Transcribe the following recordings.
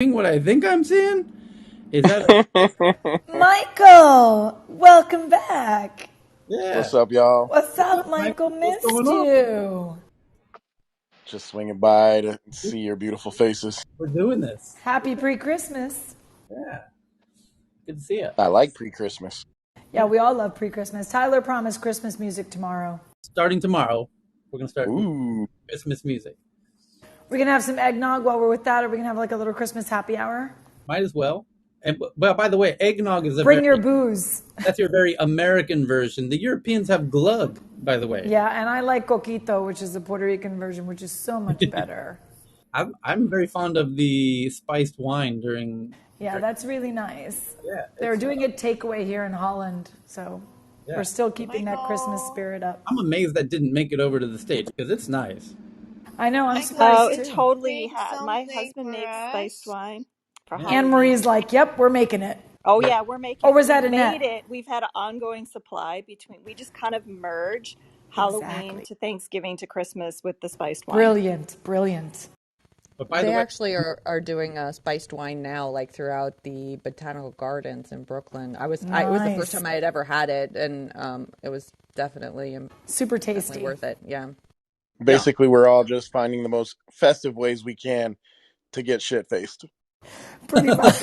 What I think I'm seeing? Is that Michael, welcome back. yeah? What's up, y'all? What's What's up, up, Mike? Michael? What's going Missed on? you. Just swinging by to see your beautiful faces. We're doing this. Happy pre-Christmas. Yeah, good to see you. I like pre-Christmas. Yeah, we all love pre-Christmas. Tyler promised Christmas music tomorrow. Starting tomorrow, we're gonna start with Ooh, Christmas music. We're gonna have some eggnog while we're with that. Are we gonna have like a little Christmas happy hour? Might as well. And well, by the way, eggnog is a Bring very your booze. that's your very American version. The Europeans have glug, by the way. Yeah, and I like coquito, which is the Puerto Rican version, which is so much better. I'm very fond of the spiced wine Yeah, during that's really nice. yeah, They're it's doing a takeaway here in Holland, so yeah. we're still keeping that Christmas spirit up. I'm amazed that didn't make it over to the States because it's nice. I know, I'm Oh, surprised it too. totally had. My husband makes spiced wine for Yeah. Anne Halloween. Marie's like, yep, we're making it. Oh yeah, we're making Or it. was We've that made Annette? it. We've had an ongoing supply between. We just kind of merge Halloween Exactly. to Thanksgiving to Christmas with the spiced wine. Brilliant, brilliant. But by the They way, actually are doing a spiced wine now, like throughout the botanical gardens in Brooklyn. It was the first Nice. time I had ever had it, and it was Super definitely tasty. worth it. Yeah. yeah, basically, we're all just finding the most festive ways we can to get shit faced. Pretty much.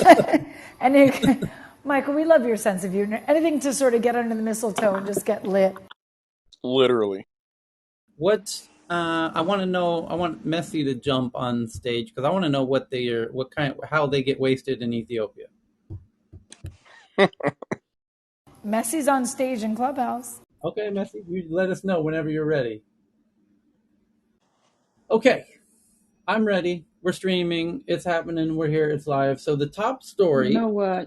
And Michael, we love your sense of humor. Anything to sort of get under the mistletoe and just get lit. Literally. what I want to know, I want Messi to jump on stage because I want to know how they get wasted in Ethiopia. Messi's on stage in Clubhouse. Okay, Messi, you let us know whenever you're ready. Okay, I'm ready. We're streaming. It's happening. We're here. It's live. So the top story.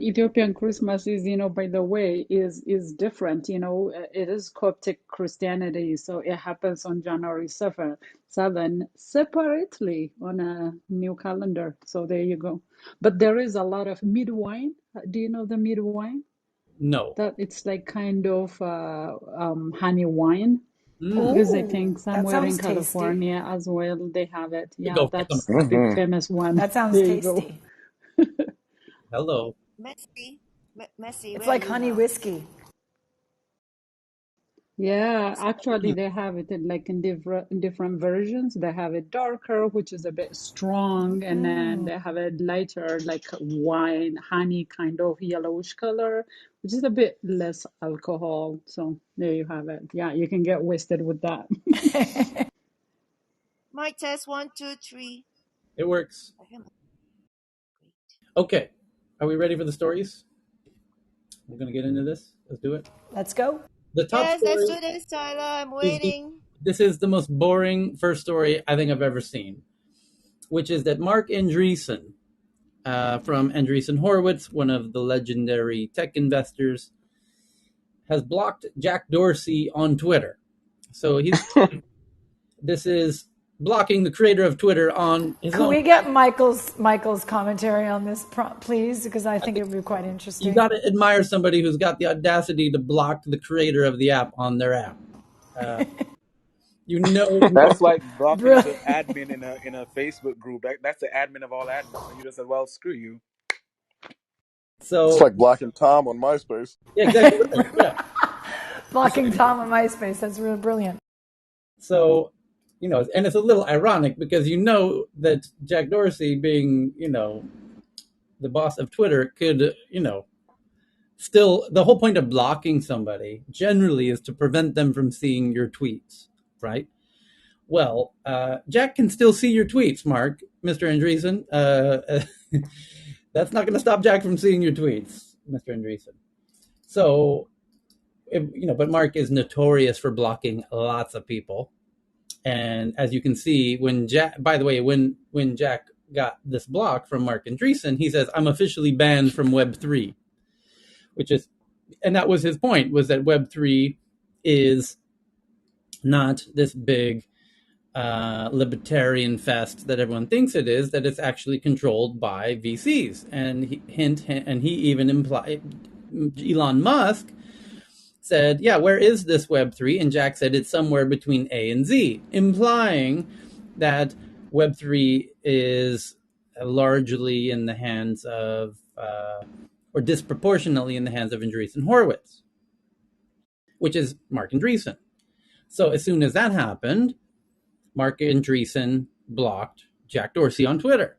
Ethiopian Christmas is, by the way, is different. It is Coptic Christianity, so it happens on January 7 separately on a new calendar. So there you go. But there is a lot of mead wine. Do you know the mead wine? No. That it's like kind of honey wine. Mm. Because I Ooh, think that somewhere in sounds tasty. California as well, they have it. We Yeah, go for some. that's the big Hmm. famous one. That sounds There you go. tasty. Hello. It's like honey whiskey. Yeah, actually, they have it in like in different versions. They have it darker, which is a bit strong, and then they have it lighter, like wine, honey, kind of yellowish color, which is a bit less alcohol. So there you have it. Yeah, you can get wasted with that. It works. Okay. Are we ready for the stories? We're gonna get into this. Let's do it. Let's go. The top story is this is the most boring first story I think I've ever seen, which is that Mark Andreessen from Andreessen Horowitz, one of the legendary tech investors, has blocked Jack Dorsey on Twitter. So this is blocking the creator of Twitter on his Could own. we get Michael's commentary on this, please? Because I think it would be quite You interesting. got to admire somebody who's got the audacity to block the creator of the app on their app. You know, That's like blocking the Brilliant. admin in a Facebook group. That's the admin of all admins, and you just said, "Well, screw you." It's so like blocking Tom on MySpace. yeah, exactly. Right. Yeah. Blocking Tom on MySpace. That's really brilliant. So, and it's a little ironic because that Jack Dorsey, being, the boss of Twitter, could, still, the whole point of blocking somebody generally is to prevent them from seeing your tweets, right? Well, Jack can still see your tweets, Mark, Mr. Andreessen. That's not going to stop Jack from seeing your tweets, Mr. Andreessen. So, but Mark is notorious for blocking lots of people. And as you can see, when Jack got this block from Mark Andreessen, he says, "I'm officially banned from Web3," and that was his point, was that Web3 is not this big libertarian fest that everyone thinks it is, that it's actually controlled by VCs. And he even implied, Elon Musk said, "Yeah, where is this Web3?" And Jack said it's somewhere between A and Z, implying that Web3 is largely in the hands of, or disproportionately in the hands of Andreessen Horowitz, which is Marc Andreessen. So as soon as that happened, Marc Andreessen blocked Jack Dorsey on Twitter.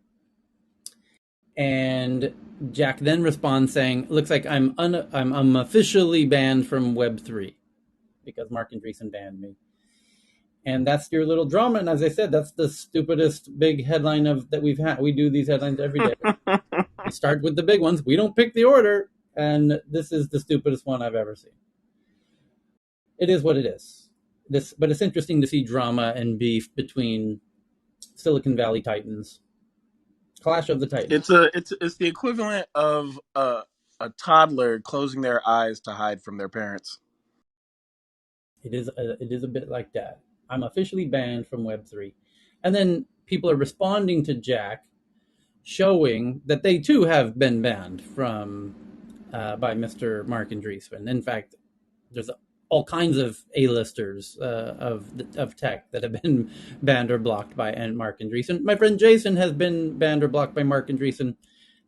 And Jack then responds saying, "Looks like I'm officially banned from Web3 because Marc Andreessen banned me." And that's your little drama. And as I said, that's the stupidest big headline that we've had. We do these headlines every day. We start with the big ones. We don't pick the order. And this is the stupidest one I've ever seen. It is what it is. But it's interesting to see drama and beef between Silicon Valley titans. Clash of the Titans. It's the equivalent of a toddler closing their eyes to hide from their parents. It is a bit like that. I'm officially banned from Web3. And then people are responding to Jack, showing that they too have been banned from by Mr. Marc Andreessen. In fact, there's all kinds of A-listers of tech that have been banned or blocked by Marc Andreessen. My friend Jason has been banned or blocked by Marc Andreessen,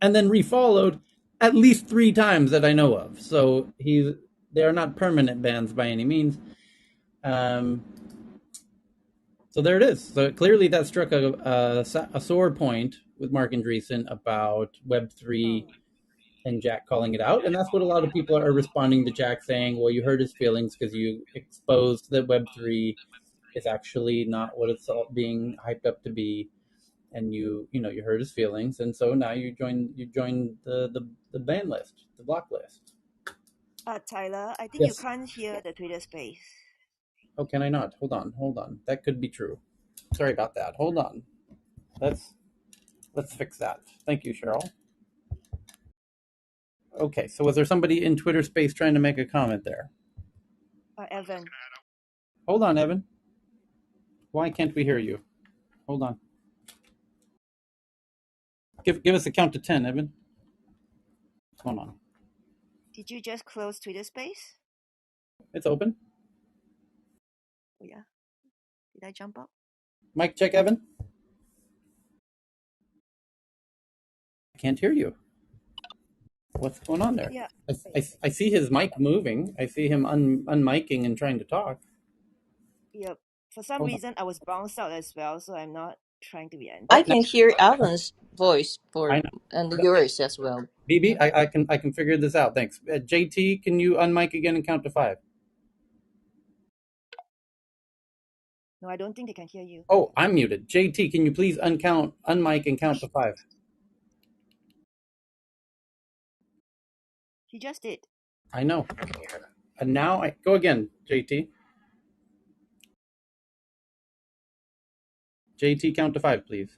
and then refollowed at least 3 times that I know of. So they are not permanent bans by any means. So there it is. So clearly that struck a sore point with Marc Andreessen about Web3 and Jack calling it out. And that's what a lot of people are responding to Jack, saying, well, you hurt his feelings because you exposed that Web3 is actually not what it's all being hyped up to be. And you hurt his feelings. And so now you join the ban list, the block list. Tyler, I think Yes. you can't hear the Twitter space. Oh, can I not? Hold on. That could be true. Sorry about that. Hold on. Let's fix that. Thank you, Cheryl. Okay, so was there somebody in Twitter space trying to make a comment there? Evan. Hold on, Evan. Why can't we hear you? Hold on. Give us a count to 10, Evan. What's going on? Did you just close Twitter space? It's open. Oh, yeah. Did I jump up? Mic check, Evan. I can't hear you. What's going on there? Yeah. I see his mic moving. I see him unmiking and trying to talk. Yep. For some reason, I was bounced out as well, so I'm not trying to be angry. I can hear Evan's voice I know. and yours as well. BB, I can figure this out. Thanks. JT, can you unmic again and count to 5? No, I don't think they can hear you. Oh, I'm muted. JT, can you please unmic and count to 5? He just did. I know. And now I go again, JT. JT, count to 5, please.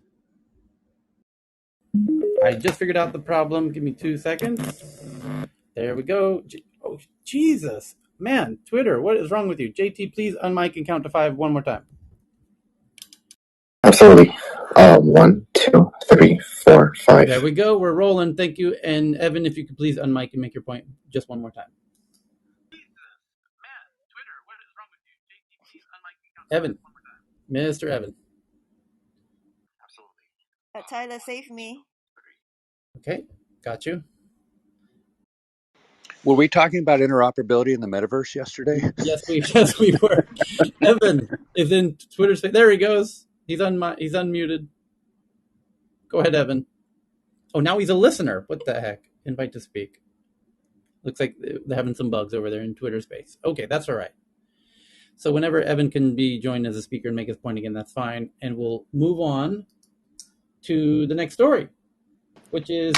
I just figured out the problem. Give me 2 seconds. There we go. Oh, Jesus. Man, Twitter, what is wrong with you? JT, please unmic and count to 5 one more time. Absolutely. 1, 2, 3, 4, 5. There we go. We're rolling. Thank you. And Evan, if you could please unmic and make your point just one more time. Evan. Mr. Evan. Tyler, save me. Okay, got you. Were we talking about interoperability in the metaverse yesterday? Yes, we were. Evan is in Twitter space. There he goes. He's unmuted. Go ahead, Evan. Oh, now he's a listener. What the heck? Invite to speak. Looks like they're having some bugs over there in Twitter space. Okay, that's all right. So whenever Evan can be joined as a speaker and make his point again, that's fine. And we'll move on to the next story, which is...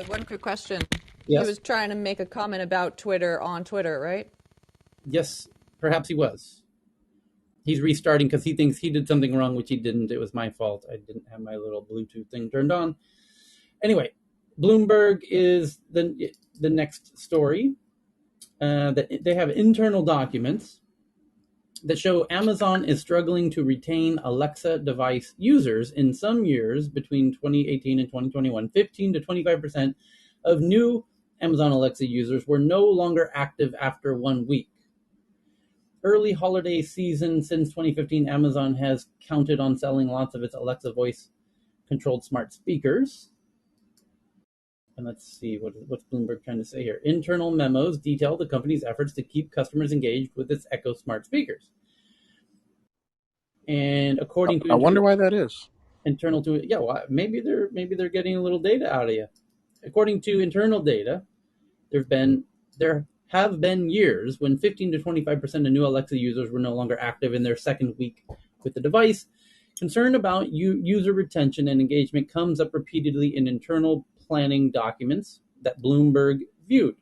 one quick question. Yes? He was trying to make a comment about Twitter on Twitter, right? Yes, perhaps he was. He's restarting because he thinks he did something wrong, which he didn't. It was my fault. I didn't have my little Bluetooth thing turned on. Anyway, Bloomberg is the next story. That they have internal documents that show Amazon is struggling to retain Alexa device users in some years between 2018 and 2021. 15 to 25% of new Amazon Alexa users were no longer active after 1 week. Early holiday season since 2015, Amazon has counted on selling lots of its Alexa voice controlled smart speakers. And let's see, what's Bloomberg trying to say here? Internal memos detail the company's efforts to keep customers engaged with its Echo smart speakers. And according to I wonder why that is. internal to well, maybe they're getting a little data out of you. According to internal data, there have been years when 15 to 25% of new Alexa users were no longer active in their second week with the device. Concern about user retention and engagement comes up repeatedly in internal planning documents that Bloomberg viewed.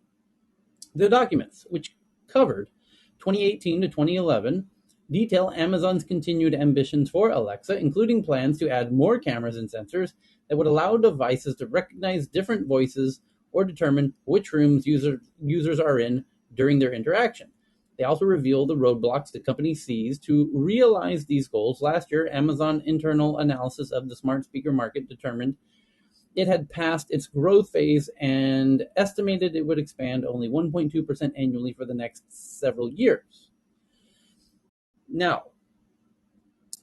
The documents, which covered 2018 to 2011, detail Amazon's continued ambitions for Alexa, including plans to add more cameras and sensors that would allow devices to recognize different voices or determine which rooms users are in during their interaction. They also reveal the roadblocks the company sees to realize these goals. Last year, Amazon internal analysis of the smart speaker market determined it had passed its growth phase and estimated it would expand only 1.2% annually for the next several years. Now,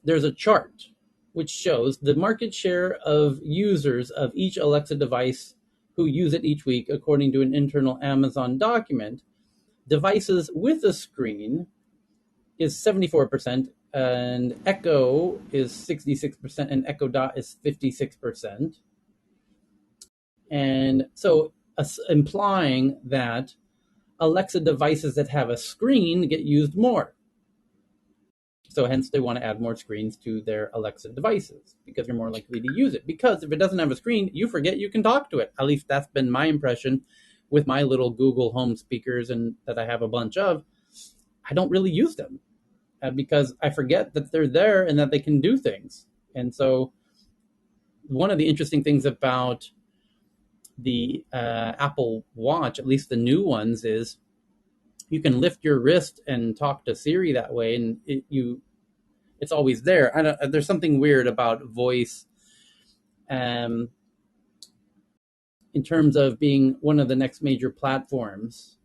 there's a chart which shows the market share of users of each Alexa device who use it each week, according to an internal Amazon document. Devices with a screen is 74%, and Echo is 66%, and Echo Dot is 56%. And so implying that Alexa devices that have a screen get used more. So hence they want to add more screens to their Alexa devices because you're more likely to use it. Because if it doesn't have a screen, you forget you can talk to it. At least that's been my impression with my little Google Home speakers and that I have a bunch of. I don't really use them because I forget that they're there and that they can do things. And so one of the interesting things about the Apple Watch, at least the new ones, is you can lift your wrist and talk to Siri that way, and it's always there. There's something weird about voice, in terms of being one of the next major platforms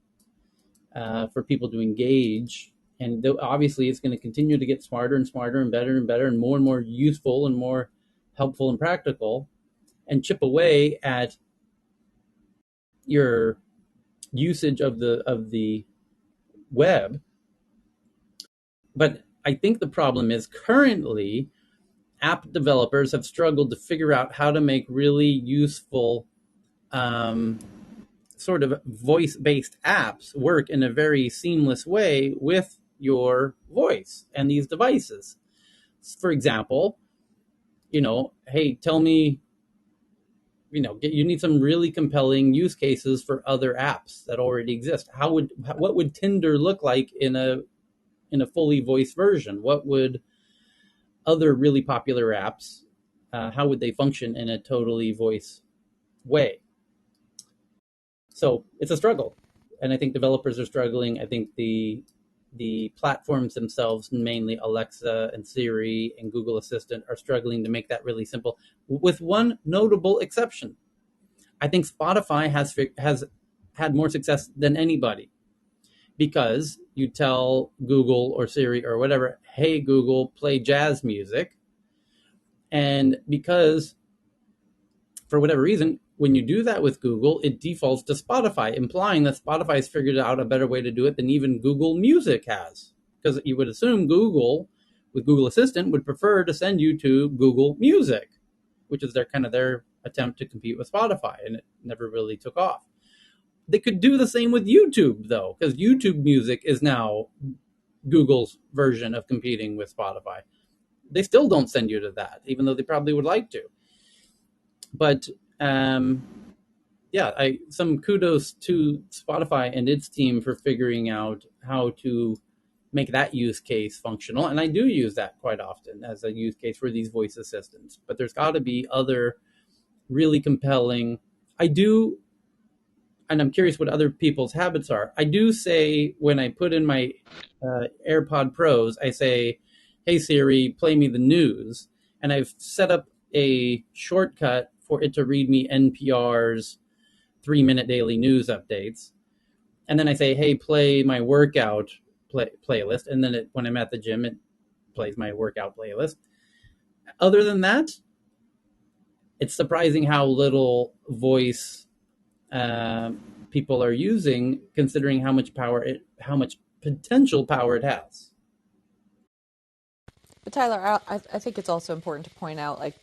for people to engage. And obviously, it's going to continue to get smarter and smarter and better and more useful and more helpful and practical, and chip away at your usage of the web. But I think the problem is currently app developers have struggled to figure out how to make really useful sort of voice-based apps work in a very seamless way with your voice and these devices. For example, hey, tell me, you need some really compelling use cases for other apps that already exist. What would Tinder look like in a fully voice version? What would other really popular apps, how would they function in a totally voice way? So it's a struggle, and I think developers are struggling. I think the platforms themselves, mainly Alexa and Siri and Google Assistant, are struggling to make that really simple, with one notable exception. I think Spotify has had more success than anybody, because you tell Google or Siri or whatever, hey, Google, play jazz music. And because, for whatever reason, when you do that with Google, it defaults to Spotify, implying that Spotify has figured out a better way to do it than even Google Music has. Because you would assume Google, with Google Assistant, would prefer to send you to Google Music, which is their attempt to compete with Spotify, and it never really took off. They could do the same with YouTube, though, because YouTube Music is now Google's version of competing with Spotify. They still don't send you to that, even though they probably would like to. But some kudos to Spotify and its team for figuring out how to make that use case functional. And I do use that quite often as a use case for these voice assistants. But there's got to be other really compelling. And I'm curious what other people's habits are. I do say, when I put in my AirPod Pros, I say, hey Siri, play me the news. And I've set up a shortcut for it to read me NPR's 3-minute daily news updates. And then I say, hey, play my workout playlist. And then when I'm at the gym, it plays my workout playlist. Other than that, it's surprising how little voice uh, people are using, considering how much potential power it has. But Tyler, I think it's also important to point out, like,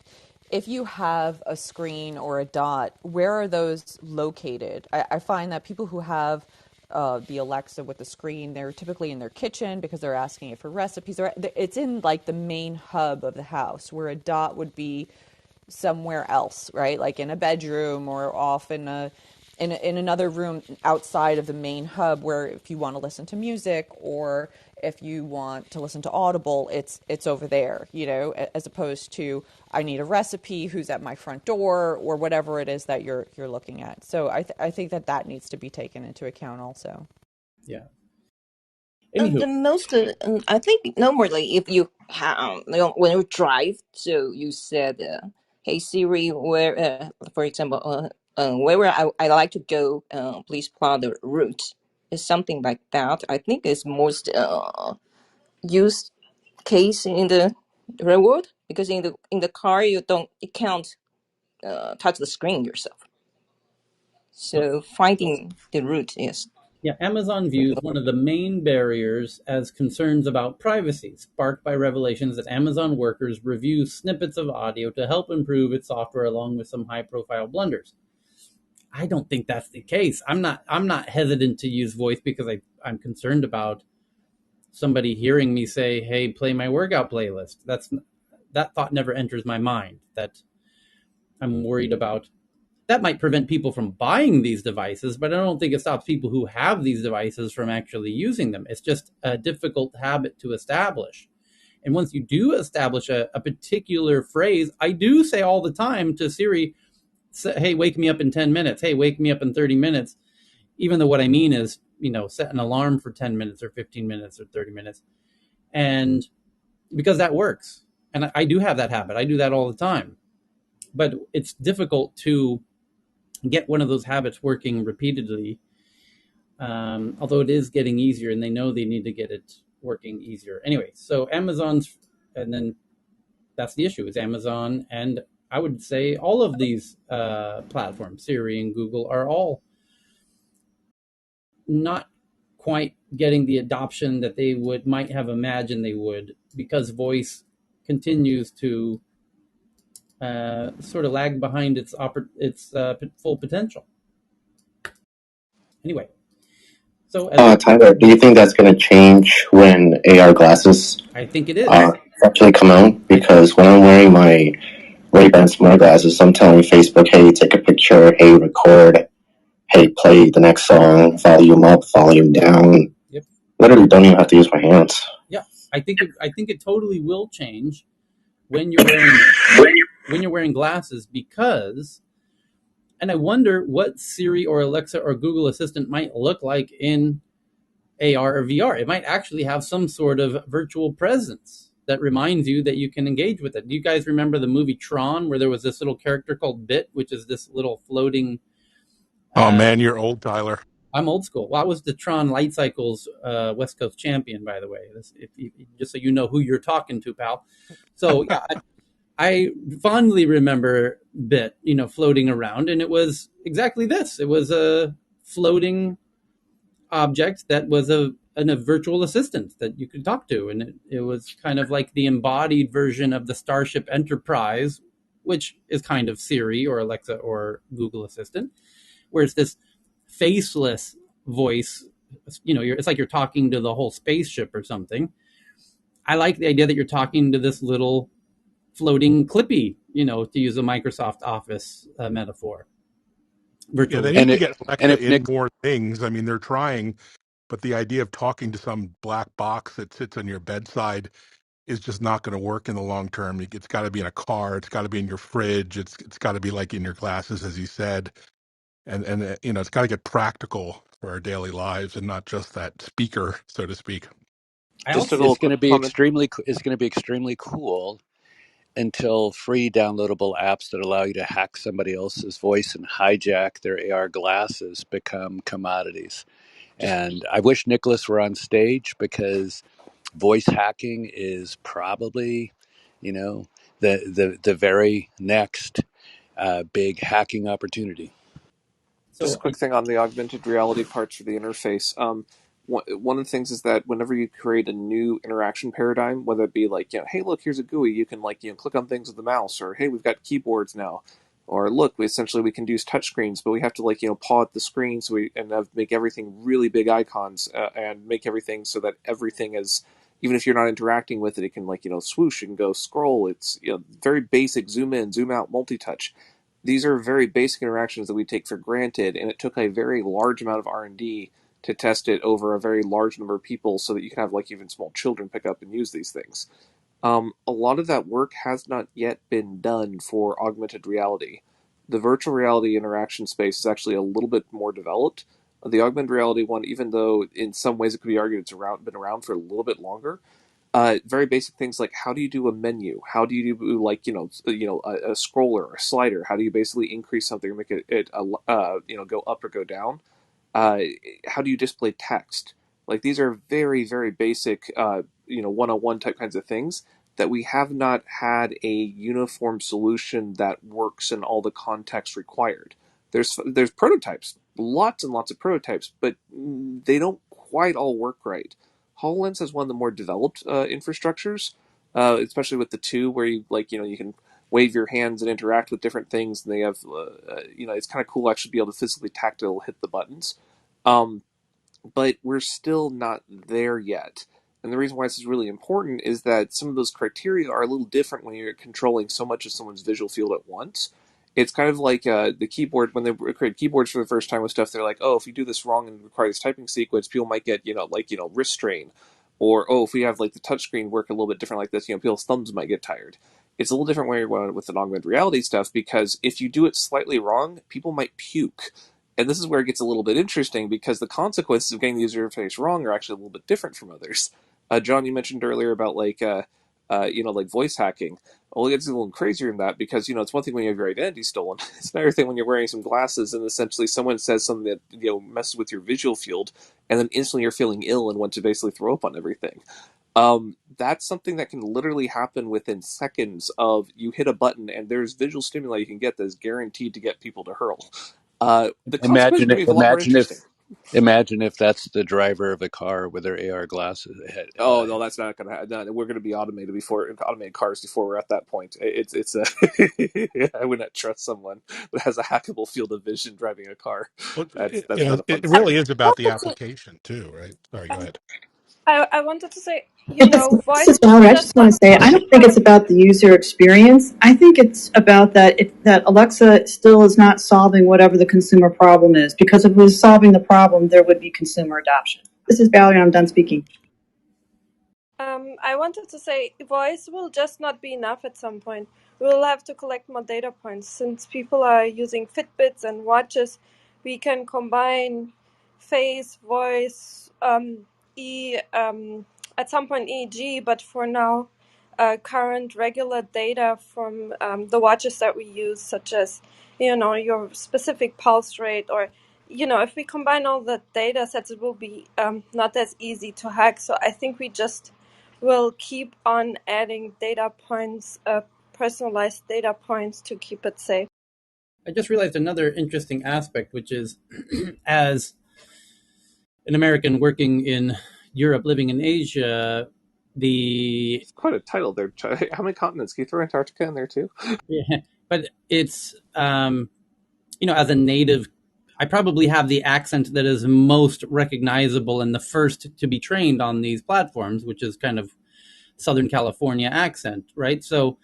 if you have a screen or a dot, where are those located? I find that people who have the Alexa with the screen, they're typically in their kitchen because they're asking it for recipes. Or it's in like the main hub of the house, where a dot would be somewhere else, right? Like in a bedroom or off in another room outside of the main hub, where if you want to listen to music or if you want to listen to Audible, it's over there, as opposed to I need a recipe, who's at my front door, or whatever it is that you're looking at. So I think that needs to be taken into account also. Yeah. Anywho, The most, I think normally if you have, when you drive, so you said, "Hey Siri, where, for example, where I like to go, please plot the route." It's something like that. I think it's most used case in the real world, because in the car you can't touch the screen yourself. So finding the route, yes. yeah, Amazon views one of the main barriers as concerns about privacy, sparked by revelations that Amazon workers review snippets of audio to help improve its software, along with some high-profile blunders. I don't think that's the case. I'm not hesitant to use voice because I'm concerned about somebody hearing me say, "Hey, play my workout playlist." That thought never enters my mind. That I'm worried about. That might prevent people from buying these devices, but I don't think it stops people who have these devices from actually using them. It's just a difficult habit to establish. And once you do establish a particular phrase, I do say all the time to Siri, "Hey, wake me up in 10 minutes. Hey, wake me up in 30 minutes." Even though what I mean is, set an alarm for 10 minutes or 15 minutes or 30 minutes. And because that works. And I do have that habit. I do that all the time. But it's difficult to get one of those habits working repeatedly, although it is getting easier, and they know they need to get it working easier. Anyway, so Amazon's, and then that's the issue, is Amazon, and I would say all of these platforms, Siri and Google, are all not quite getting the adoption that they might have imagined they would, because voice continues to sort of lag behind its full potential. Anyway, so Tyler, do you think that's going to change when AR glasses I think it is. actually come out? Because when I'm wearing my Ray-Ban smart glasses, I'm telling Facebook, "Hey, take a picture. Hey, record. Hey, play the next song. Volume up, volume down." Yep. Literally, don't even have to use my hands. Yeah, I think it totally will change when you're wearing glasses, because, and I wonder what Siri or Alexa or Google Assistant might look like in AR or VR. It might actually have some sort of virtual presence that reminds you that you can engage with it. Do you guys remember the movie Tron, where there was this little character called Bit, which is this little floating? Oh man, you're old, Tyler. I'm old school. Well, I was the Tron Light Cycles West Coast champion, by the way. Just so you know who you're talking to, pal. So yeah, I fondly remember Bit, floating around, and it was exactly this. It was a floating object that was a virtual assistant that you could talk to, and it was kind of like the embodied version of the Starship Enterprise, which is kind of Siri or Alexa or Google Assistant, where it's this faceless voice. It's like you're talking to the whole spaceship or something. I like the idea that you're talking to this little floating clippy, to use a Microsoft Office metaphor. Yeah, they Virtually. need to get And Alexa if in Nick, more things. I mean, they're trying, but the idea of talking to some black box that sits on your bedside is just not going to work in the long term. It's got to be in a car. It's got to be in your fridge. It's got to be like in your glasses, as you said, and it's got to get practical for our daily lives and not just that speaker, so to speak. I Just a also little it's going to be comment. extremely cool until free downloadable apps that allow you to hack somebody else's voice and hijack their AR glasses become commodities. Just And I wish Nicholas were on stage, because voice hacking is probably, the very next big hacking opportunity. Just So a quick thing on the augmented reality parts for the interface. One of the things is that whenever you create a new interaction paradigm, whether it be like, hey, look, here's a GUI, you can like, click on things with the mouse, or hey, we've got keyboards now, or look, we can use touchscreens, but we have to like, paw at the screen, so make everything really big icons, and make everything so that everything is, even if you're not interacting with it, it can like, swoosh, and go scroll. It's very basic zoom in, zoom out, multi-touch. These are very basic interactions that we take for granted, and it took a very large amount of R&D to test it over a very large number of people so that you can have like even small children pick up and use these things. A lot of that work has not yet been done for augmented reality. The virtual reality interaction space is actually a little bit more developed. The augmented reality one, even though in some ways it could be argued been around for a little bit longer, very basic things like how do you do a menu? How do you do like a scroller or a slider? How do you basically increase something or make it go up or go down? uh, how do you display text? Like these are very, very basic, one-on-one type kinds of things that we have not had a uniform solution that works in all the contexts required. There's prototypes, lots and lots of prototypes, but they don't quite all work right. HoloLens has one of the more developed infrastructures, especially with the two where you can wave your hands and interact with different things, and they have it's kind of cool to actually be able to physically tactile hit the buttons. Um, but we're still not there yet. And the reason why this is really important is that some of those criteria are a little different when you're controlling so much of someone's visual field at once. It's kind of like the keyboard, when they create keyboards for the first time with stuff, they're like, oh, if you do this wrong and require this typing sequence, people might get, wrist strain. Or, oh, if we have like the touchscreen work a little bit different like this, people's thumbs might get tired. It's a little different when you're going with an augmented reality stuff, because if you do it slightly wrong, people might puke. And this is where it gets a little bit interesting, because the consequences of getting the user interface wrong are actually a little bit different from others. John, you mentioned earlier about like voice hacking. Well, it gets a little crazier than that, because it's one thing when you have your identity stolen. It's another thing when you're wearing some glasses and essentially someone says something that messes with your visual field, and then instantly you're feeling ill and want to basically throw up on everything. That's something that can literally happen within seconds of you hit a button, and there's visual stimuli you can get that is guaranteed to get people to hurl. The consequences Imagine could it, be a lot more interesting. imagine if that's the driver of a car with their AR glasses. Oh no, that's not going to happen. No, we're going to be automated cars before we're at that point. It's a I would not trust someone that has a hackable field of vision driving a car. Well, That's not a fun it I really scenario. is about the wanted to, application too, right? Sorry, go um, ahead. I wanted to say, If this is voice will Valerie, I just just want not to say I don't think it's about the user experience. I think it's about that Alexa still is not solving whatever the consumer problem is. Because if it was solving the problem, there would be consumer adoption. This is Valerie, and I'm done speaking. I wanted to say voice will just not be enough at some point. We'll have to collect more data points. Since people are using Fitbits and watches, we can combine face, voice, at some point EEG, but for now, current regular data from the watches that we use, such as, your specific pulse rate, or, if we combine all the data sets, it will be not as easy to hack. So I think we just will keep on adding data points, personalized data points, to keep it safe. I just realized another interesting aspect, which is as an American working in Europe, living in Asia, the It's quite a title there. How many continents? Can you throw Antarctica in there too? yeah, but it's as a native, I probably have the accent that is most recognizable and the first to be trained on these platforms, which is kind of Southern California accent, right? So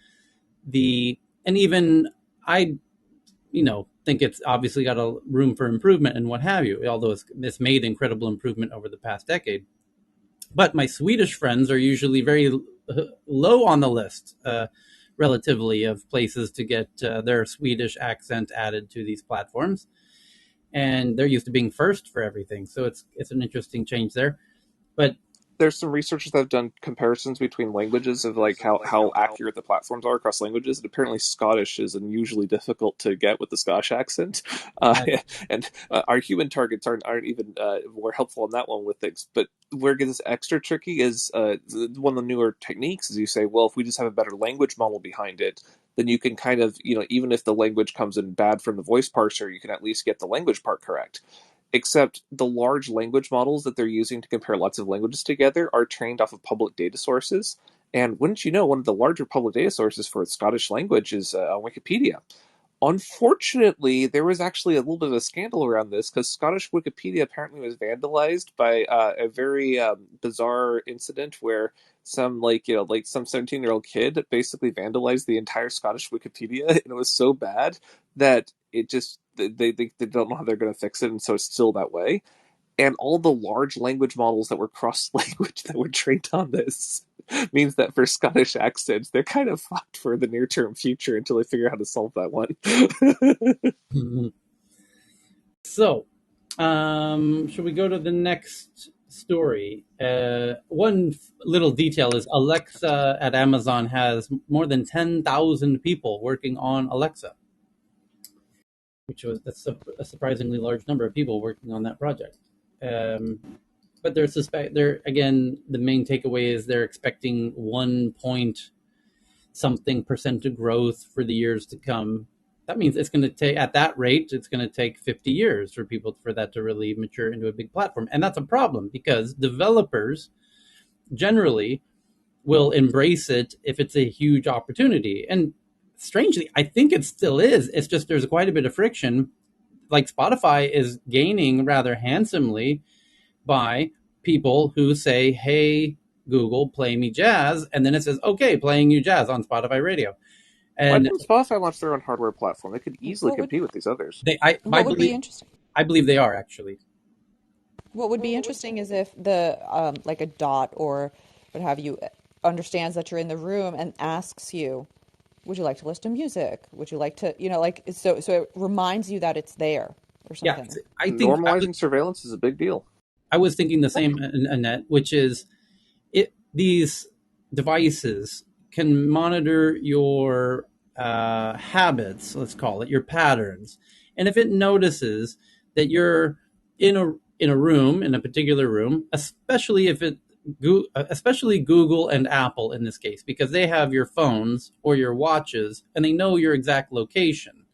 and even I, think it's obviously got a room for improvement and what have you, although it's made incredible improvement over the past decade. But my Swedish friends are usually very low on the list, relatively, of places to get their Swedish accent added to these platforms, and they're used to being first for everything. So it's an interesting change there. But There's some researchers that have done comparisons between languages of like how accurate the platforms are across languages, and apparently Scottish is unusually difficult to get with the Scottish accent. Uh, and our human targets aren't even more helpful on that one with things. But where it gets extra tricky is one of the newer techniques is you say, well, if we just have a better language model behind it, then you can kind of, even if the language comes in bad from the voice parser, you can at least get the language part correct. Except the large language models that they're using to compare lots of languages together are trained off of public data sources. And wouldn't you know, one of the larger public data sources for Scottish language is Wikipedia. Unfortunately, there was actually a little bit of a scandal around this because Scottish Wikipedia apparently was vandalized by a very bizarre incident where some some 17-year-old kid basically vandalized the entire Scottish Wikipedia, and it was so bad that it just they don't know how they're going to fix it, and so it's still that way. And all the large language models that were cross language that were trained on this means that for Scottish accents, they're kind of fucked for the near term future until they figure out how to solve that one. So, should we go to the next story? One little detail is Alexa at Amazon has more than 10,000 people working on Alexa, that's a surprisingly large number of people working on that project. But they're again, the main takeaway is they're expecting 1 point something percent of growth for the years to come. That means it's going to take, at that rate, it's going to take 50 years for that to really mature into a big platform. And that's a problem because developers generally will embrace it if it's a huge opportunity. And strangely, I think it still is. It's just there's quite a bit of friction. Like Spotify is gaining rather handsomely by people who say, hey, Google, play me jazz. And then it says, okay, playing you jazz on Spotify radio. Why And didn't Spotify launch their own hardware platform? They could easily compete with these others. What would be interesting? I believe they are actually. What would be interesting is if the like a Dot or what have you understands that you're in the room and asks you, would you like to listen to music? Would you like to, so it reminds you that it's there or something. Yeah, I think normalizing surveillance is a big deal. I was thinking the same, Annette, which is these devices can monitor your habits, let's call it, your patterns. And if it notices that you're in a room, in a particular room, especially especially Google and Apple in this case, because they have your phones or your watches and they know your exact location.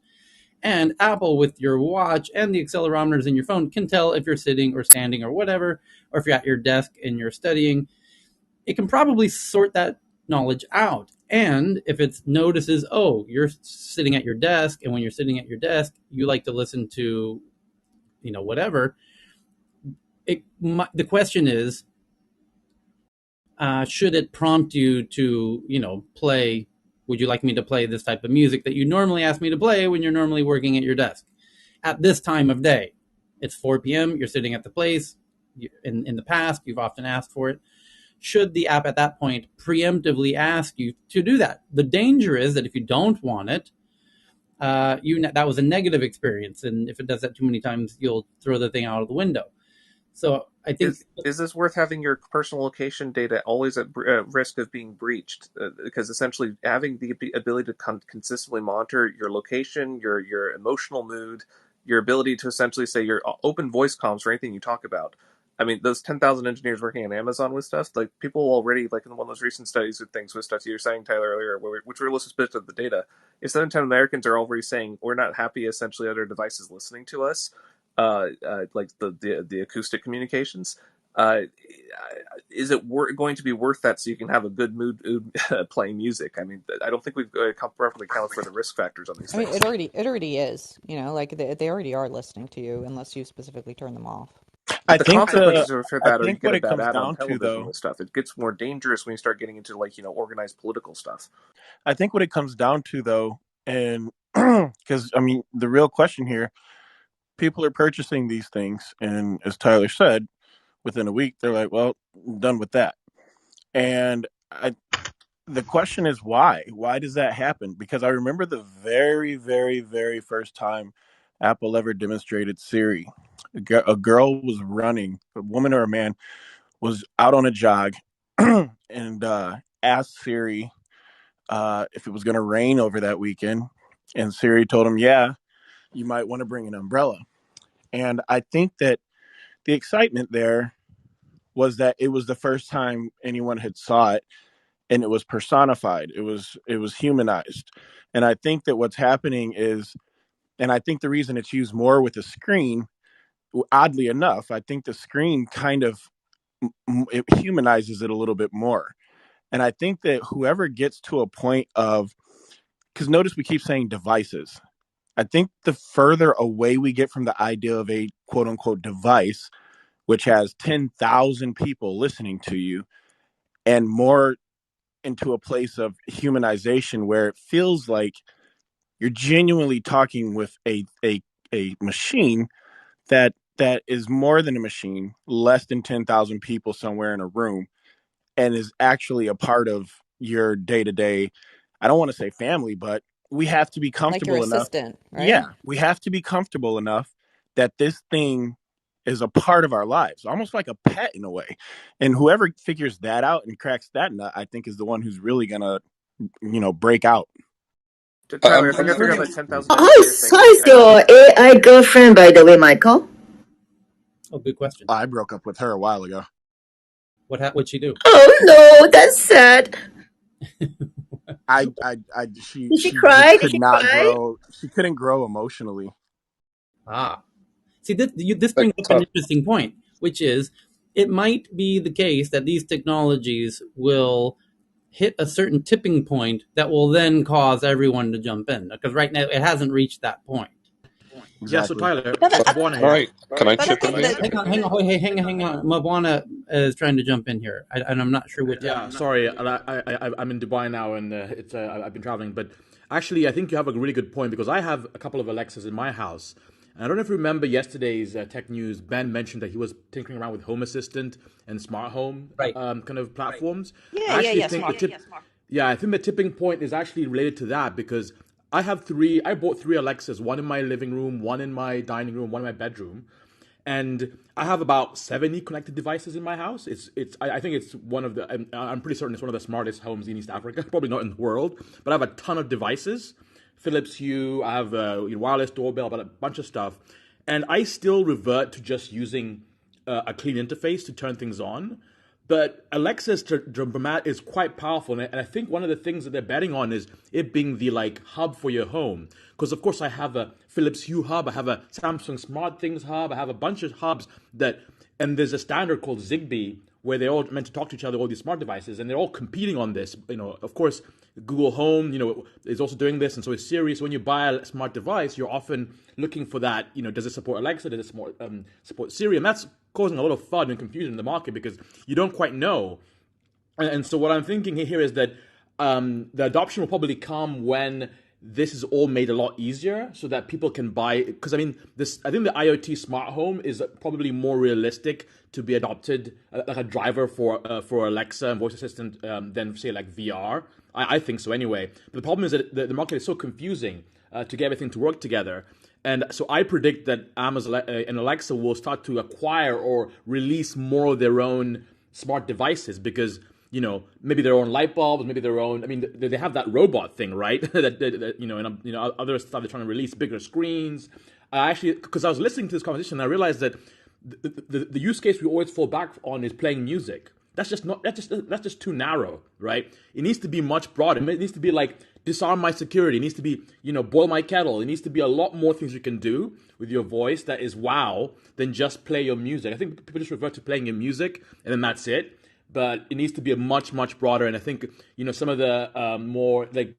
And Apple, with your watch and the accelerometers in your phone, can tell if you're sitting or standing or whatever, or if you're at your desk and you're studying. It can probably sort that knowledge out. And if it notices, oh, you're sitting at your desk, and when you're sitting at your desk, you like to listen to, whatever. The question is, should it prompt you to, play? Would you like me to play this type of music that you normally ask me to play when you're normally working at your desk at this time of day? It's 4 p.m. You're sitting at the place. In the past, you've often asked for it. Should the app at that point preemptively ask you to do that? The danger is that if you don't want it, that was a negative experience, and if it does that too many times, you'll throw the thing out of the window. So I think is this worth having your personal location data always at risk of being breached? Because essentially, having the ability to consistently monitor your location, your emotional mood, your ability to essentially say your open voice comms for anything you talk about. I mean, those 10,000 engineers working on Amazon with stuff, like people already, like in one of those recent studies with things with stuff you were saying, Tyler, earlier, which were listed bits of the data, if 7 10 Americans are already saying we're not happy essentially other devices listening to us, like the acoustic communications, is it going to be worth that so you can have a good mood playing music? I mean, I don't think we've properly accounted for the risk factors on these things. I mean, it already is, like they already are listening to you unless you specifically turn them off. But the consequences for that are you get what a it bad comes ad on down to, television though, with stuff. It gets more dangerous when you start getting into organized political stuff. I think what it comes down to, though, and because I mean, the real question here, people are purchasing these things, and as Tyler said, within a week, they're like, "Well, I'm done with that." And the question is why? Why does that happen? Because I remember the very, very, very first time Apple ever demonstrated Siri. A girl was running, a woman or a man was out on a jog, and asked Siri if it was going to rain over that weekend. And Siri told him, yeah, you might want to bring an umbrella. And I think that the excitement there was that it was the first time anyone had saw it. and it was personified. It was humanized. And I think that what's happening is, and I think the reason it's used more with the screen, oddly enough, I think the screen kind of it humanizes it a little bit more. And I think that whoever gets to a point of, because notice we keep saying devices. I think the further away we get from the idea of a quote unquote device, which has 10,000 people listening to you, and more into a place of humanization where it feels like you're genuinely talking with a machine that is more than a machine, less than 10,000 people somewhere in a room, and is actually a part of your day to day. I don't want to say family, but we have to be Like your comfortable enough. assistant, right? Yeah, we have to be comfortable enough that this thing is a part of our lives, almost like a pet in a way. And whoever figures that out and cracks that nut, I think is the one who's really gonna, break out. Tyler, I think I Let forgot me. that 10,000 engineer thing. How's your AI girlfriend, by the way, Michael? Oh, good question. I broke up with her a while ago. What'd she do? Oh no, that's sad. She Did she she just cry? Did could she not cry? grow. She couldn't grow emotionally. Ah, see, this brings up an interesting point, which is it might be the case that these technologies will hit a certain tipping point that will then cause everyone to jump in. Because right now it hasn't reached that point. Yeah, so Exactly. Tyler, But it's I, Buona All here. right, can I but I chip in think there? that Hang on. Mabwana is trying to jump in here, and I'm not sure which. Yeah, sorry, I'm in Dubai now, and I've been traveling. But actually, I think you have a really good point because I have a couple of Alexas in my house. And I don't know if you remember yesterday's tech news. Ben mentioned that he was tinkering around with Home Assistant and smart home Right. kind of platforms. yeah, I yeah, actually yeah, think smart. yeah, I think the tipping point is actually related to that because I bought three Alexas, one in my living room, one in my dining room, one in my bedroom. And I have about 70 connected devices in my house. I think it's one of the, I'm pretty certain it's one of the smartest homes in East Africa, probably not in the world, but I have a ton of devices. Philips Hue, I have a wireless doorbell, but a bunch of stuff. And I still revert to just using a clean interface to turn things on. But Alexa's dramatic is quite powerful, and I think one of the things that they're betting on is it being the like hub for your home. Because of course I have a Philips Hue hub, I have a Samsung Smart Things hub, I have a bunch of hubs that, and there's a standard called Zigbee where they're all meant to talk to each other, all these smart devices, and they're all competing on this. Of course, Google Home, is also doing this, and so is Siri. So when you buy a smart device, you're often looking for that. Does it support Alexa? Does it support Siri? And that's causing a lot of fun and confusion in the market because you don't quite know. And so what I'm thinking here is that the adoption will probably come when this is all made a lot easier so that people can buy, because I think the IoT smart home is probably more realistic to be adopted like a driver for Alexa and voice assistant than say like VR. I think so anyway. But the problem is that the market is so confusing to get everything to work together. And so I predict that Amazon and Alexa will start to acquire or release more of their own smart devices because maybe their own light bulbs, maybe their own. I mean, they have that robot thing, right? And other stuff they're trying to release bigger screens. I actually, because I was listening to this conversation, I realized that the use case we always fall back on is playing music. That's just too narrow, right? It needs to be much broader. It needs to be like disarm my security. It needs to be, boil my kettle. It needs to be a lot more things you can do with your voice that is wow than just play your music. I think people just revert to playing your music and then that's it. But it needs to be a much, much broader. And I think, some of the more like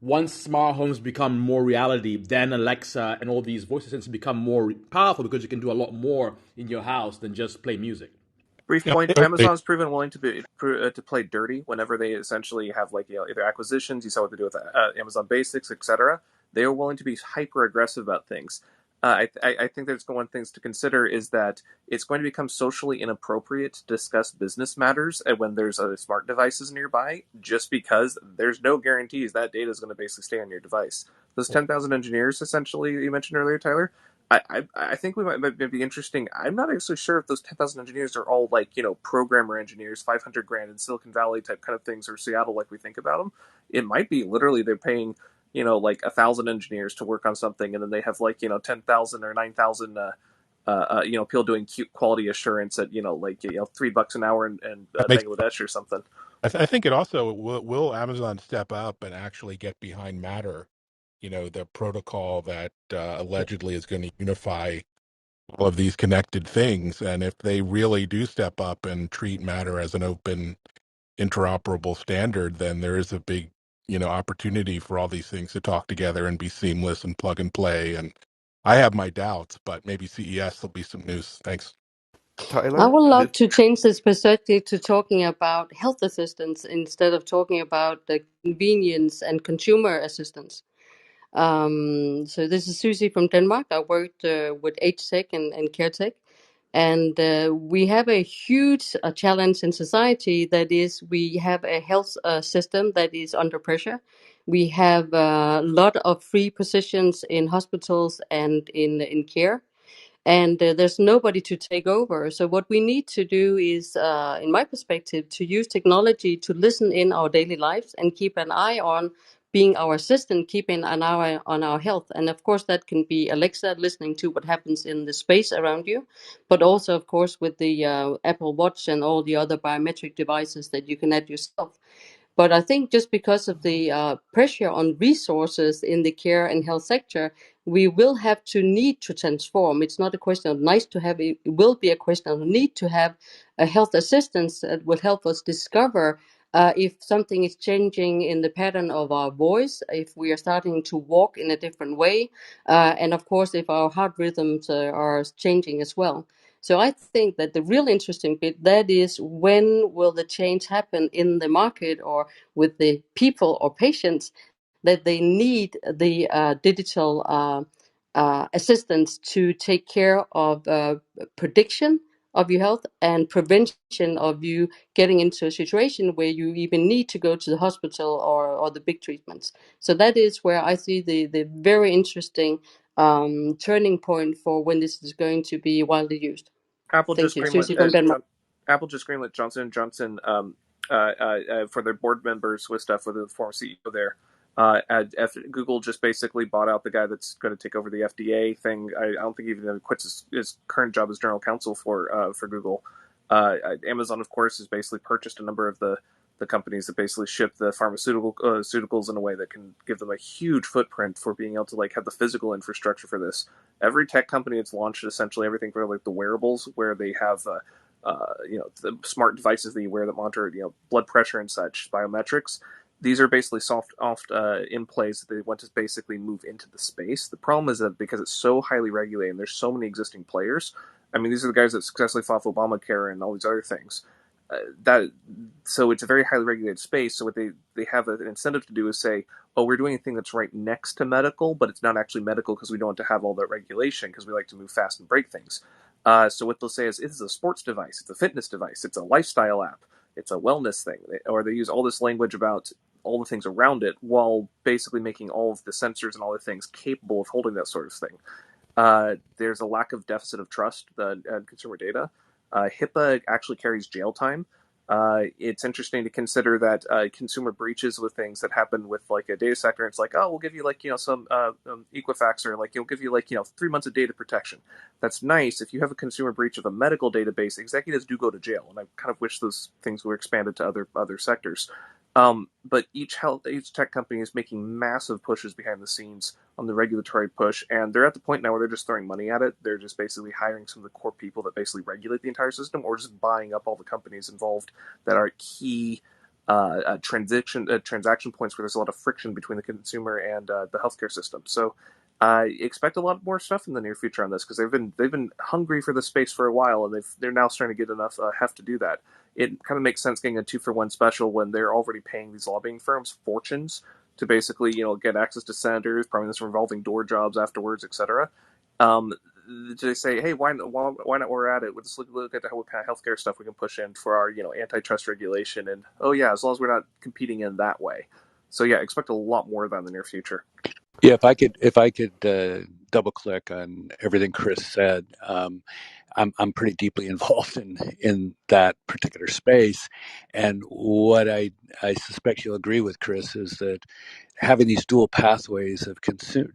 once smart homes become more reality, then Alexa and all these voice assistants become more powerful because you can do a lot more in your house than just play music. Brief Yeah, point: wait. Amazon's proven willing to play dirty whenever they essentially have either acquisitions. You saw what they do with Amazon Basics, etc. They are willing to be hyper aggressive about things. I think there's one things to consider is that it's going to become socially inappropriate to discuss business matters when there's smart devices nearby, just because there's no guarantees that data is going to basically stay on your device. Those 10,000 engineers, essentially, you mentioned earlier, Tyler. I think we might be interesting. I'm not actually sure if those 10,000 engineers are all programmer engineers, 500 grand in Silicon Valley type kind of things, or Seattle like we think about them. It might be literally they're paying like 1,000 engineers to work on something, and then they have 10,000 or 9,000 people doing quality assurance at $3 an hour in That makes Bangladesh or something. I think it also will Amazon step up and actually get behind Matter, the protocol that allegedly is going to unify all of these connected things. And if they really do step up and treat Matter as an open, interoperable standard, then there is a big, opportunity for all these things to talk together and be seamless and plug and play. And I have my doubts, but maybe CES will be some news. Thanks. I Tyler, would love to change this perspective to talking about health assistance instead of talking about the convenience and consumer assistance. So this is Susie from Denmark. I worked with HTech and CareTech, and we have a huge challenge in society. That is, we have a health system that is under pressure. We have a lot of free positions in hospitals and in care, and there's nobody to take over. So what we need to do is, in my perspective, to use technology to listen in our daily lives and keep an eye on being our assistant, keeping an eye on our health. And of course, that can be Alexa listening to what happens in the space around you, but also, of course, with the Apple Watch and all the other biometric devices that you can add yourself. But I think just because of the pressure on resources in the care and health sector, we will have to need to transform. It's not a question of nice to have, it will be a question of need to have a health assistance that will help us discover if something is changing in the pattern of our voice, if we are starting to walk in a different way, and of course, if our heart rhythms are changing as well. So I think that the real interesting bit, that is, when will the change happen in the market or with the people or patients that they need the digital assistance to take care of prediction of your health and prevention of you getting into a situation where you even need to go to the hospital or the big treatments. So that is where I see the very interesting turning point for when this is going to be widely used. Apple Thank just you. greenlit Susie from Denmark. Apple just greenlit Johnson and Johnson for their board members with stuff with the former CEO there. Google just basically bought out the guy that's going to take over the FDA thing. I don't think even quits his current job as general counsel for Google. Amazon, of course, has basically purchased a number of the companies that basically ship the pharmaceuticals in a way that can give them a huge footprint for being able to have the physical infrastructure for this. Every tech company that's launched essentially everything from the wearables, where they have the smart devices that you wear that monitor blood pressure and such, biometrics. These are basically soft in place that they want to basically move into the space. The problem is that because it's so highly regulated and there's so many existing players. I mean, these are the guys that successfully fought for Obamacare and all these other things. So it's a very highly regulated space. So what they have an incentive to do is say, oh, we're doing a thing that's right next to medical, but it's not actually medical because we don't want to have all that regulation because we like to move fast and break things. So what they'll say is, it's a sports device, it's a fitness device, it's a lifestyle app, it's a wellness thing, or they use all this language about all the things around it while basically making all of the sensors and all the things capable of holding that sort of thing. There's a lack of deficit of trust in consumer data. HIPAA actually carries jail time. It's interesting to consider that consumer breaches with things that happen with a data sector. It's like, oh, we'll give you some Equifax, or we'll give you 3 months of data protection. That's nice. If you have a consumer breach of a medical database, executives do go to jail, and I kind of wish those things were expanded to other sectors. But each tech company is making massive pushes behind the scenes on the regulatory push, and they're at the point now where they're just throwing money at it. They're just basically hiring some of the core people that basically regulate the entire system, or just buying up all the companies involved that are key transaction points where there's a lot of friction between the consumer and the healthcare system. So I expect a lot more stuff in the near future on this, because they've been hungry for the space for a while, and they're now starting to get enough heft to do that. It kind of makes sense getting a 2-for-1 special when they're already paying these lobbying firms fortunes to basically get access to senators, prominent revolving door jobs afterwards, etc. They say, hey, why not while we're at it? Let's look at what kind of healthcare stuff we can push in for our antitrust regulation, and as long as we're not competing in that way. So yeah, expect a lot more of that in the near future. Yeah, if I could double click on everything Chris said, I'm pretty deeply involved in that particular space, and what I suspect you'll agree with, Chris, is that having these dual pathways of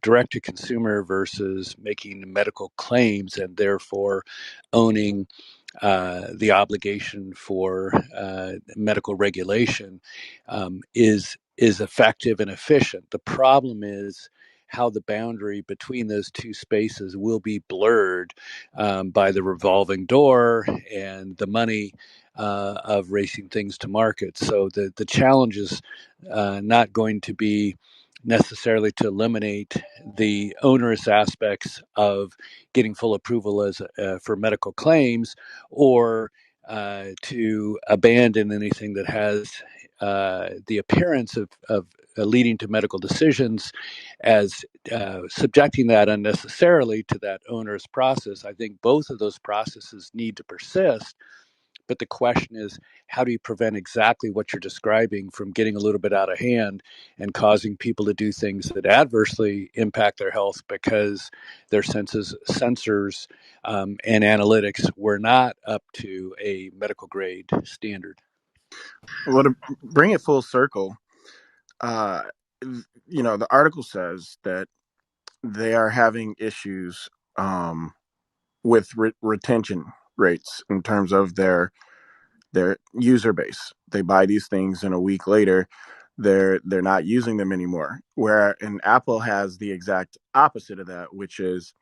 direct to consumer versus making medical claims and therefore owning the obligation for medical regulation is effective and efficient. The problem is how the boundary between those two spaces will be blurred by the revolving door and the money of racing things to market. So the challenge is not going to be necessarily to eliminate the onerous aspects of getting full approval as for medical claims, or to abandon anything that has the appearance of leading to medical decisions as subjecting that unnecessarily to that onerous process. I think both of those processes need to persist, but the question is, how do you prevent exactly what you're describing from getting a little bit out of hand and causing people to do things that adversely impact their health because their sensors and analytics were not up to a medical grade standard? Well, to bring it full circle, uh, the article says that they are having issues with retention rates in terms of their user base. They buy these things and a week later they're not using them anymore. Where and Apple has the exact opposite of that, which is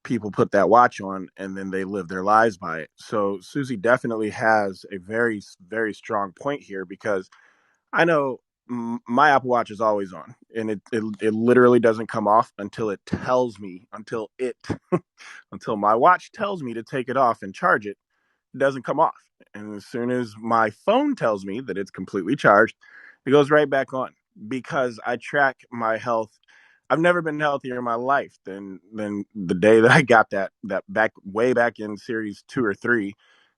people put that watch on and then they live their lives by it. So Susie definitely has a very, very strong point here, because I know my Apple Watch is always on, and it literally doesn't come off until it tells me, until my watch tells me to take it off and charge it. It doesn't come off. And as soon as my phone tells me that it's completely charged, it goes right back on, because I track my health. I've never been healthier in my life than the day that I got that back way back in series 2 or 3,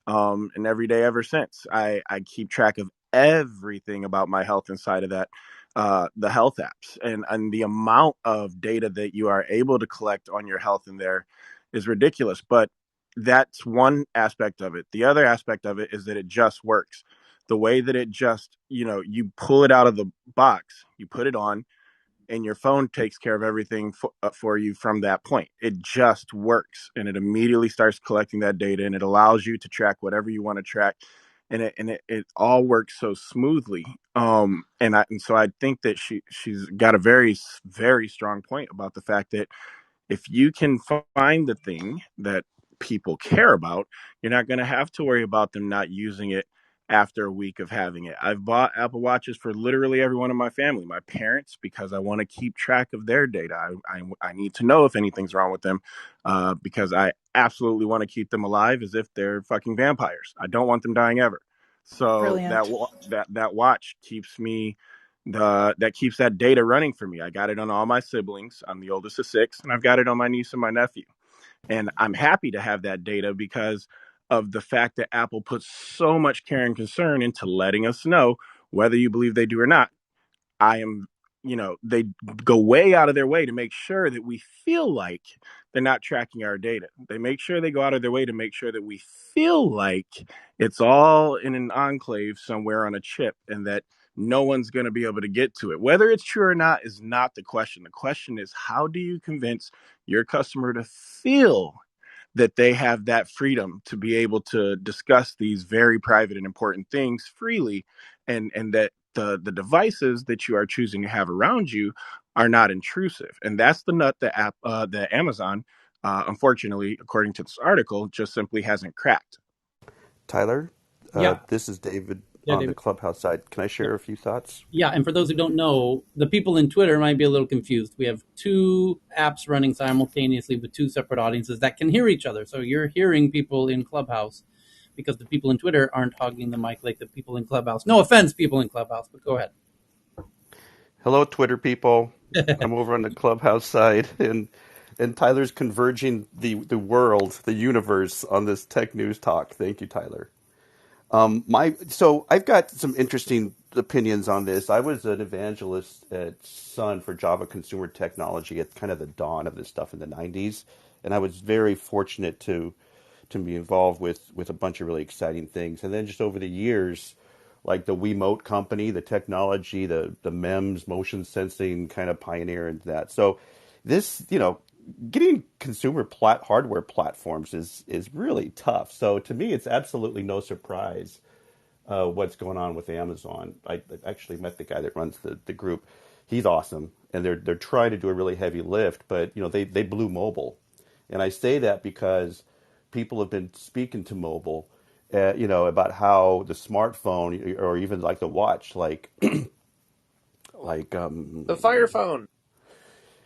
and every day ever since. I keep track of everything about my health inside of that, the health apps, and the amount of data that you are able to collect on your health in there is ridiculous. But that's one aspect of it. The other aspect of it is that it just works. The way that it just, you pull it out of the box, you put it on, and your phone takes care of everything for you from that point. It just works, and it immediately starts collecting that data, and it allows you to track whatever you want to track, and it all works so smoothly. And so I think that she's got a very, very strong point about the fact that if you can find the thing that people care about, you're not going to have to worry about them not using it after a week of having it. I've bought Apple Watches for literally everyone in my family, my parents, because I want to keep track of their data. I need to know if anything's wrong with them, because I absolutely want to keep them alive as if they're fucking vampires. I don't want them dying ever. So Brilliant. that watch keeps me that keeps that data running for me. I got it on all my siblings. I'm the oldest of 6, and I've got it on my niece and my nephew. And I'm happy to have that data because of the fact that Apple puts so much care and concern into letting us know, whether you believe they do or not. I am, they go way out of their way to make sure that we feel like they're not tracking our data. They make sure they go out of their way to make sure that we feel like it's all in an enclave somewhere on a chip, and that no one's going to be able to get to it. Whether it's true or not is not the question. The question is, how do you convince your customer to feel that they have that freedom to be able to discuss these very private and important things freely, and that the devices that you are choosing to have around you are not intrusive. And that's the nut that the Amazon, unfortunately, according to this article, just simply hasn't cracked. Tyler, Yeah, this is David yeah, on the David. Clubhouse side. Can I Yeah. share a few thoughts? Yeah, and for those who don't know, the people in Twitter might be a little confused. We have two apps running simultaneously with two separate audiences that can hear each other. So you're hearing people in Clubhouse because the people in Twitter aren't hogging the mic like the people in Clubhouse. No offense, people in Clubhouse, but go ahead. Hello, Twitter people. I'm over on the Clubhouse side, and Tyler's converging the world, the universe on this tech news talk. Thank you, Tyler. So I've got some interesting opinions on this. I was an evangelist at Sun for Java consumer technology at kind of the dawn of this stuff in the '90s, and I was very fortunate to be involved with a bunch of really exciting things. And then just over the years, like the Wiimote company, the technology, the MEMS motion sensing kind of pioneer into that. So this, getting consumer hardware platforms is really tough. So to me, it's absolutely no surprise what's going on with Amazon. I actually met the guy that runs the group. He's awesome, and they're trying to do a really heavy lift, but they blew mobile, and I say that because people have been speaking to mobile, about how the smartphone or even like the watch, like The Fire Phone.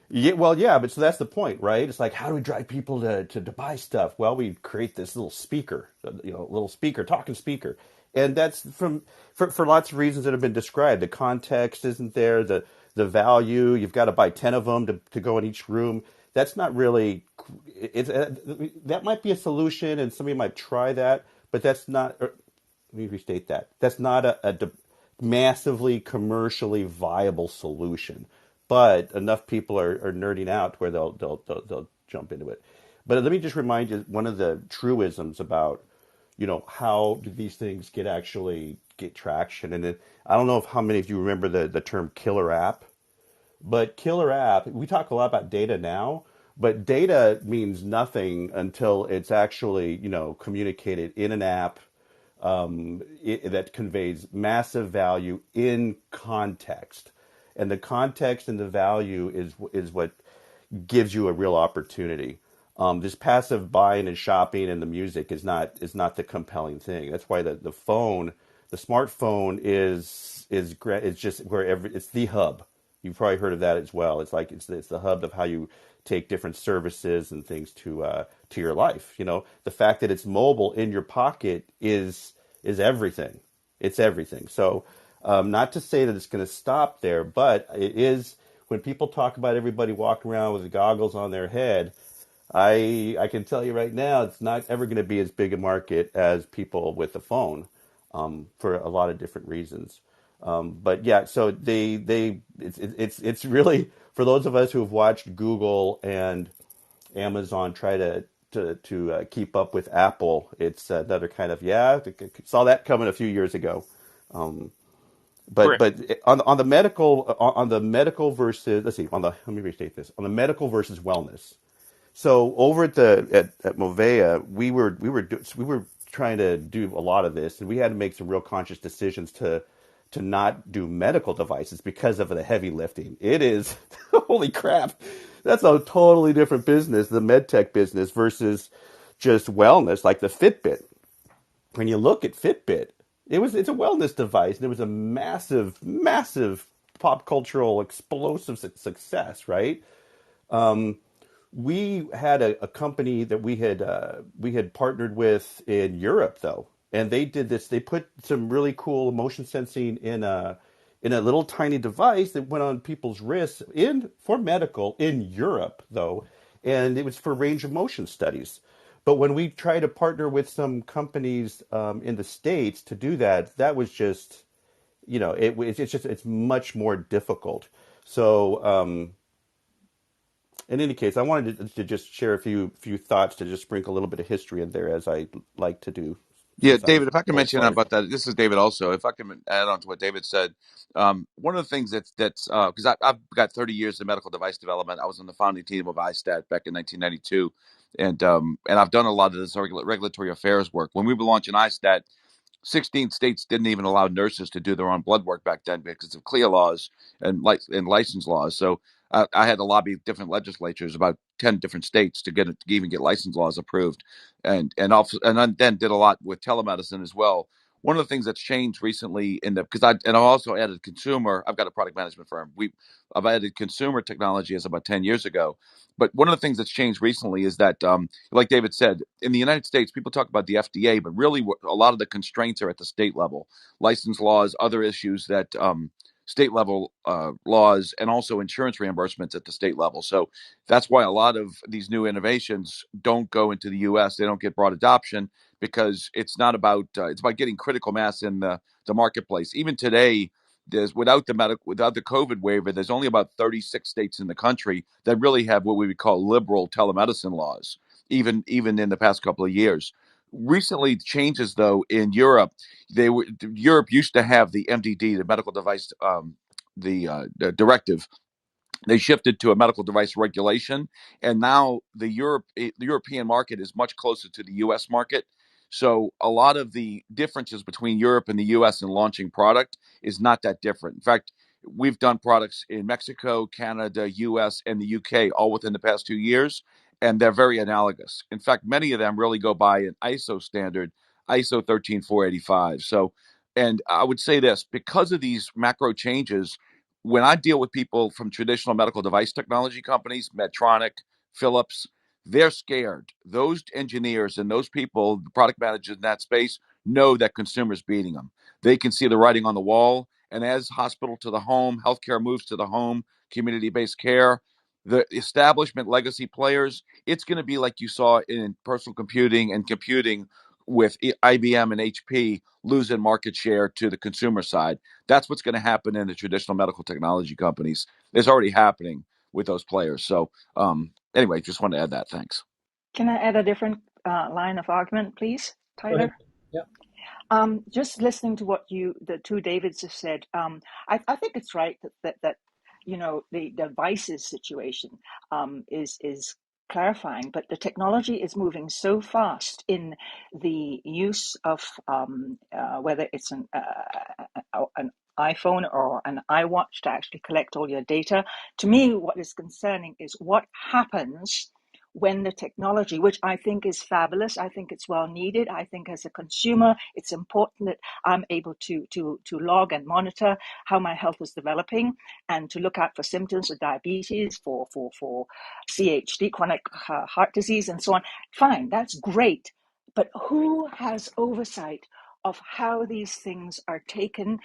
yeah, well, yeah, but so that's the point, right? It's like, how do we drive people to buy stuff? Well, we create this little speaker, little speaker, talking speaker, and that's for lots of reasons that have been described. The context isn't there, the value. You've got to buy 10 of them to go in each room. That's not really. That might be a solution, and somebody might try that, but that's not. Let me restate that. That's not a massively commercially viable solution, but enough people are nerding out where they'll jump into it. But let me just remind you one of the truisms about how do these things get traction. And I don't know if how many of you remember the term killer app, but killer app, we talk a lot about data now, but data means nothing until it's actually communicated in an app that conveys massive value in context, and the context and the value is what gives you a real opportunity. This passive buying and shopping and the music is not the compelling thing. That's why the smartphone is just wherever it's the hub. You've probably heard of that as well. It's like it's the hub of how you take different services and things to your life. The fact that it's mobile in your pocket is everything. It's everything. So, not to say that it's going to stop there, but it is when people talk about everybody walking around with the goggles on their head. I can tell you right now, it's not ever going to be as big a market as people with the phone, for a lot of different reasons. But yeah, so it's really for those of us who have watched Google and Amazon try to keep up with Apple. It's another kind of saw that coming a few years ago. Um, but Brent. but on the medical versus, let's see, let me restate this, on the medical versus wellness. So over at Movea, we were trying to do a lot of this, and we had to make some real conscious decisions to not do medical devices because of the heavy lifting. It is holy crap. That's a totally different business, the med tech business versus just wellness, like the Fitbit. When you look at Fitbit, it's a wellness device, and it was a massive, massive pop cultural explosive success, right? We had a company that we had partnered with in Europe though, and they did this. They put some really cool motion sensing in a little tiny device that went on people's wrists in for medical in Europe though, and it was for range of motion studies. But when we tried to partner with some companies in the States to do that, that was just it's much more difficult. So in any case, I wanted to just share a few thoughts to just sprinkle a little bit of history in there, as I like to do Yeah, since I'm David, if I can old mention fart. about that, this is David also. If I can add on to what David said, one of the things that's because I've got 30 years in medical device development. I was on the founding team of ISTAT back in 1992, and I've done a lot of this regulatory affairs work. When we were launching ISTAT, 16 states didn't even allow nurses to do their own blood work back then because of CLIA laws and license laws. So I had to lobby different legislatures, about 10 different states, to even get license laws approved, and then did a lot with telemedicine as well. One of the things that's changed recently I've also added consumer. I've got a product management firm. I've added consumer technology as about 10 years ago. But one of the things that's changed recently is that, like David said, in the United States, people talk about the FDA, but really a lot of the constraints are at the state level, license laws, other issues that state level laws, and also insurance reimbursements at the state level. So that's why a lot of these new innovations don't go into the U.S. They don't get broad adoption because it's about getting critical mass in the marketplace. Even today, there's without the COVID waiver, there's only about 36 states in the country that really have what we would call liberal telemedicine laws. Even in the past couple of years, recently changes though in Europe. Europe used to have the MDD, the medical device, the directive, They shifted to a medical device regulation, and now the European market is much closer to the U.S. market. So a lot of the differences between Europe and the U.S. in launching product is not that different. In fact, we've done products in Mexico, Canada, U.S., and the U.K. all within the past 2 years, and they're very analogous. In fact, many of them really go by an ISO standard, ISO 13485. So, and I would say this, because of these macro changes, when I deal with people from traditional medical device technology companies, Medtronic, Philips, they're scared. Those engineers and those people, the product managers in that space, know that consumers beating them. They can see the writing on the wall. And as hospital to the home, healthcare moves to the home, community-based care, the establishment legacy players, it's going to be like you saw in personal computing and computing with IBM and HP losing market share to the consumer side. That's what's going to happen in the traditional medical technology companies. It's already happening with those players. So, anyway, just want to add that. Thanks. Can I add a different line of argument, please, Go ahead. Tyler? Yeah. Just listening to what the two Davids have said, I think it's right that the devices situation is clarifying, but the technology is moving so fast in the use of whether it's an iPhone or an iWatch to actually collect all your data. To me, what is concerning is what happens when the technology, which I think is fabulous, I think it's well needed. I think as a consumer, it's important that I'm able to log and monitor how my health is developing and to look out for symptoms of diabetes, for CHD, chronic heart disease, and so on. Fine, that's great. But who has oversight of how these things are taken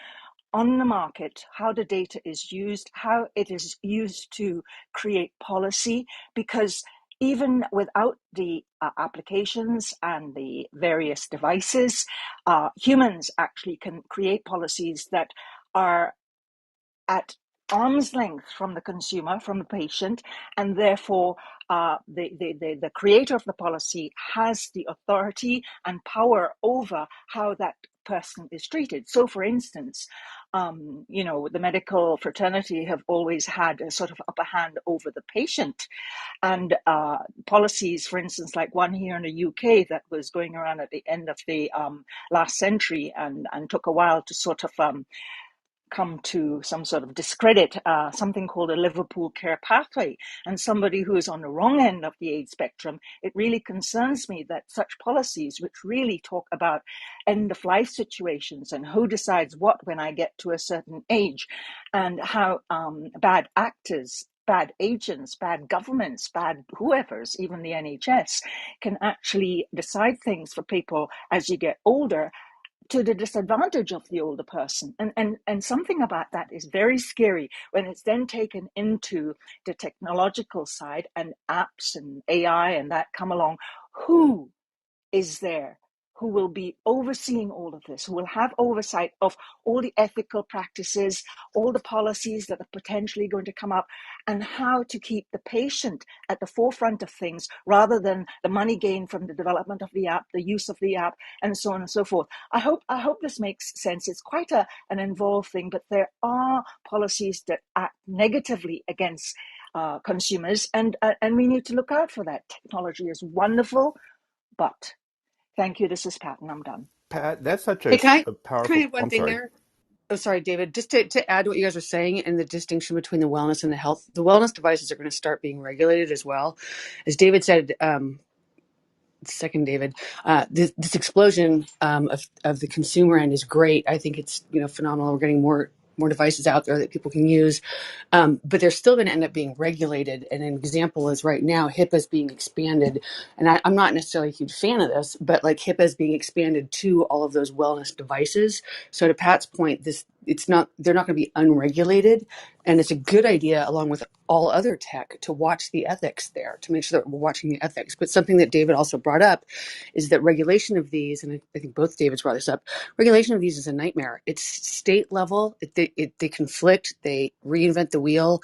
on the market, how the data is used, how it is used to create policy? Because even without the applications and the various devices, humans actually can create policies that are at arm's length from the consumer, from the patient, and therefore the creator of the policy has the authority and power over how that person is treated. So, for instance, the medical fraternity have always had a sort of upper hand over the patient, and policies, for instance, like one here in the UK that was going around at the end of the last century and took a while to sort of come to some sort of discredit, something called a Liverpool care pathway. And somebody who is on the wrong end of the age spectrum, it really concerns me that such policies, which really talk about end of life situations and who decides what when I get to a certain age, and how bad actors, bad agents, bad governments, bad whoever's, even the NHS, can actually decide things for people as you get older to the disadvantage of the older person. And something about that is very scary when it's then taken into the technological side and apps and AI and that come along. Who is there who will be overseeing all of this, who will have oversight of all the ethical practices, all the policies that are potentially going to come up, and how to keep the patient at the forefront of things rather than the money gained from the development of the app, the use of the app, and so on and so forth. I hope this makes sense. It's quite an involved thing, but there are policies that act negatively against consumers, and we need to look out for that. Technology is wonderful, but thank you. This is Pat, and I'm done. Pat, that's such Hey, a can I powerful. add one I'm thing sorry. there? Oh, sorry, David. Just to add to what you guys are saying and the distinction between the wellness and the health, the wellness devices are going to start being regulated as well. As David said, second David, this explosion of the consumer end is great. I think it's phenomenal. We're getting more devices out there that people can use, but they're still going to end up being regulated. And an example is right now HIPAA is being expanded, and I'm not necessarily a huge fan of this, but like HIPAA is being expanded to all of those wellness devices. So to Pat's point, they're not going to be unregulated, and it's a good idea along with all other tech to watch the ethics there, to make sure that we're watching the ethics. But something that David also brought up is that regulation of these, and I think both Davids brought this up, regulation of these is a nightmare. It's state level. They conflict. They reinvent the wheel.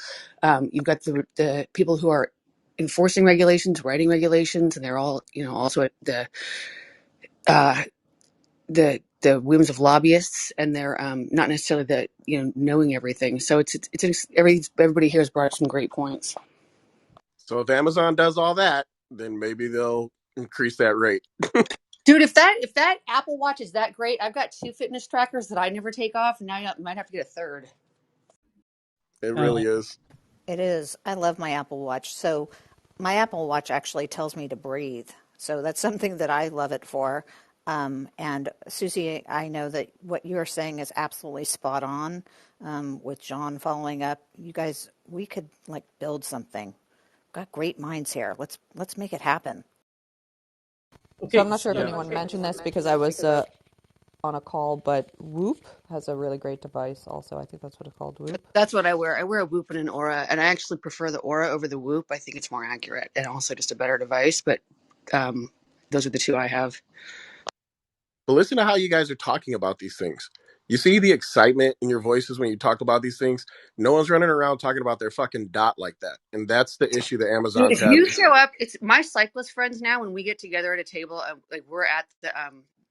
You've got the people who are enforcing regulations, writing regulations, and they're all also at the the whims of lobbyists and their not necessarily the knowing everything. So everybody here has brought up some great points. So if Amazon does all that, then maybe they'll increase that rate. Dude, if that Apple Watch is that great, I've got 2 fitness trackers that I never take off, and now you might have to get a third. It Uh, really is. It is. I love my Apple Watch. So my Apple Watch actually tells me to breathe. So that's something that I love it for. And Susie, I know that what you're saying is absolutely spot on. With John following up, you guys, we could like build something. We've got great minds here. Let's make it happen. So I'm okay. not sure if Yeah. anyone mentioned this because I was on a call, but Whoop has a really great device also. I think that's what it's called, Whoop. That's what I wear. I wear a Whoop and an Aura, and I actually prefer the Aura over the Whoop. I think it's more accurate and also just a better device. But those are the 2 I have. But listen to how you guys are talking about these things. You see the excitement in your voices when you talk about these things. No one's running around talking about their fucking dot like that. And that's the issue that Dude, Amazon's if you having. show up, it's my cyclist friends now. When we get together at a table, like we're at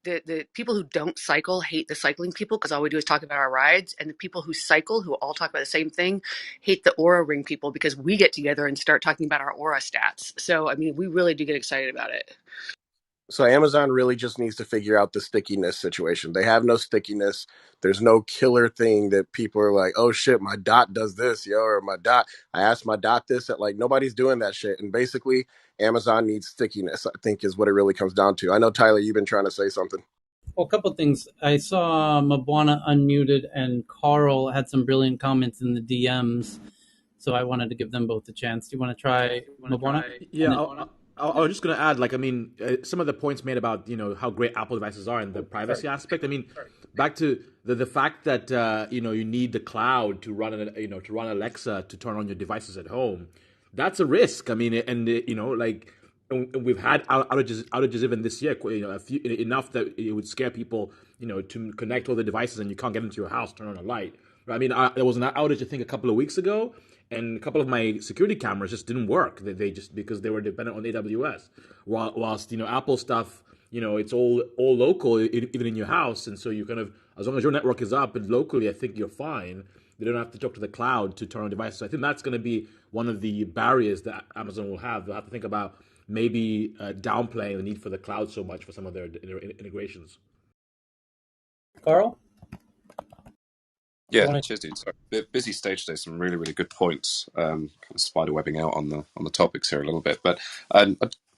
the people who don't cycle hate the cycling people because all we do is talk about our rides, and the people who cycle, who all talk about the same thing, hate the Aura Ring people because we get together and start talking about our Aura stats. So I mean, we really do get excited about it. So Amazon really just needs to figure out the stickiness situation. They have no stickiness. There's no killer thing that people are like, oh shit, my dot does this, yo, or my dot. I asked my dot this. That like nobody's doing that shit. And basically, Amazon needs stickiness, I think, is what it really comes down to. I know Tyler, you've been trying to say something. Well, a couple of things. I saw Mabwana unmuted, and Carl had some brilliant comments in the DMs. So I wanted to give them both a chance. Do you want to try Mabwana? Yeah, And then, I was just gonna add, like, I mean, some of the points made about how great Apple devices are and the sorry. privacy aspect. I mean, back to the fact that you need the cloud to run to run Alexa to turn on your devices at home. That's a risk. I mean, and like and we've had outages even this year. A few enough that it would scare people. To connect all the devices and you can't get into your house, turn on a light. I mean, there was an outage I think a couple of weeks ago, and a couple of my security cameras just didn't work. They just because they were dependent on AWS. Whilst Apple stuff, it's all local, even in your house, and so you kind of, as long as your network is up and locally, I think you're fine. They don't have to talk to the cloud to turn on devices. So I think that's going to be one of the barriers that Amazon will have. They'll have to think about maybe downplaying the need for the cloud so much for some of their integrations. Carl? Yeah, Want cheers, dude. Sorry. Busy stage today. Some really, really good points. Kind of spider webbing out on the topics here a little bit, but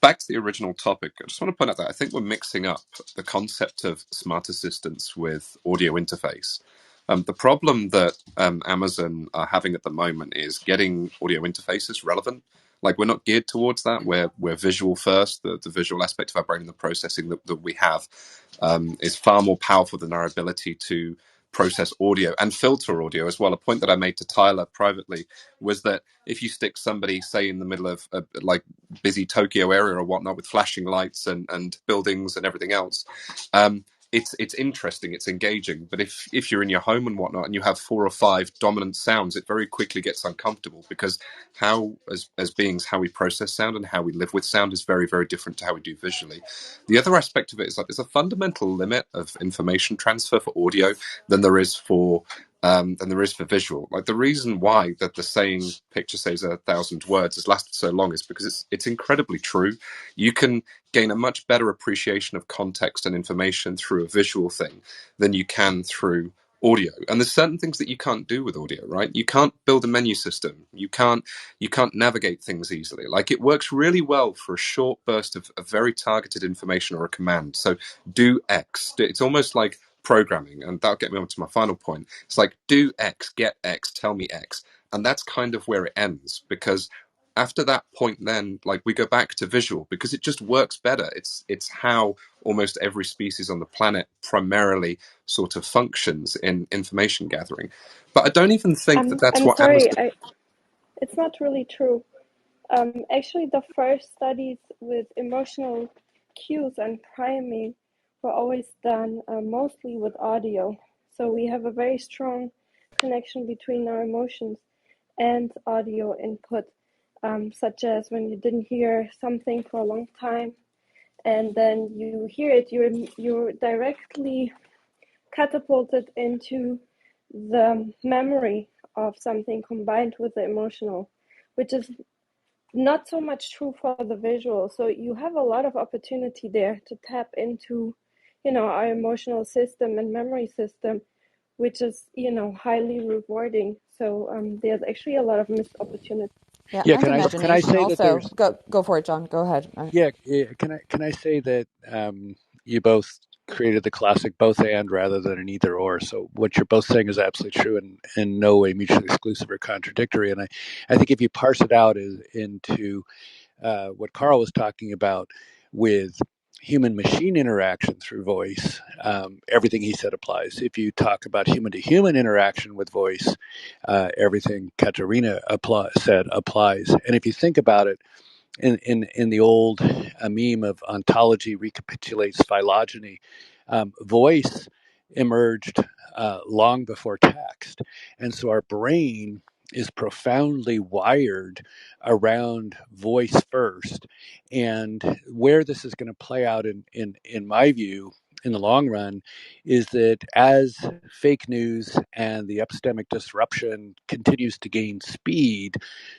back to the original topic. I just want to point out that I think we're mixing up the concept of smart assistants with audio interface. The problem that Amazon are having at the moment is getting audio interfaces relevant. Like we're not geared towards that. We're visual first. The visual aspect of our brain and the processing that we have is far more powerful than our ability to process audio and filter audio as well. A point that I made to Tyler privately was that if you stick somebody, say, in the middle of a like busy Tokyo area or whatnot with flashing lights and buildings and everything else, it's interesting, it's engaging. But if you're in your home and whatnot and you have 4 or 5 dominant sounds, it very quickly gets uncomfortable because how as beings how we process sound and how we live with sound is very, very different to how we do visually. The other aspect of it is like there's a fundamental limit of information transfer for audio than there is for visual. Like the reason why that the saying "picture says 1,000 words" has lasted so long is because it's incredibly true. You can gain a much better appreciation of context and information through a visual thing than you can through audio. And there's certain things that you can't do with audio, right? You can't build a menu system. You can't navigate things easily. Like it works really well for a short burst of very targeted information or a command. So do X. It's almost like programming, and that'll get me on to my final point. It's like do X, get X, tell me X. And that's kind of where it ends, because after that point then like we go back to visual because it just works better. It's how almost every species on the planet primarily sort of functions in information gathering. But I don't even think that that's I'm what sorry, Amazon. it's not really true. Actually, the first studies with emotional cues and priming were always done mostly with audio. So we have a very strong connection between our emotions and audio input, such as when you didn't hear something for a long time, and then you hear it, you're directly catapulted into the memory of something combined with the emotional, which is not so much true for the visual. So you have a lot of opportunity there to tap into, our emotional system and memory system, which is, highly rewarding. So there's actually a lot of missed opportunity. Yeah, Yeah, and can I imagination say that also. there's Go for it, John. Go ahead. yeah, can I say that you both created the classic both and rather than an either or. So what you're both saying is absolutely true and in no way mutually exclusive or contradictory. And I think if you parse it out into what Carl was talking about with human machine interaction through voice, everything he said applies. If you talk about human to human interaction with voice, everything Katerina said applies. And if you think about it, in the old meme of ontology recapitulates phylogeny, voice emerged long before text, and so our brain is profoundly wired around voice first. And where this is going to play out in my view in the long run is that as fake news and the epistemic disruption continues to gain speed,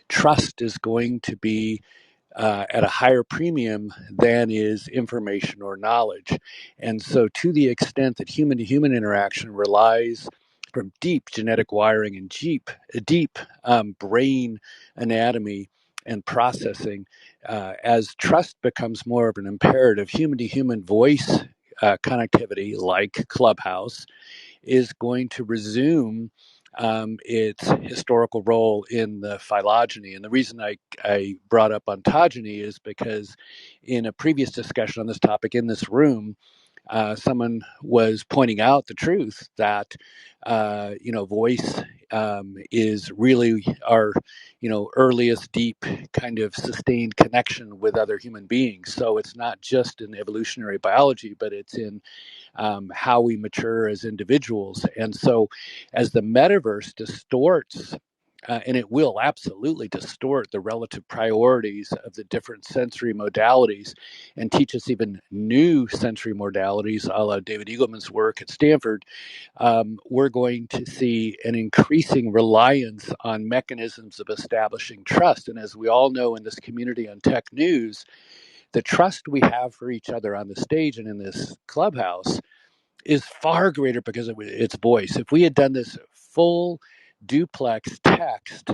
trust is going to be at a higher premium than is information or knowledge. And so, to the extent that human to human interaction relies from deep genetic wiring and deep brain anatomy and processing, as trust becomes more of an imperative, human to human voice connectivity, like Clubhouse, is going to resume its historical role in the phylogeny. And the reason I brought up ontogeny is because in a previous discussion on this topic in this room, someone was pointing out the truth that voice is really our earliest deep kind of sustained connection with other human beings. So it's not just in evolutionary biology, but it's in how we mature as individuals. And so, as the metaverse distorts, and it will absolutely distort the relative priorities of the different sensory modalities and teach us even new sensory modalities, a la David Eagleman's work at Stanford, we're going to see an increasing reliance on mechanisms of establishing trust. And as we all know in this community on tech news, the trust we have for each other on the stage and in this clubhouse is far greater because of its voice. If we had done this full duplex text,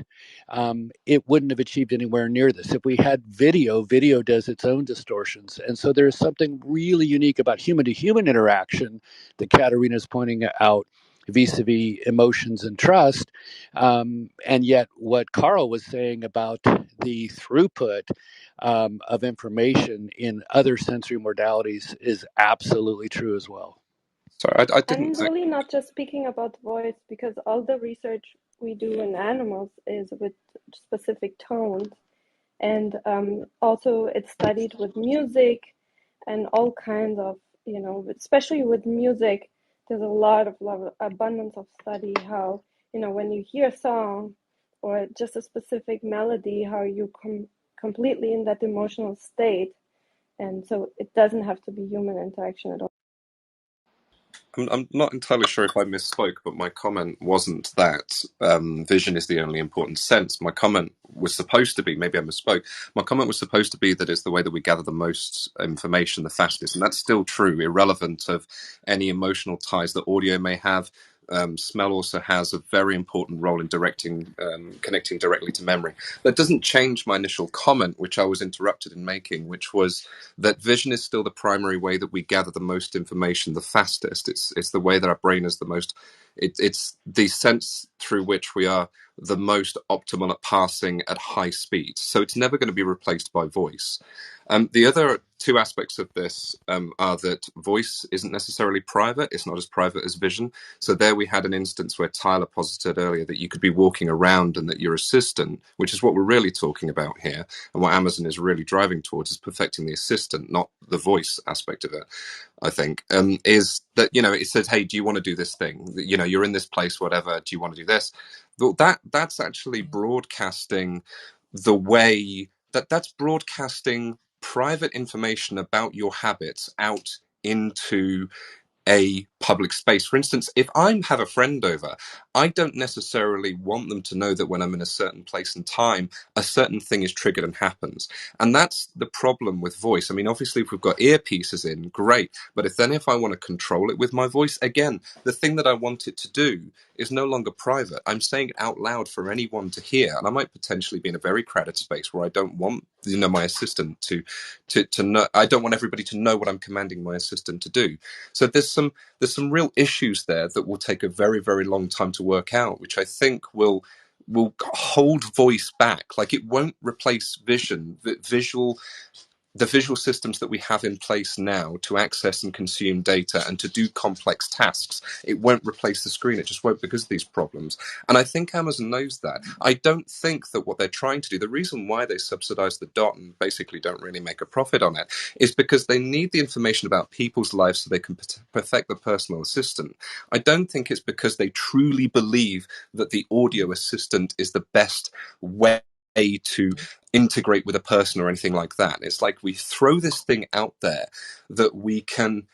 it wouldn't have achieved anywhere near this. If we had video does its own distortions. And so there's something really unique about human to human interaction that Katerina is pointing out vis-a-vis emotions and trust. And yet what Carl was saying about the throughput of information in other sensory modalities is absolutely true as well. Sorry, I I'm didn't. really not just speaking about voice, because all the research we do in animals is with specific tones. And also it's studied with music and all kinds of, especially with music, there's a lot of abundance of study how, when you hear a song or just a specific melody, how you completely in that emotional state. And so it doesn't have to be human interaction at all. I'm not entirely sure if I misspoke, but my comment wasn't that vision is the only important sense. My comment was supposed to be, maybe I misspoke, my comment was supposed to be that it's the way that we gather the most information the fastest. And that's still true, irrelevant of any emotional ties that audio may have. Smell also has a very important role in connecting directly to memory. That doesn't change my initial comment, which I was interrupted in making, which was that vision is still the primary way that we gather the most information the fastest. It's the way that our brain is the most. It's the sense through which we are the most optimal at passing at high speed. So it's never going to be replaced by voice. The other two aspects of this are that voice isn't necessarily private. It's not as private as vision. So there we had an instance where Tyler posited earlier that you could be walking around and that your assistant, which is what we're really talking about here, and what Amazon is really driving towards, is perfecting the assistant, not the voice aspect of it. I think is that it says, hey, do you want to do this thing? You're in this place, whatever. Do you want to do this? Well, that's actually broadcasting the way that's broadcasting private information about your habits out into a public space. For instance, if I have a friend over, I don't necessarily want them to know that when I'm in a certain place and time, a certain thing is triggered and happens. And that's the problem with voice. I mean, obviously, if we've got earpieces in, great. But if I want to control it with my voice, again, the thing that I want it to do is no longer private. I'm saying it out loud for anyone to hear. And I might potentially be in a very crowded space where I don't want, my assistant to know. I don't want everybody to know what I'm commanding my assistant to do. So there's some real issues there that will take a very, very long time to work out, which I think will hold voice back. Like, it won't replace the visual systems that we have in place now to access and consume data and to do complex tasks. It won't replace the screen. It just won't, because of these problems. And I think Amazon knows that. I don't think that what they're trying to do, the reason why they subsidize the dot and basically don't really make a profit on it, is because they need the information about people's lives so they can perfect the personal assistant. I don't think it's because they truly believe that the audio assistant is the best way to integrate with a person or anything like that. It's like we throw this thing out there that we can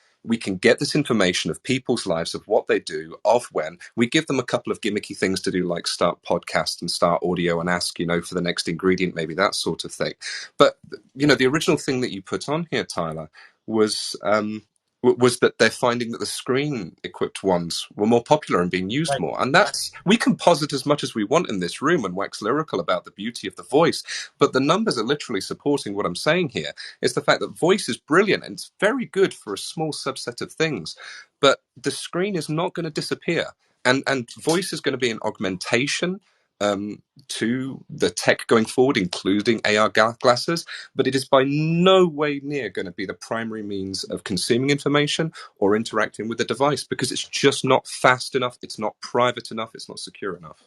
get this information of people's lives, of what they do, of when. We give them a couple of gimmicky things to do, like start podcast and start audio and ask, for the next ingredient, maybe that sort of thing. But, the original thing that you put on here, Tyler, was that they're finding that the screen equipped ones were more popular and being used more. And that's, we can posit as much as we want in this room and wax lyrical about the beauty of the voice, but the numbers are literally supporting what I'm saying here. It's the fact that voice is brilliant and it's very good for a small subset of things, but the screen is not going to disappear. And voice is going to be an augmentation to the tech going forward, including AR glasses, but it is by no way near going to be the primary means of consuming information or interacting with the device, because it's just not fast enough, it's not private enough, it's not secure enough.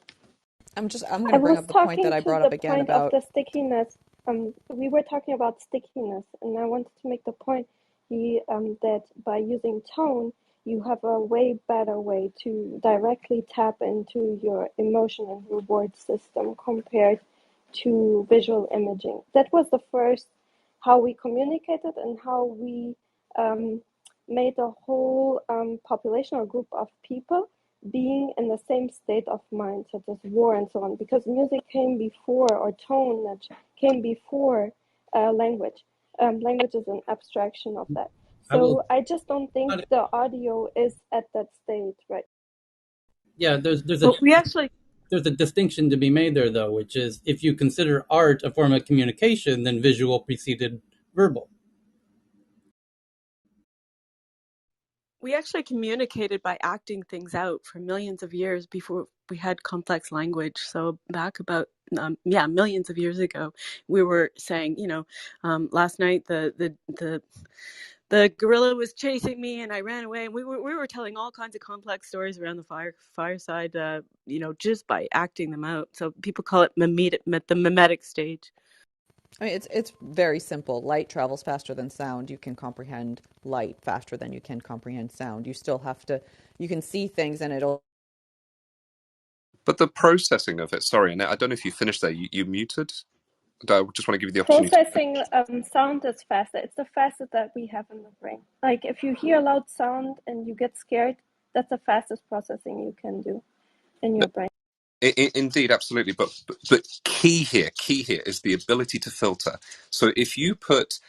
I'm going I to bring was up the point that talking I to brought the up again point of about. the stickiness. We were talking about stickiness, and I wanted to make the point that by using tone, you have a way better way to directly tap into your emotion and reward system compared to visual imaging. That was the first how we communicated and how we made a whole population or group of people being in the same state of mind, such as war and so on, because music came before, or tone came before language. Language is an abstraction of that. I will. So I just don't think the audio is at that state, right? Yeah, there's But we actually there's a distinction to be made there, though, which is if you consider art a form of communication, then visual preceded verbal. We actually communicated by acting things out for millions of years before we had complex language. So back about millions of years ago, we were saying, last night the gorilla was chasing me and I ran away. And we were telling all kinds of complex stories around the fireside, just by acting them out. So people call it the mimetic stage. I mean, it's very simple. Light travels faster than sound. You can comprehend light faster than you can comprehend sound. You still have to, you can see things and it'll. But the processing of it, sorry, and I don't know if you finished there, you muted? I just want to give you the opportunity. Processing sound is faster. It's the fastest that we have in the brain. Like if you hear a loud sound and you get scared, that's the fastest processing you can do in your brain. Indeed, absolutely. But key here is the ability to filter. So if you put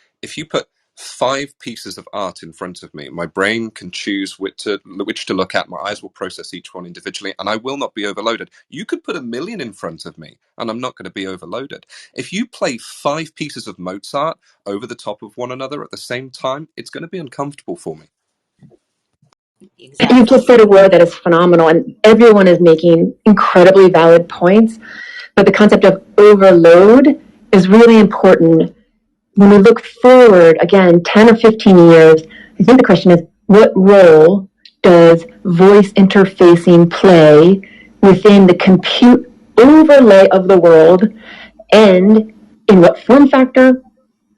5 pieces of art in front of me, my brain can choose which to look at. My eyes will process each one individually, and I will not be overloaded. You could put 1 million in front of me, and I'm not going to be overloaded. If you play 5 pieces of Mozart over the top of one another at the same time, it's going to be uncomfortable for me. Exactly. You just said a word that is phenomenal, and everyone is making incredibly valid points. But the concept of overload is really important. When we look forward, again, 10 or 15 years, I think the question is, what role does voice interfacing play within the compute overlay of the world, and in what form factor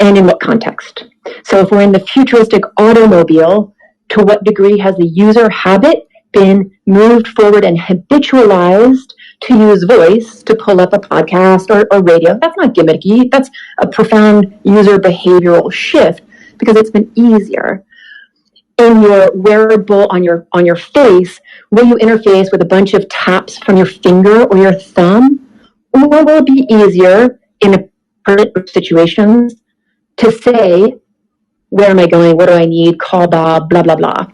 and in what context? So if we're in the futuristic automobile, to what degree has the user habit been moved forward and habitualized to use voice to pull up a podcast or radio? That's not gimmicky. That's a profound user behavioral shift because it's been easier. in your wearable on your face, will you interface with a bunch of taps from your finger or your thumb, or will it be easier in a situations to say, where am I going? What do I need? Call Bob, blah, blah, blah.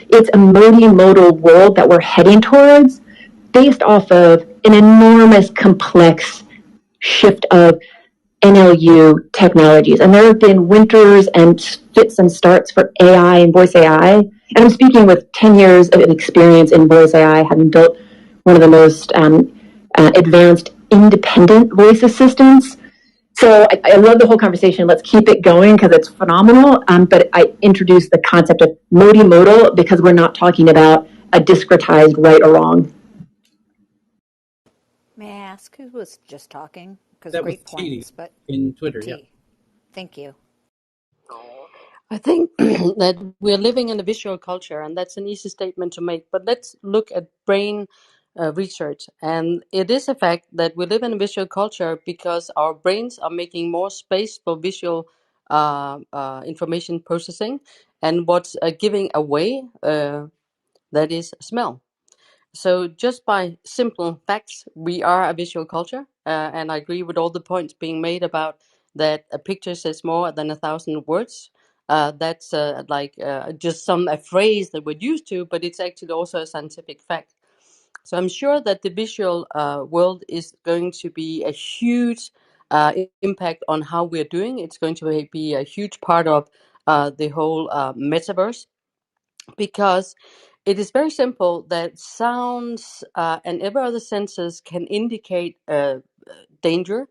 It's a multimodal world that we're heading towards based off of an enormous complex shift of NLU technologies. And there have been winters and fits and starts for AI and voice AI. And I'm speaking with 10 years of experience in voice AI, having built one of the most advanced independent voice assistants. So I love the whole conversation. Let's keep it going because it's phenomenal. But I introduced the concept of multimodal because we're not talking about a discretized right or wrong. May I ask who was just talking? Because That was great Katie points, but in Twitter. Yeah. T. Thank you. I think that we're living in a visual culture, and that's an easy statement to make. But let's look at brain research. And it is a fact that we live in a visual culture because our brains are making more space for visual information processing. And what's giving away that is smell. So just by simple facts, we are a visual culture, and I agree with all the points being made about that a picture says more than 1,000 words. That's just a phrase that we're used to, but it's actually also a scientific fact. So I'm sure that the visual world is going to be a huge impact on how we're doing. It's going to be a huge part of the whole metaverse, because it is very simple that sounds and every other senses can indicate danger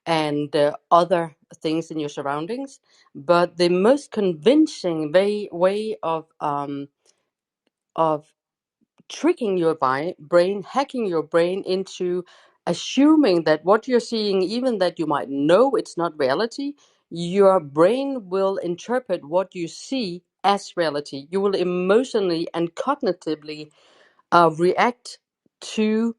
and other things in your surroundings. But the most convincing way of tricking your brain, hacking your brain into assuming that what you're seeing, even that you might know it's not reality, your brain will interpret what you see as reality. You will emotionally and cognitively react to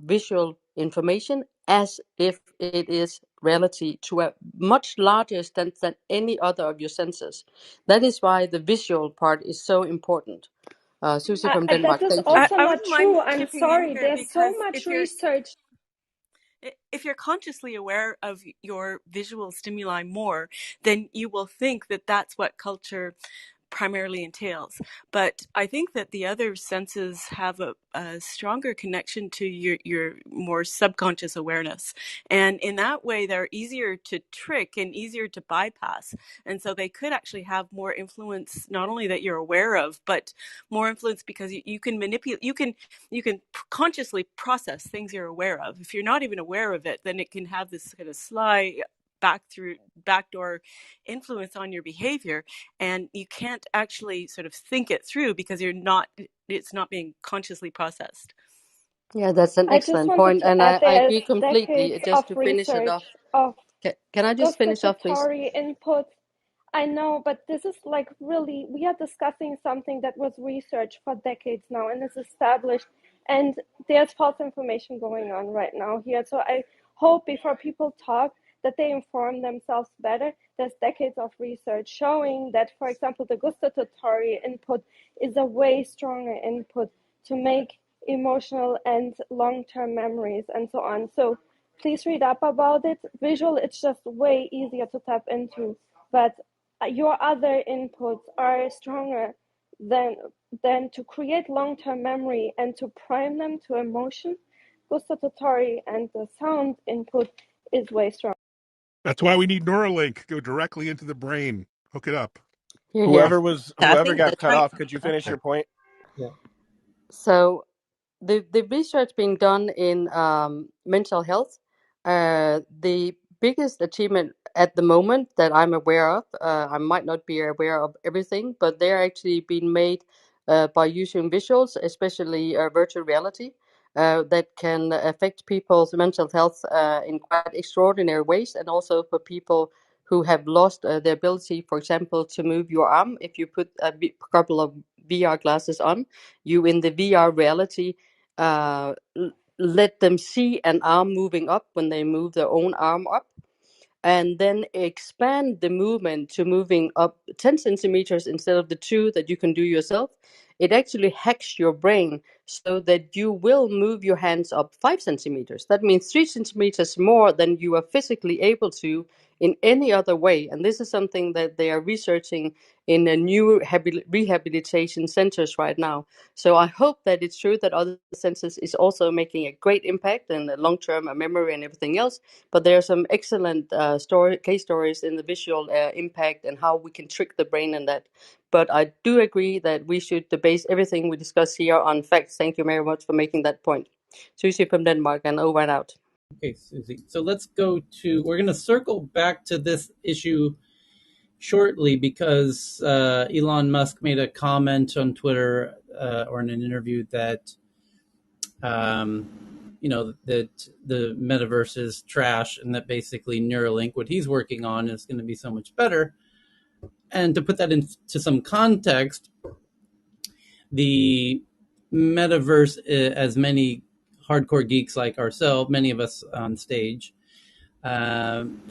visual information as if it is reality to a much larger extent than any other of your senses. That is why the visual part is so important. Susie from That Denmark, is thank you. also I not wouldn't mind true. I'm chipping in sorry. here There's so because much research. if you're consciously aware of your visual stimuli more, then you will think that that's what culture primarily entails. But I think that the other senses have a stronger connection to your more subconscious awareness. And in that way, they're easier to trick and easier to bypass. And so they could actually have more influence, not only that you're aware of, but more influence because you can manipulate, you can consciously process things you're aware of. If you're not even aware of it, then it can have this kind of sly backdoor influence on your behavior, and you can't actually sort of think it through because it's not being consciously processed. Yeah, that's an I just excellent wanted point, to and add I there's agree completely. decades Just of to finish it off, research of can I just finish off, please? gustatory input. I know, but this is like really, we are discussing something that was researched for decades now and is established, and there's false information going on right now here. So I hope before people talk that they inform themselves better. There's decades of research showing that, for example, the gustatory input is a way stronger input to make emotional and long-term memories and so on. So please read up about it. Visual, it's just way easier to tap into, but your other inputs are stronger than to create long-term memory and to prime them to emotion. Gustatory and the sound input is way stronger. That's why we need Neuralink. Go directly into the brain. Hook it up. Here, here. I Whoever think got the cut trend. off, could you finish your point? Yeah. So the research being done in mental health, the biggest achievement at the moment that I'm aware of, I might not be aware of everything, but they're actually being made by using visuals, especially virtual reality, that can affect people's mental health in quite extraordinary ways, and also for people who have lost the ability, for example, to move your arm. If you put a couple of VR glasses on, you in the VR reality let them see an arm moving up when they move their own arm up. and then expand the movement to moving up 10 centimeters instead of the 2 that you can do yourself, it actually hacks your brain so that you will move your hands up 5 centimeters. That means 3 centimeters more than you are physically able to in any other way. And this is something that they are researching in a new rehabilitation centers right now. So I hope that it's true that other senses is also making a great impact and long-term memory and everything else. But there are some excellent case stories in the visual impact and how we can trick the brain in that. But I do agree that we should base everything we discuss here on facts. Thank you very much for making that point. Susie from Denmark, and over and out. Okay, Susie. So let's go to, we're going to circle back to this issue shortly because Elon Musk made a comment on Twitter or in an interview that, that the metaverse is trash and that basically Neuralink, what he's working on, is going to be so much better. And to put that into some context, the metaverse, as many hardcore geeks like ourselves, many of us on stage,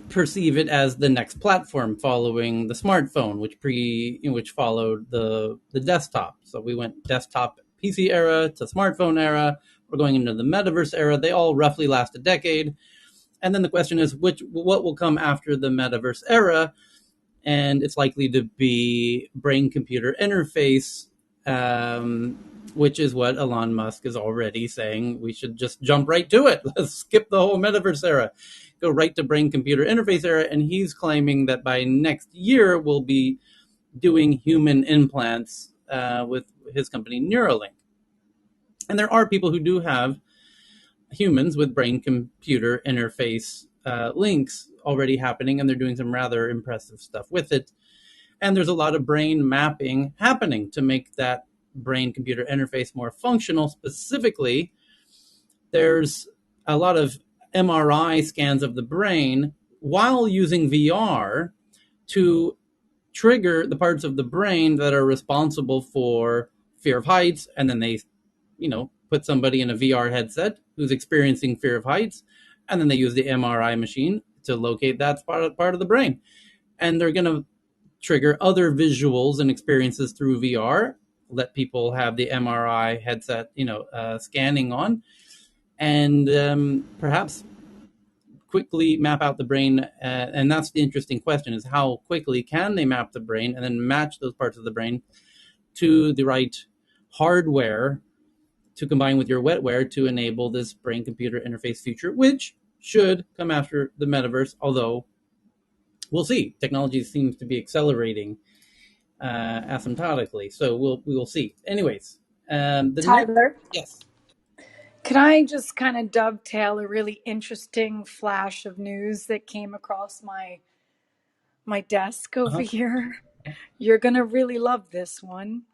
perceive it as the next platform following the smartphone, which followed the desktop. So we went desktop PC era to smartphone era. We're going into the metaverse era. They all roughly last a decade. And then the question is, what will come after the metaverse era? And it's likely to be brain-computer interface, which is what Elon Musk is already saying. We should just jump right to it. Let's skip the whole metaverse era, go right to brain-computer interface era. And he's claiming that by next year, we'll be doing human implants with his company Neuralink. And there are people who do have humans with brain-computer interface links already happening, and they're doing some rather impressive stuff with it. And there's a lot of brain mapping happening to make that brain-computer interface more functional. Specifically, there's a lot of MRI scans of the brain while using VR to trigger the parts of the brain that are responsible for fear of heights, and then they, put somebody in a VR headset who's experiencing fear of heights, and then they use the MRI machine to locate that part of the brain. And they're going to trigger other visuals and experiences through VR, let people have the MRI headset, scanning on, and perhaps quickly map out the brain. And that's the interesting question, is how quickly can they map the brain and then match those parts of the brain to the right hardware to combine with your wetware to enable this brain-computer interface future, which should come after the metaverse, although we'll see. Technology seems to be accelerating asymptotically, so we will see. Anyways, Tyler, yes. can I just kind of dovetail a really interesting flash of news that came across my desk over here? You're gonna really love this one.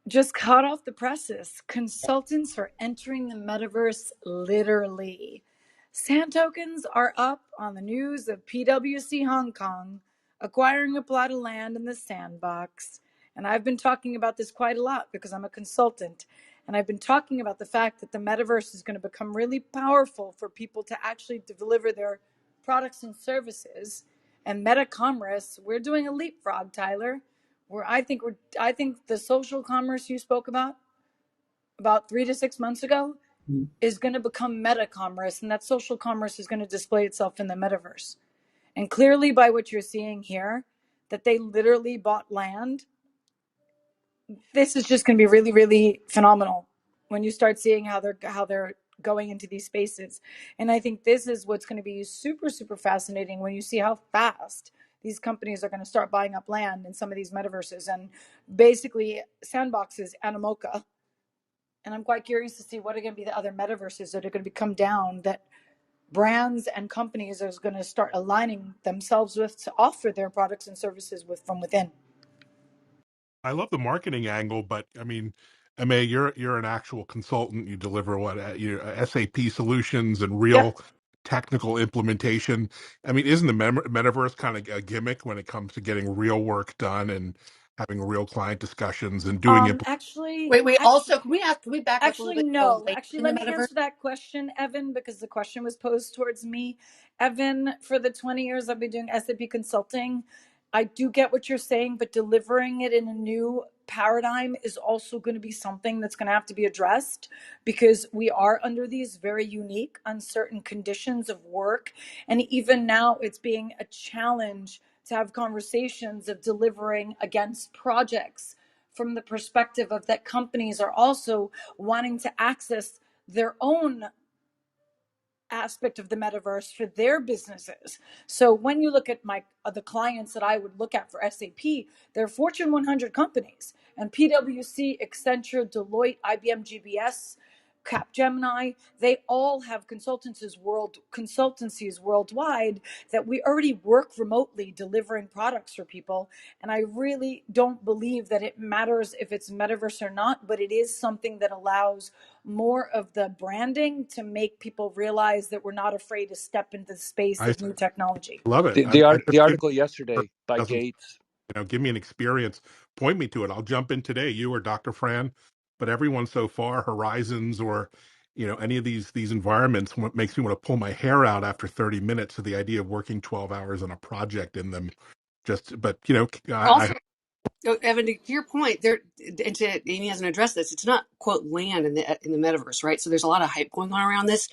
Just hot off the presses, consultants are entering the metaverse literally. Sand tokens are up on the news of PwC Hong Kong acquiring a plot of land in the sandbox. And I've been talking about this quite a lot because I'm a consultant. And I've been talking about the fact that the metaverse is going to become really powerful for people to actually deliver their products and services. And meta commerce, we're doing a leapfrog, Tyler. I think the social commerce you spoke about 3 to 6 months ago, is going to become meta commerce, and that social commerce is going to display itself in the metaverse. And clearly, by what you're seeing here, that they literally bought land. This is just going to be really, really phenomenal when you start seeing how they're going into these spaces. And I think this is what's going to be super, super fascinating when you see how fast these companies are going to start buying up land in some of these metaverses, and basically sandboxes, Animoca. And I'm quite curious to see what are going to be the other metaverses that are going to come down that brands and companies are going to start aligning themselves with to offer their products and services from within. I love the marketing angle, but I mean, Ma, you're an actual consultant. You deliver SAP solutions and Yep. real technical implementation. I mean, isn't the metaverse kind of a gimmick when it comes to getting real work done and having real client discussions and doing it. Actually, Wait. Also, can we back up a little actually, bit to no. late Actually, in the let me metaverse? answer that question, Evan, because the question was posed towards me. Evan, for the 20 years I've been doing SAP consulting, I do get what you're saying, but delivering it in a new paradigm is also going to be something that's going to have to be addressed because we are under these very unique, uncertain conditions of work. And even now, it's being a challenge to have conversations of delivering against projects from the perspective of that companies are also wanting to access their own aspect of the metaverse for their businesses. So when you look at my the clients that I would look at for SAP, they're Fortune 100 companies, and PwC, Accenture, Deloitte, IBM, GBS, Capgemini, they all have consultancies worldwide that we already work remotely delivering products for people. And I really don't believe that it matters if it's metaverse or not, but it is something that allows more of the branding to make people realize that we're not afraid to step into the space I of new technology. love it. The I the just give article yesterday by doesn't Gates. give me an experience, point me to it. I'll jump in today, you or Dr. Fran, but everyone so far, Horizons or any of these environments, what makes me want to pull my hair out after 30 minutes. So the idea of working 12 hours on a project in them, but I Also, Evan, to your point, there, and Amy hasn't addressed this. It's not quote land in the metaverse, right? So there's a lot of hype going on around this.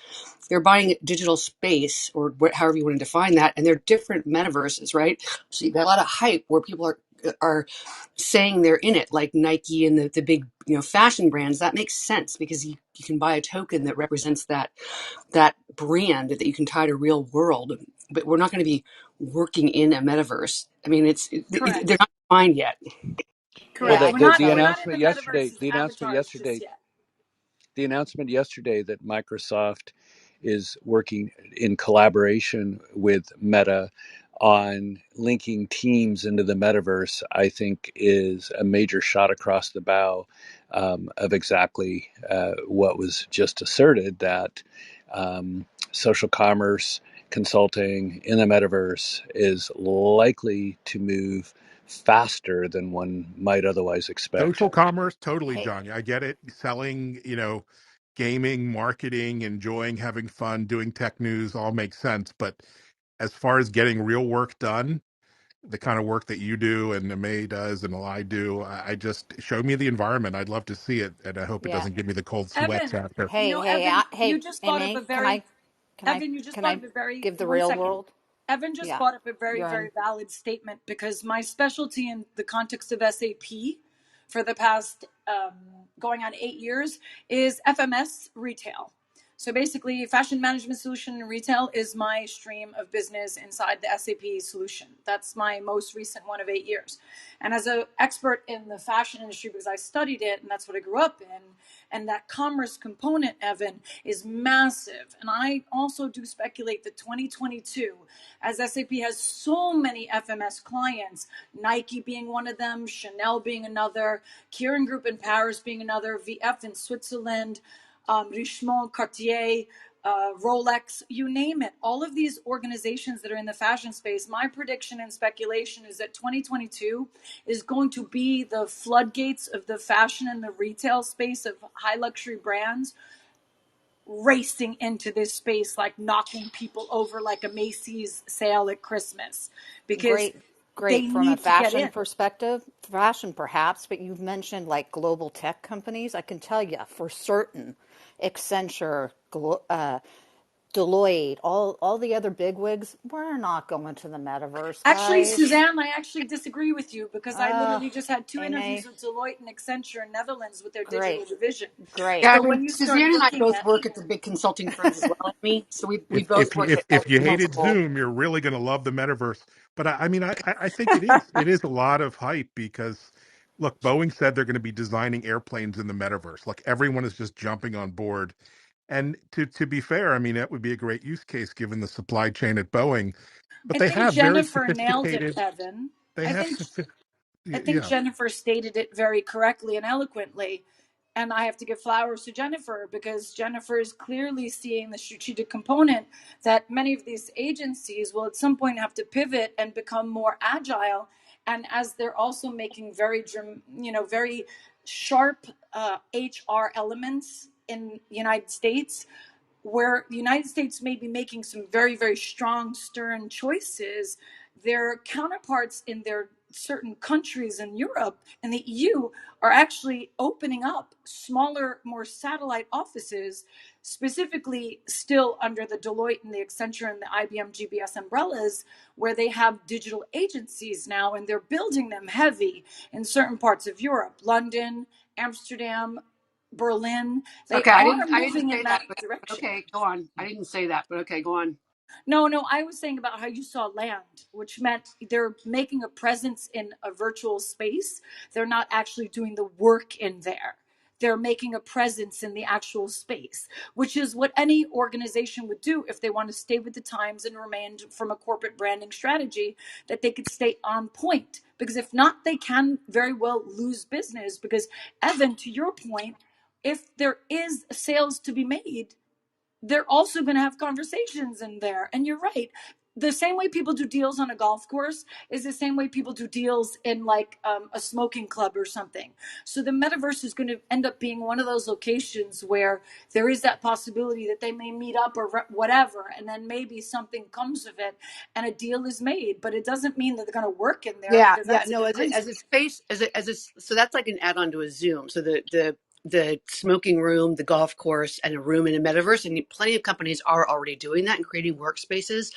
They're buying digital space, or however you want to define that, and they're different metaverses, right? So you've got a lot of hype where people are saying they're in it, like Nike and the big fashion brands. That makes sense because you can buy a token that represents that brand that you can tie to real world. But we're not going to be working in a metaverse. I mean, they're Correct. not defined yet. Well, Yeah, Correct. I the We're the, think not the we're so. not in announcement the yesterday, metaverse's the announcement avatars yesterday just yet. the announcement yesterday that Microsoft is working in collaboration with Meta on linking teams into the metaverse, I think is a major shot across the bow of exactly what was just asserted, that social commerce consulting in the metaverse is likely to move faster than one might otherwise expect. social commerce, totally, Hey, Johnny. I get it. Selling, gaming, marketing, enjoying, having fun, doing tech news all makes sense. But as far as getting real work done, the kind of work that you do and May does and I do, I just show me the environment. I'd love to see it, and I hope it yeah. doesn't give me the cold sweats Evan, after. Hey, You just brought up a Amy, very can I, Evan, you just can brought I up a very give the one real second. world? Evan just Yeah, brought up a very, you're very on. valid statement because my specialty in the context of SAP for the past going on 8 years is FMS retail. So basically, fashion management solution in retail is my stream of business inside the SAP solution. That's my most recent one of 8 years. And as an expert in the fashion industry, because I studied it and that's what I grew up in, and that commerce component, Evan, is massive. And I also do speculate that 2022, as SAP has so many FMS clients, Nike being one of them, Chanel being another, Kieran Group in Paris being another, VF in Switzerland, Richemont, Cartier, Rolex, you name it. All of these organizations that are in the fashion space, my prediction and speculation is that 2022 is going to be the floodgates of the fashion and the retail space of high luxury brands racing into this space, like knocking people over like a Macy's sale at Christmas, because Great, they great from a need to get fashion in. perspective, fashion perhaps, but you've mentioned like global tech companies. I can tell you for certain, Accenture, Deloitte, all the other bigwigs, we're not going to the metaverse, Actually, guys. Suzanne, I actually disagree with you because I Uh, literally just had two interviews Amy, with Deloitte and Accenture in Netherlands with their digital great, division. great. Yeah, I So mean, when you start Suzanne and I looking both at work at the big consulting firms as well, Amy. So we If both if you work if, at if you hated multiple. Zoom, you're really going to love the metaverse. But I mean, I think it is a lot of hype because look, Boeing said they're going to be designing airplanes in the metaverse. Like everyone is just jumping on board. And to be fair, I mean, that would be a great use case given the supply chain at Boeing. But I they think have very Jennifer nailed it, sophisticated. Evan. They I have, think I think yeah. Jennifer stated it very correctly and eloquently. And I have to give flowers to Jennifer because Jennifer is clearly seeing the strategic component that many of these agencies will at some point have to pivot and become more agile and as they're also making very sharp HR elements in the United States, where the United States may be making some very, very strong, stern choices, their counterparts in their certain countries in Europe and the EU are actually opening up smaller, more satellite offices, specifically still under the Deloitte and the Accenture and the IBM GBS umbrellas, where they have digital agencies now, and they're building them heavy in certain parts of Europe, London, Amsterdam, Berlin. They Okay, are I didn't moving in say that, that but direction. okay, go on. I didn't say that, but okay, go on. No, no, I was saying about how you saw land, which meant they're making a presence in a virtual space. They're not actually doing the work in there. They're making a presence in the actual space, which is what any organization would do if they want to stay with the times and remain from a corporate branding strategy, that they could stay on point. Because if not, they can very well lose business. Because, Evan, to your point, if there is sales to be made, they're also going to have conversations in there. And you're right. The same way people do deals on a golf course is the same way people do deals in like a smoking club or something. So the metaverse is going to end up being one of those locations where there is that possibility that they may meet up or whatever, and then maybe something comes of it and a deal is made. But it doesn't mean that they're going to work in there, Yeah, because yeah, that's a no, different as reason. a space, so that's like an add-on to a Zoom. So the smoking room, the golf course, and a room in a metaverse, and plenty of companies are already doing that and creating workspaces.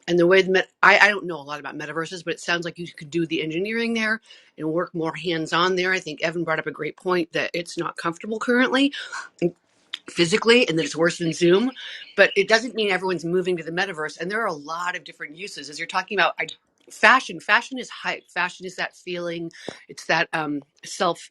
And the way I don't know a lot about metaverses, but it sounds like you could do the engineering there and work more hands-on there. I think Evan brought up a great point that it's not comfortable currently physically and that it's worse than Zoom, but it doesn't mean everyone's moving to the metaverse. And there are a lot of different uses. As you're talking about, fashion is hype. Fashion is that feeling. It's that self,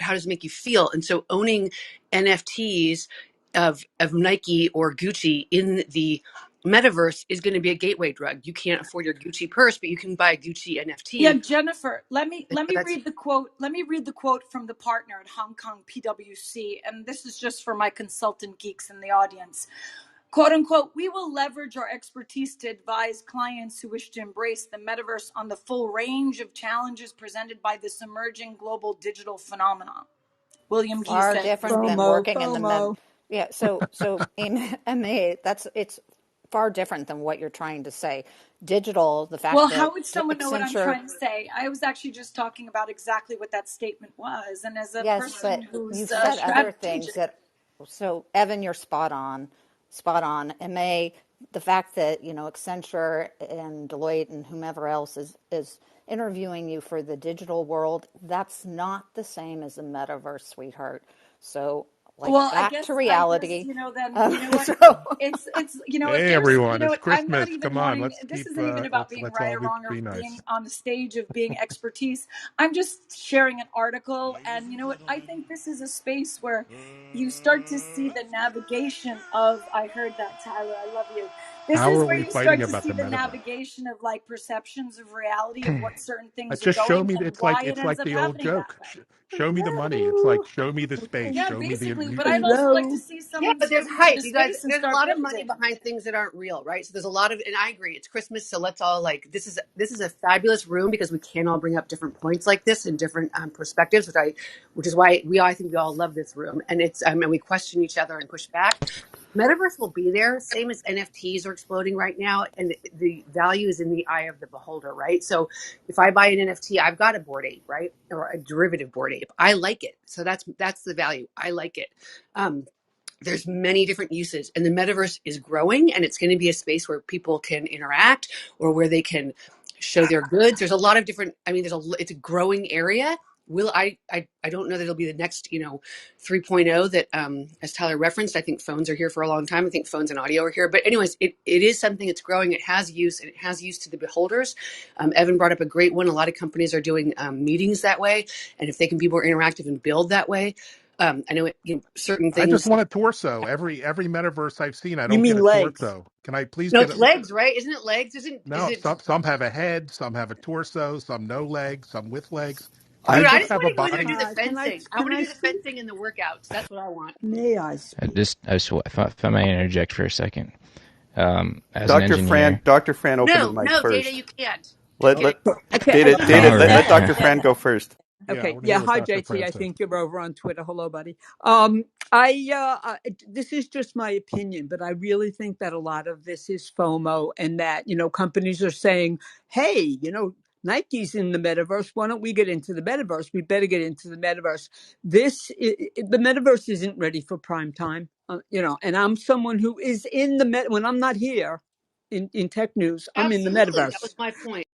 how does it make you feel? And so owning NFTs of Nike or Gucci in the metaverse is going to be a gateway drug. You can't afford your Gucci purse, but you can buy a Gucci Yeah, NFT. Jennifer, let me And let so me that's read the quote. Let me read the quote from the partner at Hong Kong PwC, and this is just for my consultant geeks in the audience. Quote unquote, we will leverage our expertise to advise clients who wish to embrace the metaverse on the full range of challenges presented by this emerging global digital phenomenon. William Gee Far said he's different the than FOMO, working in the med. FOMO. Yeah, so MA, it's far different than what you're trying to say. Digital, the Well, fact how that would someone know what I'm Accenture. trying to say? I was actually just talking about exactly what that statement was. And as a Yes, person but who's you've said other things strategic, that, so Evan, you're spot on, spot on. And May, the fact that, Accenture and Deloitte and whomever else is interviewing you for the digital world, that's not the same as the metaverse, sweetheart. So, like, well, back to reality. then, you know what? So, It's, if Hey there's, everyone, it's what, I'm not Christmas. even Come on, wanting, let's this keep isn't even about being let's right all or wrong or be nice. being on the stage of being expertise. I'm just sharing an article. And you know what? I think this is a space where you start to see the navigation of, I heard that, Tyler, I love you. This How is are where we you fighting start to about see the the metaverse? navigation of like perceptions of reality of what certain things are Just show going me. and It's why it ends like up the old happening that joke. way. Show me the money. It's Hello. like show me the space. Yeah, Show me basically. But I'd the also like to Hello. see Yeah, someone but step there's into the hype, you guys. space and There's a start lot of money building. behind things that aren't real, right? So there's a lot of, and I agree. It's Christmas, so let's all like. This is a fabulous room because we can all bring up different points like this and different perspectives, which is why I think we all love this room, and it's and we question each other and push back. Metaverse will be there, same as NFTs are exploding right now, and the value is in the eye of the beholder, right? So if I buy an NFT, I've got a board ape, right, or a derivative board ape. I like it, so that's the value. I like it. There's many different uses, and the metaverse is growing, and it's going to be a space where people can interact or where they can show their goods. There's a lot of different, it's a growing area. Will I don't know that it'll be the next 3.0 that as Tyler referenced. I think phones are here for a long time. I think phones and audio are here, but anyways, it is something that's growing. It has use, and it has use to the beholders. Evan brought up a great one. A lot of companies are doing meetings that way, and if they can be more interactive and build that way, I know, certain I just things. want a torso. Every metaverse I've seen, I You don't get mean a legs? torso. Can I please No, get it's a? legs, right? Isn't it legs? Is No, it? some have a head, some have a torso, some no legs, some with legs. Can Dude, I I'm I just just have want a to go in there and do body? the Can I fencing. I can want to I do the speak? fencing and the workouts. That's what I want. May I speak? If I may interject for a second, as an Dr. Fran. engineer, Dr. Fran opened his No, mic no, Data, first. you can't. Let Okay. let Okay. Data I, Data All let right. Dr. Fran go first. Yeah, I Okay, want to yeah. hear what Hi, Dr. JT. Fran I said. think you're over on Twitter. Hello, buddy. This is just my opinion, but I really think that a lot of this is FOMO, and that companies are saying, "Hey, Nike's in the metaverse. Why don't we get into the metaverse? We better get into the metaverse." The metaverse isn't ready for prime time, And I'm someone who is in the when I'm not here in tech news. I'm in the Absolutely, that metaverse. was my point.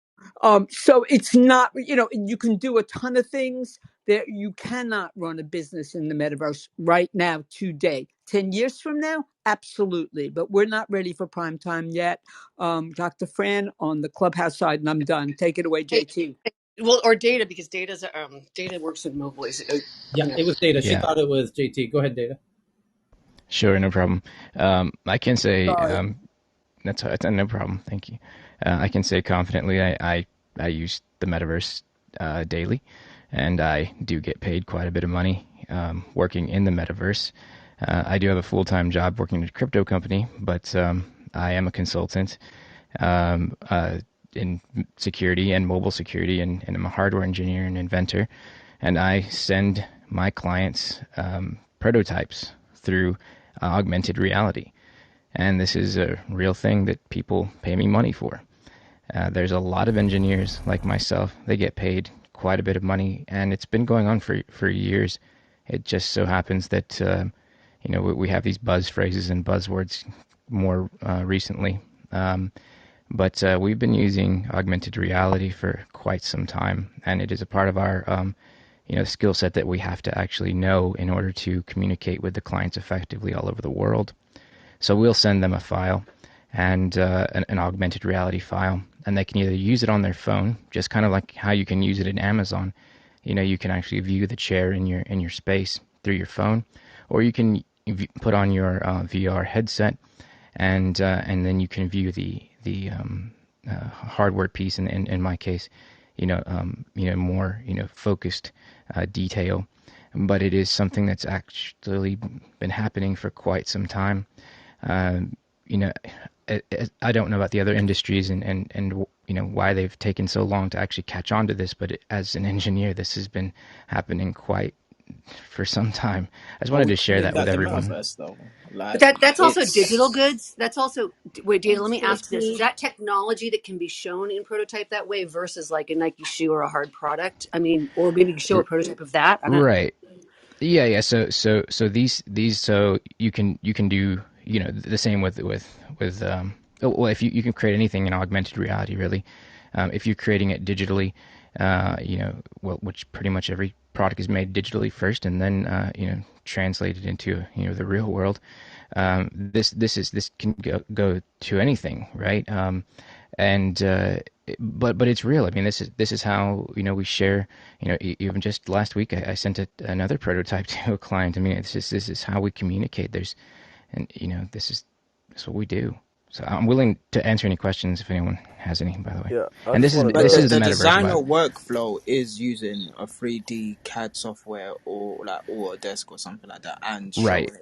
So it's not, you can do a ton of things that you cannot run a business in the metaverse right now, today. 10 years from now, absolutely. But we're not ready for prime time yet. Dr. Fran on the Clubhouse side, and I'm done. Take it away, Hey, JT. well, or data, because data works with mobile. Yeah, it was Data. She Yeah, thought it was JT. Go ahead, Data. sure, no problem. I can say Sorry. that's no problem. Thank you. I can say confidently, I use the metaverse daily, and I do get paid quite a bit of money working in the metaverse. I do have a full time job working at a crypto company, but I am a consultant um, uh, in security and mobile security, and I'm a hardware engineer and inventor. And I send my clients prototypes through augmented reality. And this is a real thing that people pay me money for. There's a lot of engineers like myself. They get paid quite a bit of money, and it's been going on for years. It just so happens that we have these buzz phrases and buzzwords more recently. But we've been using augmented reality for quite some time, and it is a part of our skill set that we have to actually know in order to communicate with the clients effectively all over the world. So we'll send them a file and an augmented reality file, and they can either use it on their phone, just kind of like how you can use it in Amazon. You can actually view the chair in your space through your phone, or you can put on your VR headset, and then you can view the hardware piece. In my case, more focused detail. But it is something that's actually been happening for quite some time. Um, you know, I don't know about the other industries and why they've taken so long to actually catch on to this, but as an engineer, this has been happening quite for some time. I just wanted to share that with everyone. But that's also digital goods. That's also wait, data. Let me ask this: is that technology that can be shown in prototype that way versus like a Nike shoe or a hard product? I mean, or maybe you show a prototype of that. I don't. Right. Yeah. So these so you can do the same with well, if you can create anything in augmented reality, really. If you're creating it digitally, well, which pretty much every product is made digitally first and then translated into the real world. This can go to anything, right? And but it's real. I mean, this is how we share. Even just last week, I sent another prototype to a client. I mean, this is how we communicate. And this is what we do. So I'm willing to answer any questions if anyone has any. By the way, Yeah, I and just this is wanted this to. is the metaverse lab. Right.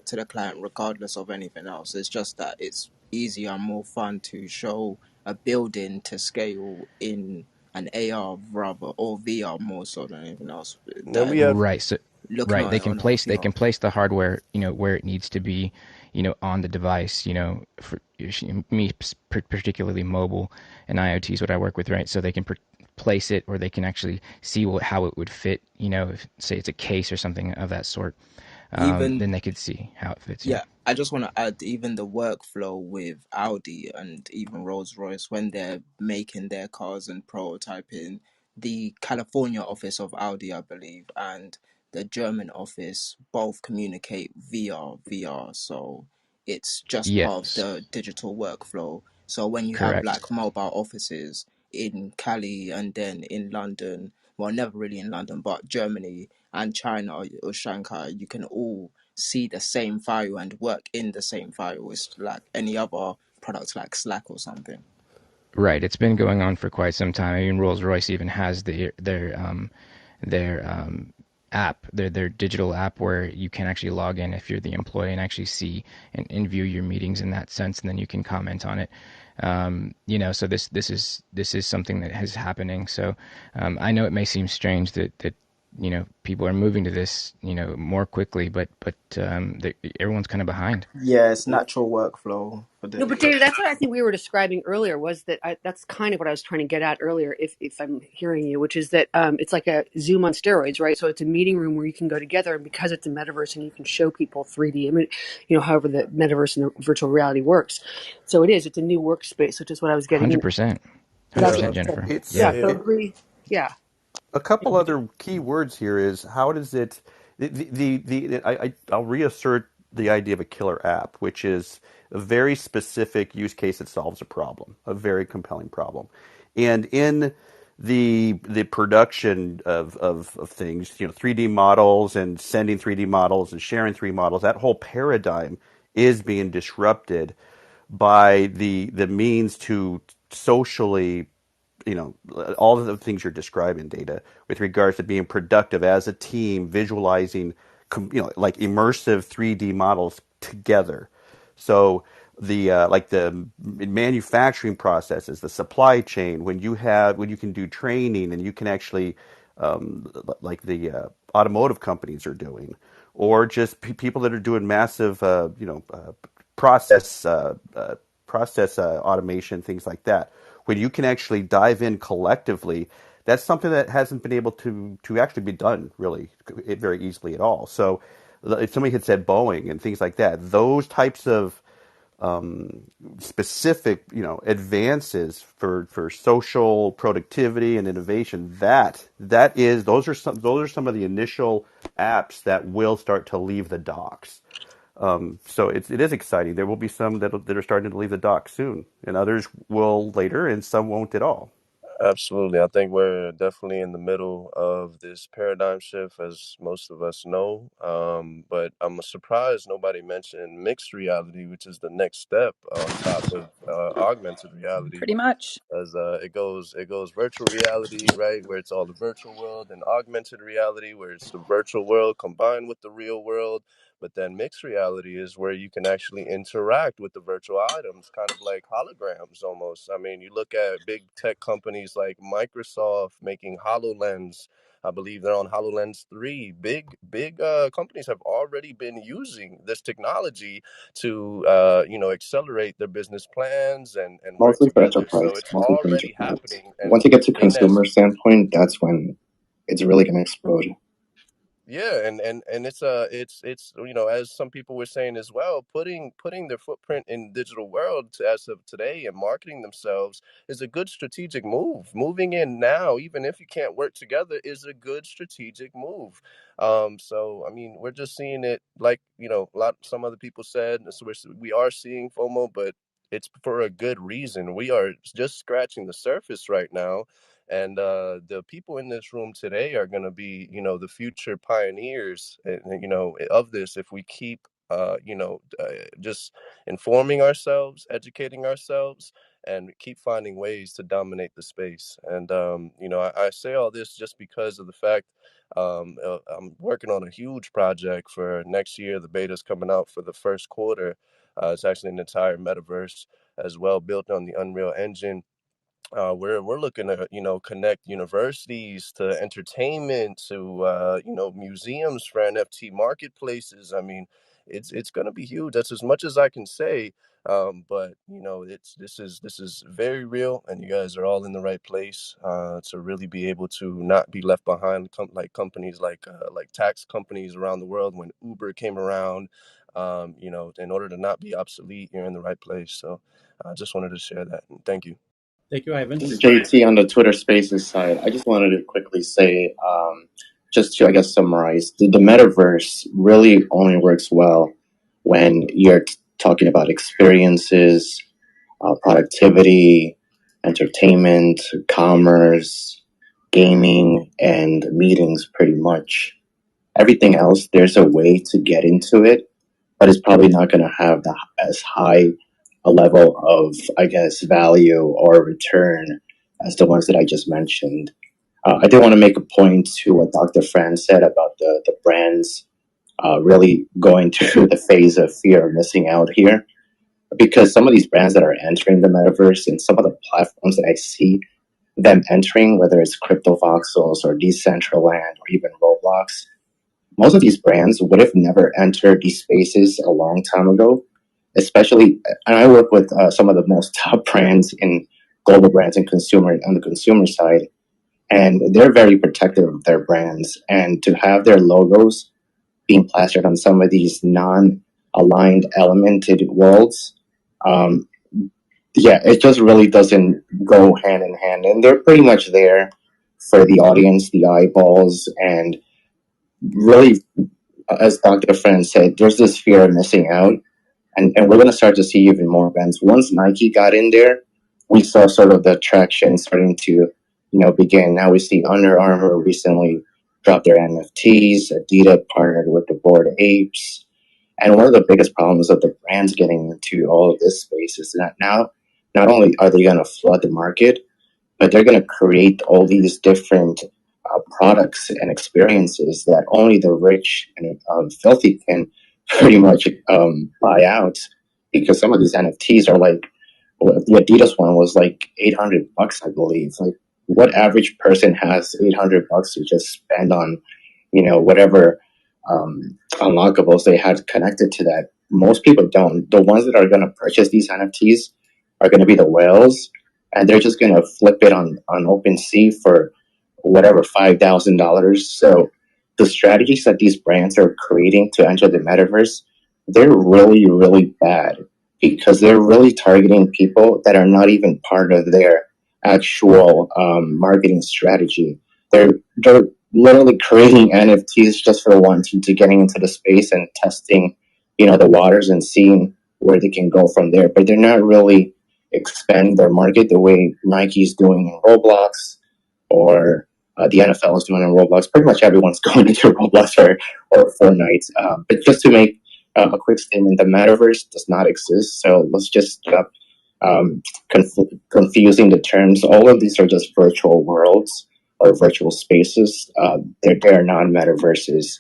Then we have. Right. So right, they can place the hardware, where it needs to be, on the device, for me particularly mobile and IoT is what I work with, right? So they can place it, or they can actually see how it would fit, if say it's a case or something of that sort. Then they could see how it fits. Yeah. Yes. Correct. Right. It's been going on for quite some time. I mean, Rolls Royce even has their app, their digital app, where you can actually log in if you're the employee and actually see and view your meetings in that sense, and then you can comment on it. So this is something that is happening. So I know it may seem strange that people are moving to this more quickly, but everyone's kind of behind. Yeah, it's natural workflow for No, but the. David, that's what I think we were describing earlier. Was that that's kind of what I was trying to get at earlier, if I'm hearing you, which is that it's like a Zoom on steroids, right? So it's a meeting room where you can go together, and because it's a metaverse, and you can show people 3D. I mean, however the metaverse and the virtual reality works. So it is. It's a new workspace, which is what I was getting. 100%, So that's Yeah, what 100%, I said. Jennifer. It's Yeah. Yeah. So agree. Yeah. a couple other key words here is how does it I'll reassert the idea of a killer app, which is a very specific use case that solves a problem, a very compelling problem. And in the production of things, 3D models and sending 3D models and sharing 3D models, that whole paradigm is being disrupted by the means to socially, all of the things you're describing, Data, with regards to being productive as a team, visualizing, like immersive 3D models together. So the manufacturing processes, the supply chain, when you can do training and you can actually, like the automotive companies are doing, or just people that are doing massive, process automation, things like that. When you can actually dive in collectively, that's something that hasn't been able to actually be done really very easily at all. So, if somebody had said Boeing and things like that, those types of specific, advances for social productivity and innovation. Those are some of the initial apps that will start to leave the docks. So it is exciting. There will be some that are starting to leave the dock soon, and others will later, and some won't at all. Absolutely. I think we're definitely in the middle of this paradigm shift, as most of us know. But I'm surprised nobody mentioned mixed reality, which is the next step on top of augmented reality. Pretty much. As it goes virtual reality, right, where it's all the virtual world, and augmented reality, where it's the virtual world combined with the real world. But then mixed reality is where you can actually interact with the virtual items, kind of like holograms almost. I mean, you look at big tech companies like Microsoft making HoloLens. I believe they're on HoloLens 3. Big companies have already been using this technology to accelerate their business plans and work Mostly for together. enterprise, So it's mostly for already enterprise. happening. And Once you get to the thing that's consumer standpoint, that's when it's really going to explode. Yeah, and it's as some people were saying as well, putting their footprint in digital world as of today and marketing themselves is a good strategic move. Moving in now, even if you can't work together, is a good strategic move. So I mean, we're just seeing it like some other people said. So we are seeing FOMO, but it's for a good reason. We are just scratching the surface right now, and the people in this room today are going to be the future pioneers of this if we keep just informing ourselves, educating ourselves, and keep finding ways to dominate the space. And I say all this just because of the fact I'm working on a huge project for next year. The beta's coming out for the first quarter. It's actually an entire metaverse as well, built on the Unreal Engine. We're looking to connect universities to entertainment to museums for NFT marketplaces. I mean, it's going to be huge. That's as much as I can say. But it's this is very real, and you guys are all in the right place to really be able to not be left behind. Like companies like tax companies around the world, when Uber came around, in order to not be obsolete, you're in the right place. So I just wanted to share that. And thank you. Thank you, Ivan. This is JT on the Twitter Spaces side. I just wanted to quickly say, just to, I guess, summarize, the metaverse really only works well when you're talking about experiences, productivity, entertainment, commerce, gaming, and meetings, pretty much. Everything else, there's a way to get into it, but it's probably not going to have as high a level of, I guess, value or return as the ones that I just mentioned. I did want to make a point to what Dr. Fran said about the brands really going through the phase of fear of missing out here. Because some of these brands that are entering the metaverse and some of the platforms that I see them entering, whether it's crypto voxels or Decentraland or even Roblox, most of these brands would have never entered these spaces a long time ago. Especially, and I work with some of the most top brands in global brands and consumer on the consumer side, and they're very protective of their brands. And to have their logos being plastered on some of these non-aligned, elemented worlds, um, yeah, it just really doesn't go hand in hand. And they're pretty much there for the audience, the eyeballs, and really, as Dr. Friend said, there's this fear of missing out. And we're going to start to see even more events. Once Nike got in there, we saw sort of the traction starting to, begin. Now we see Under Armour recently dropped their NFTs. Adidas partnered with the Bored Apes. And one of the biggest problems of the brands getting into all of this space is that now, not only are they going to flood the market, but they're going to create all these different products and experiences that only the rich and filthy can pretty much buy out, because some of these NFTs are like, well, the Adidas one was like $800, I believe. Like, what average person has $800 to just spend on, whatever unlockables they had connected to that? Most people don't. The ones that are going to purchase these NFTs are going to be the whales, and they're just going to flip it on OpenSea for whatever $5,000. So the strategies that these brands are creating to enter the metaverse, they're really, really bad, because they're really targeting people that are not even part of their actual marketing strategy. They're literally creating NFTs just for wanting to getting into the space and testing, the waters and seeing where they can go from there. But they're not really expanding their market the way Nike's doing in Roblox, or the NFL is doing in Roblox. Pretty much everyone's going into Roblox or Fortnite. But just to make a quick statement, the metaverse does not exist. So let's just stop confusing the terms. All of these are just virtual worlds or virtual spaces. They're not metaverses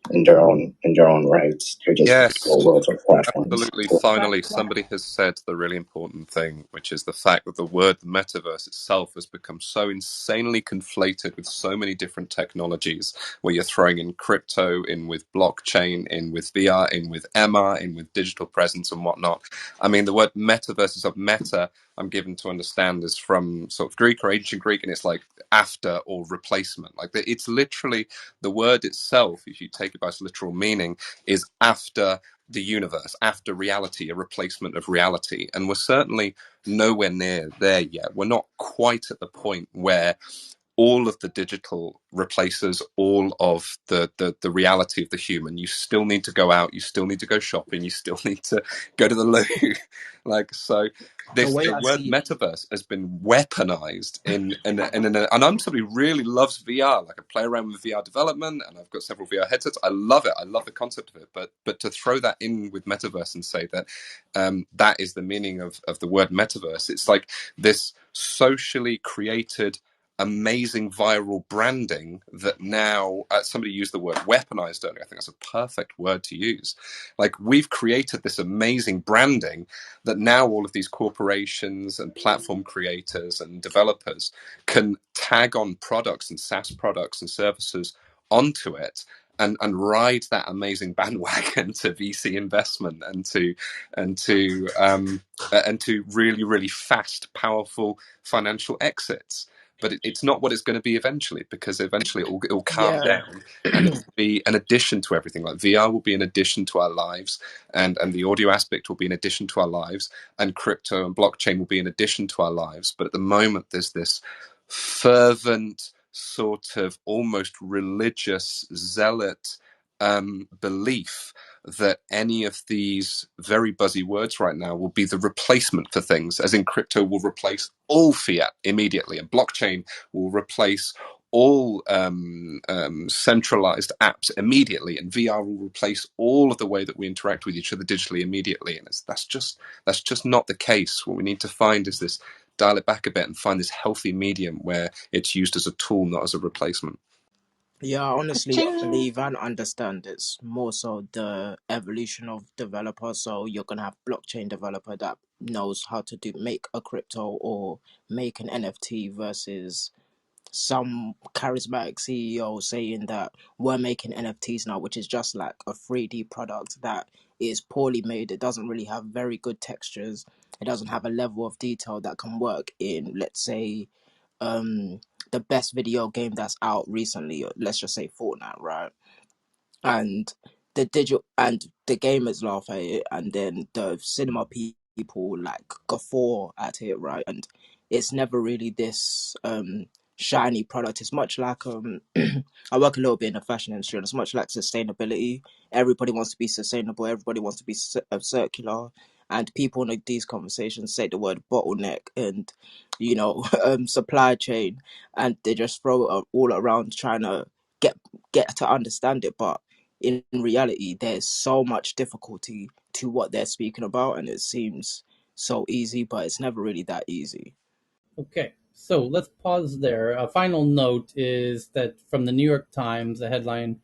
in their own rights. They're just Yes, virtual worlds or platforms. absolutely. Finally, somebody has said the really important thing, which is the fact that the word metaverse itself has become so insanely conflated with so many different technologies, where you're throwing in crypto, in with blockchain, in with VR, in with MR, in with digital presence and whatnot. I mean, the word metaverse is of meta, I'm given to understand, is from sort of Greek or ancient Greek, and it's like after or replacement. Like, it's literally the word itself, if you take it by its literal meaning, is after the universe, after reality, a replacement of reality. And we're certainly nowhere near there yet. We're not quite at the point where all of the digital replaces all of the reality of the human. You still need to go out, you still need to go shopping, you still need to go to the loo. Like, so The this, way the I word see it. metaverse has been weaponized and I'm somebody who really loves VR. Like, I play around with VR development, and I've got several VR headsets. I love it. I love the concept of it. But to throw that in with metaverse and say that that is the meaning of the word metaverse, it's like this socially created amazing viral branding that now somebody used the word weaponized earlier. I think that's a perfect word to use. Like, we've created this amazing branding that now all of these corporations and platform creators and developers can tag on products and SaaS products and services onto it, and ride that amazing bandwagon to VC investment and to really, really fast, powerful financial exits. But it's not what it's going to be eventually, because eventually it will calm Yeah. down, and it will be an addition to everything. Like, VR will be an addition to our lives, and the audio aspect will be an addition to our lives, and crypto and blockchain will be an addition to our lives. But at the moment, there's this fervent, sort of almost religious, zealot belief that any of these very buzzy words right now will be the replacement for things, as in crypto will replace all fiat immediately, and blockchain will replace all centralized apps immediately, and VR will replace all of the way that we interact with each other digitally immediately. And that's just not the case. What we need to find is this dial it back a bit and find this healthy medium where it's used as a tool, not as a replacement. Yeah, I honestly Ka-ching. believe and understand it's more so the evolution of developer. So you're gonna have blockchain developer that knows how to make a crypto or make an NFT versus some charismatic CEO saying that we're making NFTs now, which is just like a 3D product that is poorly made. It doesn't really have very good textures. It doesn't have a level of detail that can work in, let's say, the best video game that's out recently. Let's just say Fortnite, right? And the gamers laugh at it, and then the cinema people like guffaw at it, right? And it's never really this shiny product. It's much like I work a little bit in the fashion industry, and it's much like sustainability. Everybody wants to be sustainable. Everybody wants to be circular. And people in these conversations say the word bottleneck and, supply chain, and they just throw it all around trying to get to understand it. But in reality, there's so much difficulty to what they're speaking about, and it seems so easy, but it's never really that easy. Okay, so let's pause there. A final note is that from the New York Times, a headline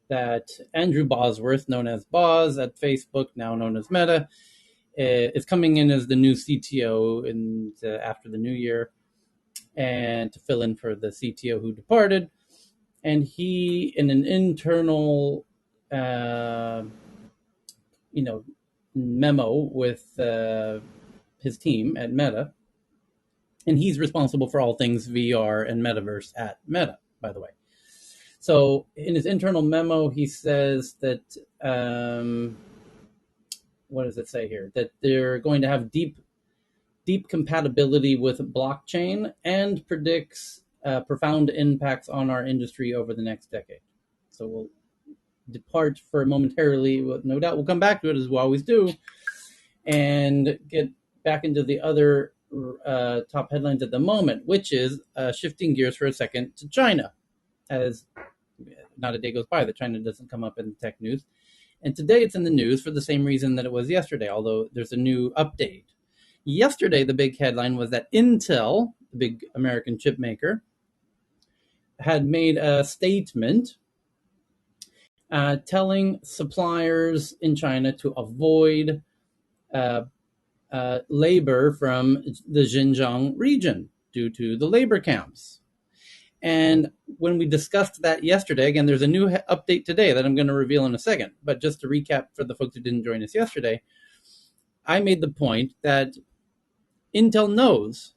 that Andrew Bosworth, known as Boz at Facebook, now known as Meta, is coming in as the new CTO after the new year, and to fill in for the CTO who departed. And he, in an internal, memo with his team at Meta, and he's responsible for all things VR and metaverse at Meta, by the way. So in his internal memo, he says that, what does it say here? That they're going to have deep compatibility with blockchain and predicts profound impacts on our industry over the next decade. So we'll depart for momentarily. No doubt we'll come back to it, as we always do, and get back into the other top headlines at the moment, which is shifting gears for a second to China, as not a day goes by that China doesn't come up in the tech news. And today it's in the news for the same reason that it was yesterday, although there's a new update. Yesterday, the big headline was that Intel, the big American chip maker, had made a statement telling suppliers in China to avoid labor from the Xinjiang region due to the labor camps. And when we discussed that yesterday, again, there's a new update today that I'm going to reveal in a second. But just to recap for the folks who didn't join us yesterday, I made the point that Intel knows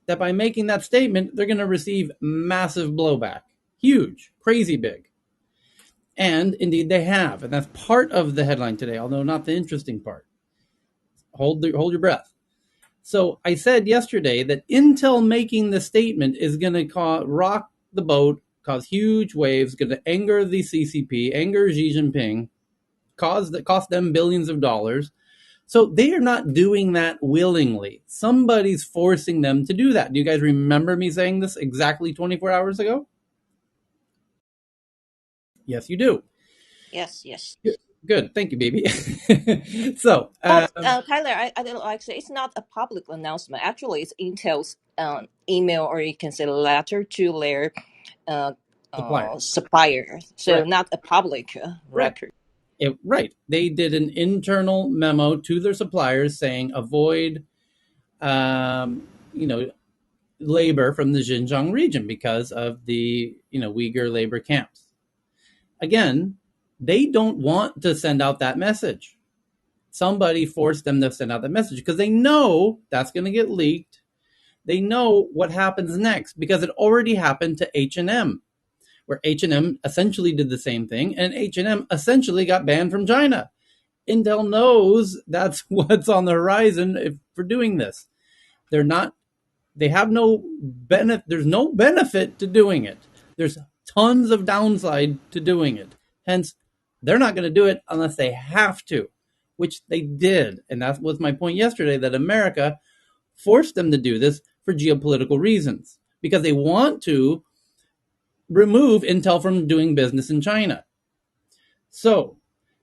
that by making that statement, they're going to receive massive blowback. Huge, crazy big. And indeed they have. And that's part of the headline today, although not the interesting part. Hold your breath. So I said yesterday that Intel making the statement is going to rock the boat, cause huge waves, going to anger the CCP, anger Xi Jinping, cost them billions of dollars. So they are not doing that willingly. Somebody's forcing them to do that. Do you guys remember me saying this exactly 24 hours ago? Yes, you do. Yes, yes. Good. Thank you, baby. So, But Tyler, I don't like to say it's not a public announcement. Actually, it's Intel's email, or you can say letter to their uh, suppliers. supplier. So Correct. not a public record. Right. They did an internal memo to their suppliers saying avoid, labor from the Xinjiang region because of the, Uyghur labor camps. Again, they don't want to send out that message. Somebody forced them to send out that message because they know that's going to get leaked. They know what happens next because it already happened to H&M, where H&M essentially did the same thing, and H&M essentially got banned from China. Intel knows that's what's on the horizon for doing this. They have no benefit. There's no benefit to doing it. There's tons of downside to doing it. Hence, they're not going to do it unless they have to, which they did. And that was my point yesterday, that America forced them to do this for geopolitical reasons because they want to remove Intel from doing business in China. So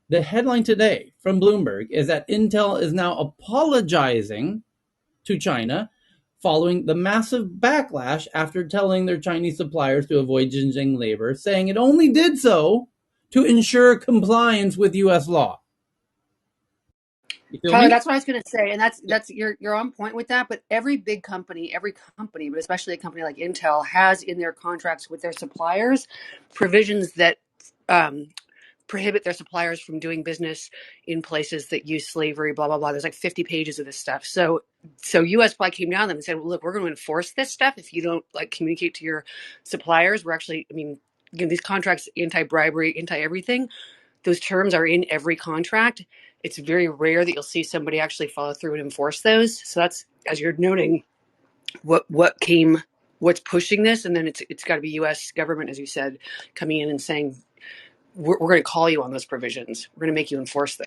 the headline today from Bloomberg is that Intel is now apologizing to China following the massive backlash after telling their Chinese suppliers to avoid Xinjiang labor, saying it only did so to ensure compliance with U.S. law. You feel Tyler, me? that's what I was going to say, and that's you're on point with that. But every company, but especially a company like Intel, has in their contracts with their suppliers provisions that um, prohibit their suppliers from doing business in places that use slavery. Blah blah blah. There's like 50 pages of this stuff. So U.S. probably came down to them and said, well, "Look, we're going to enforce this stuff if you don't like communicate to your suppliers. We're actually, I mean, again, these contracts, anti-bribery, anti-everything." Those terms are in every contract. It's very rare that you'll see somebody actually follow through and enforce those. So that's, as you're noting, what's pushing this, and then it's got to be U.S. government, as you said, coming in and saying we're going to call you on those provisions. We're going to make you enforce them.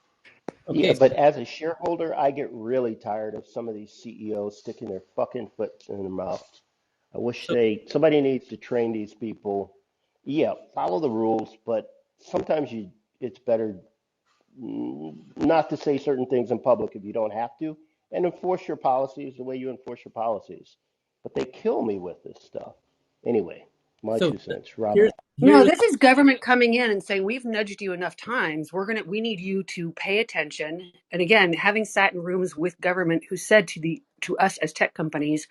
Yeah, Okay, but as a shareholder, I get really tired of some of these CEOs sticking their fucking foot in their mouth. I wish so somebody needs to train these people. Yeah, follow the rules, but sometimes it's better not to say certain things in public if you don't have to, and enforce your policies the way you enforce your policies. But they kill me with this stuff. Anyway, my so 2 cents. Rob here's out. No, here's this is government coming in and saying we've nudged you enough times. We need you to pay attention. And again, having sat in rooms with government who said to us as tech companies,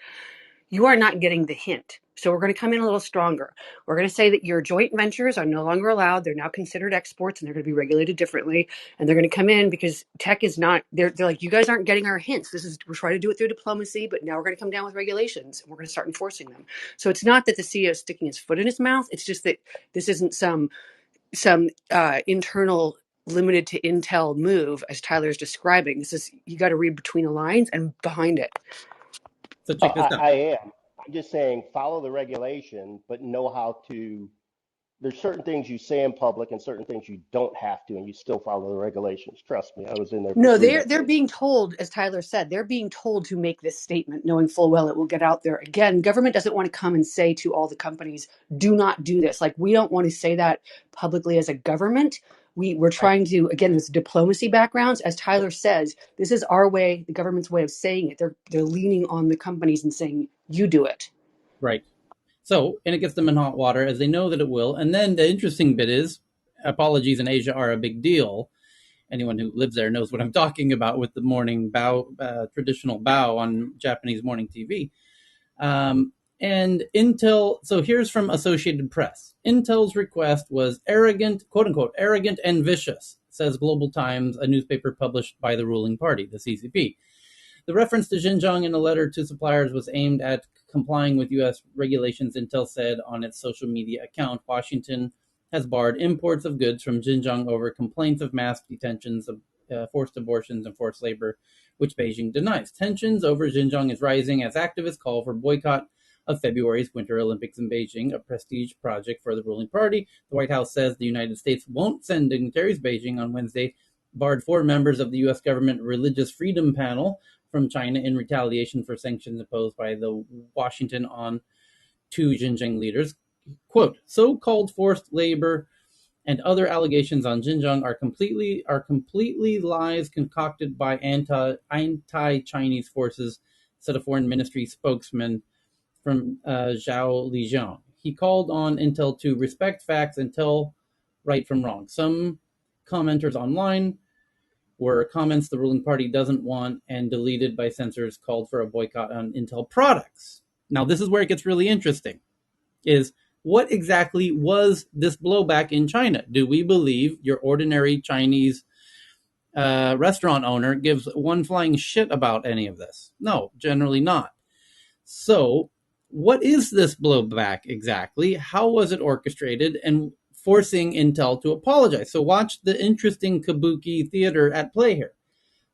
you are not getting the hint. So we're going to come in a little stronger. We're going to say that your joint ventures are no longer allowed. They're now considered exports and they're going to be regulated differently. And they're going to come in because tech is not, they're like, you guys aren't getting our hints. We're trying to do it through diplomacy, but now we're going to come down with regulations and we're going to start enforcing them. So it's not that the CEO is sticking his foot in his mouth. It's just that this isn't some internal limited to Intel move, as Tyler is describing. This is, you got to read between the lines and behind it. so Oh, check this out. I am. I'm just saying follow the regulation, but know how to. There's certain things you say in public and certain things you don't have to, and you still follow the regulations. Trust me, I was in there for No, three they're decades. being told, as Tyler said, they're being told to make this statement, knowing full well it will get out there. Again, government doesn't want to come and say to all the companies, "Do not do this." Like we don't want to say that publicly as a government. We're Right, trying to, again, this diplomacy backgrounds, as Tyler says, this is our way, the government's way of saying it. They're leaning on the companies and saying, "You do it." right. So, and it gets them in hot water as they know that it will. And then the interesting bit is apologies in Asia are a big deal. Anyone who lives there knows what I'm talking about with the morning bow, traditional bow on Japanese morning TV. And Intel, so here's from Associated Press. Intel's request was arrogant, quote unquote, arrogant and vicious, says Global Times, a newspaper published by the ruling party, the CCP. The reference to Xinjiang in a letter to suppliers was aimed at complying with U.S. regulations, Intel said on its social media account. Washington has barred imports of goods from Xinjiang over complaints of mass detentions, of forced abortions, and forced labor, which Beijing denies. Tensions over Xinjiang is rising as activists call for boycott of February's Winter Olympics in Beijing, a prestige project for the ruling party. The White House says the United States won't send dignitaries. Beijing on Wednesday barred 4 members of the U.S. government Religious Freedom Panel from China in retaliation for sanctions imposed by the Washington on 2 Xinjiang leaders. Quote, so-called forced labor and other allegations on Xinjiang are completely lies concocted by anti-Chinese forces, said a foreign ministry spokesman from Zhao Lijiang. He called on Intel to respect facts and tell right from wrong. Some commenters online were comments the ruling party doesn't want and deleted by censors called for a boycott on Intel products. Now, this is where it gets really interesting, is what exactly was this blowback in China? Do we believe your ordinary Chinese restaurant owner gives one flying shit about any of this? No, generally not. So, what is this blowback exactly? How was it orchestrated and forcing Intel to apologize? So, watch the interesting kabuki theater at play here.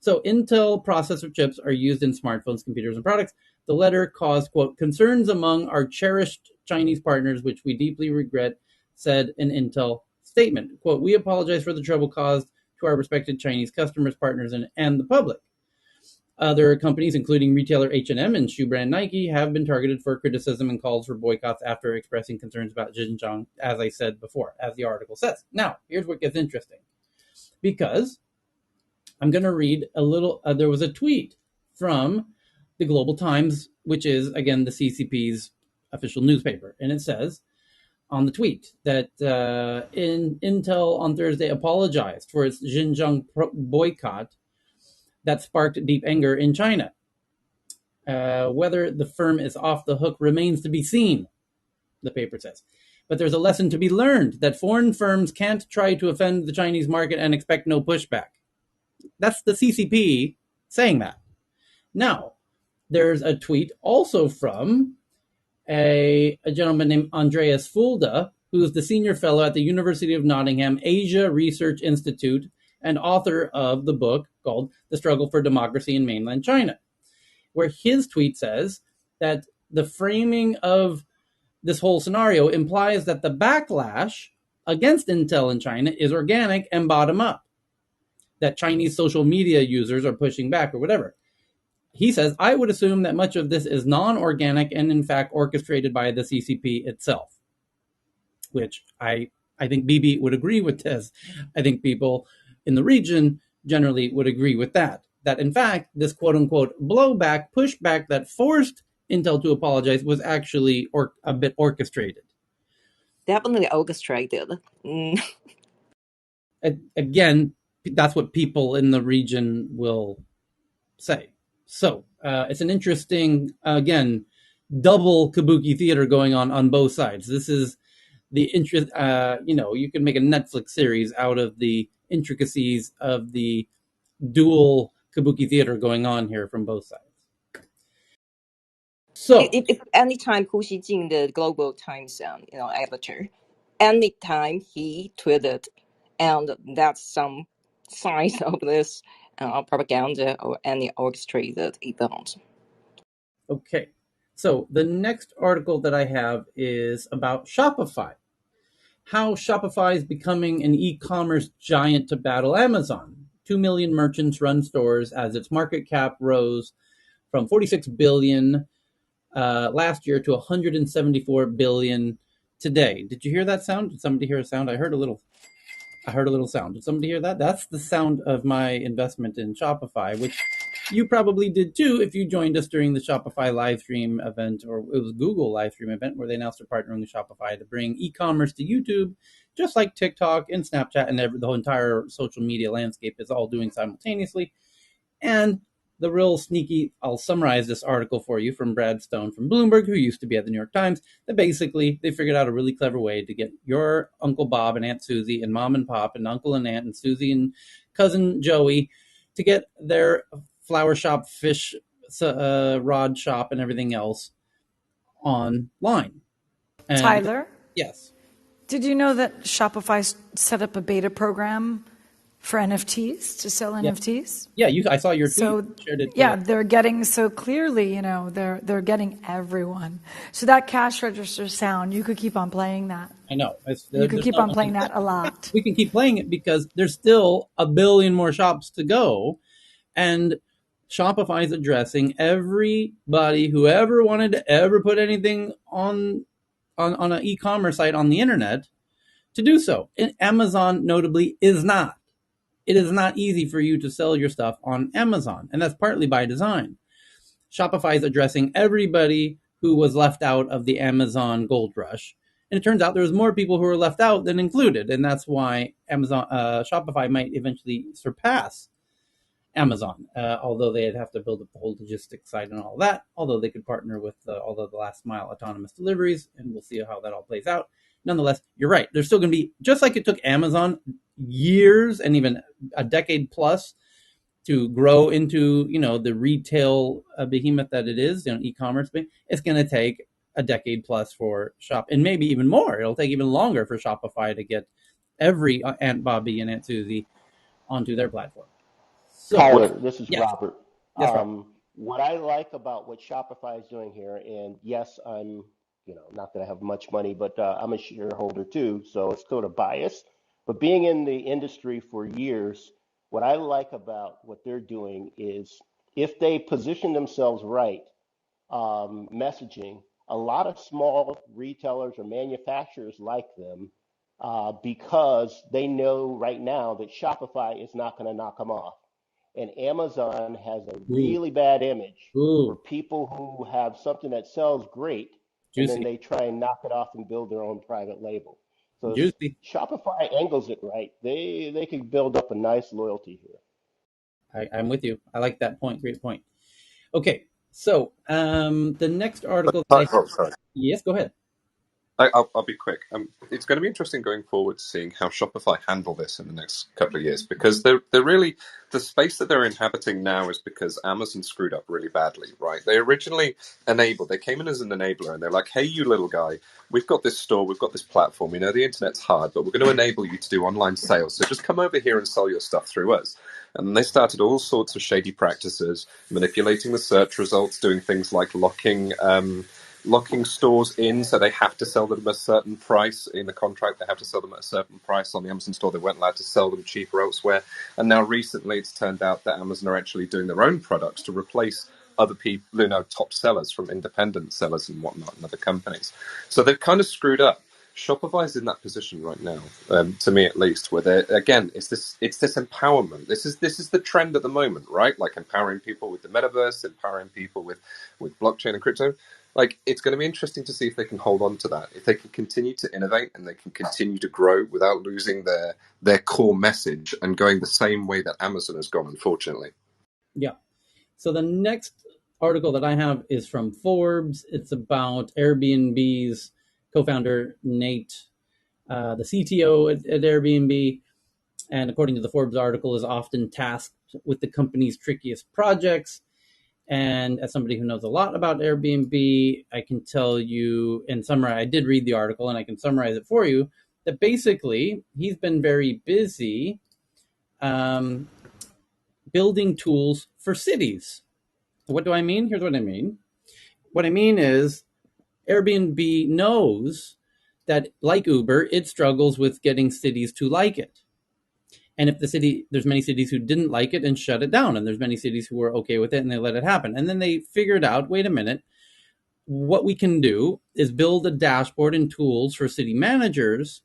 So Intel processor chips are used in smartphones, computers, and products. The letter caused, quote, concerns among our cherished Chinese partners, which we deeply regret, said an Intel statement. Quote, we apologize for the trouble caused to our respected Chinese customers, partners, and the public. Other companies, including retailer H&M and shoe brand Nike, have been targeted for criticism and calls for boycotts after expressing concerns about Xinjiang, as I said before, as the article says. Now, here's what gets interesting. Because I'm going to read a little. There was a tweet from the Global Times, which is, again, the CCP's official newspaper. And it says on the tweet that Intel on Thursday apologized for its Xinjiang boycott that sparked deep anger in China. Whether the firm is off the hook remains to be seen, the paper says. But there's a lesson to be learned that foreign firms can't try to offend the Chinese market and expect no pushback. That's the CCP saying that. Now, there's a tweet also from a gentleman named Andreas Fulda, who is the senior fellow at the University of Nottingham Asia Research Institute and author of the book called The Struggle for Democracy in Mainland China, where his tweet says that the framing of this whole scenario implies that the backlash against Intel in China is organic and bottom up, that Chinese social media users are pushing back or whatever. He says, I would assume that much of this is non-organic and in fact orchestrated by the CCP itself, which I think BB would agree with this. I think people in the region generally would agree with that in fact, this quote unquote blowback, pushback that forced Intel to apologize was actually a bit orchestrated. Definitely orchestrated. Again, that's what people in the region will say. So it's an interesting, again, double kabuki theater going on both sides. This is the interest. You can make a Netflix series out of the intricacies of the dual kabuki theater going on here from both sides. So if anytime Hu Xijing, the Global Times editor, anytime he tweeted, and that's some signs of this propaganda or any orchestrated event. Okay, so the next article that I have is about Shopify. How Shopify is becoming an e-commerce giant to battle Amazon. 2 million merchants run stores as its market cap rose from 46 billion last year to 174 billion today. Did you hear that sound? Did somebody hear a sound? I heard a little sound. Did somebody hear that? That's the sound of my investment in Shopify, which you probably did too if you joined us during the Shopify live stream event, or it was Google live stream event, where they announced they're partnering with Shopify to bring e-commerce to YouTube, just like TikTok and Snapchat and the whole entire social media landscape is all doing simultaneously. And the real sneaky, I'll summarize this article for you from Brad Stone from Bloomberg, who used to be at the New York Times, that basically they figured out a really clever way to get your Uncle Bob and Aunt Susie and Mom and Pop and Uncle and Aunt and Susie and Cousin Joey to get their flower shop, fish rod shop, and everything else online. And Tyler, yes. did you know that Shopify set up a beta program for NFTs to sell NFTs? Yeah, I saw your tweet. So Shared it, yeah, they're getting so clearly, they're getting everyone. So that cash register sound, you could keep on playing that. I know. You could keep on playing that a lot. We can keep playing it because there's still a billion more shops to go, and Shopify is addressing everybody who ever wanted to ever put anything on an e-commerce site on the internet to do so. And Amazon, notably, is not. It is not easy for you to sell your stuff on Amazon, and that's partly by design. Shopify is addressing everybody who was left out of the Amazon gold rush. And it turns out there's more people who are left out than included, and that's why Shopify might eventually surpass Amazon, although they'd have to build up the whole logistics side and all that, although they could partner with all of the last mile autonomous deliveries, and we'll see how that all plays out. Nonetheless, you're right. There's still going to be, just like it took Amazon years and even a decade plus to grow into, the retail behemoth that it is, e-commerce, it's going to take a decade plus for Shop, and maybe even more. It'll take even longer for Shopify to get every Aunt Bobby and Aunt Susie onto their platform. So, Tyler, this is yes. Robert. Yes, Robert. What I like about what Shopify is doing here, and yes, I'm, not that I have much money, but I'm a shareholder too, so it's sort of biased. But being in the industry for years, what I like about what they're doing is if they position themselves right, messaging, a lot of small retailers or manufacturers like them because they know right now that Shopify is not going to knock them off. And Amazon has a Ooh, really bad image for ooh, people who have something that sells great and then juicy, they try and knock it off and build their own private label. So if juicy. Shopify angles it right, they could build up a nice loyalty here. I'm with you. I like that point. Great point. Okay, so the next article that I Oh, sorry. yes, go ahead. I'll be quick. It's going to be interesting going forward, seeing how Shopify handle this in the next couple of years, because they're really the space that they're inhabiting now is because Amazon screwed up really badly, right? They originally they came in as an enabler, and they're like, "Hey, you little guy, we've got this store, we've got this platform. We know the internet's hard, but we're going to enable you to do online sales. So just come over here and sell your stuff through us." And they started all sorts of shady practices, manipulating the search results, doing things like locking stores in, so they have to sell them at a certain price in the contract. They have to sell them at a certain price on the Amazon store. They weren't allowed to sell them cheaper elsewhere. And now recently, it's turned out that Amazon are actually doing their own products to replace other people, top sellers from independent sellers and whatnot, and other companies. So they've kind of screwed up. Shopify's in that position right now, to me at least, where they're again, it's this empowerment. This is the trend at the moment, right? Like empowering people with the metaverse, empowering people with blockchain and crypto. Like, it's going to be interesting to see if they can hold on to that, if they can continue to innovate and they can continue to grow without losing their core message and going the same way that Amazon has gone, unfortunately. Yeah. So the next article that I have is from Forbes. It's about Airbnb's co-founder Nate, the CTO at Airbnb, and according to the Forbes article, is often tasked with the company's trickiest projects. And as somebody who knows a lot about Airbnb, I can tell you in summary, I did read the article and I can summarize it for you, that basically he's been very busy um, building tools for cities. What do I mean? Here's what I mean. What I mean is Airbnb knows that, like Uber, it struggles with getting cities to like it. And if there's many cities who didn't like it and shut it down, and there's many cities who were okay with it and they let it happen. And then they figured out, wait a minute, what we can do is build a dashboard and tools for city managers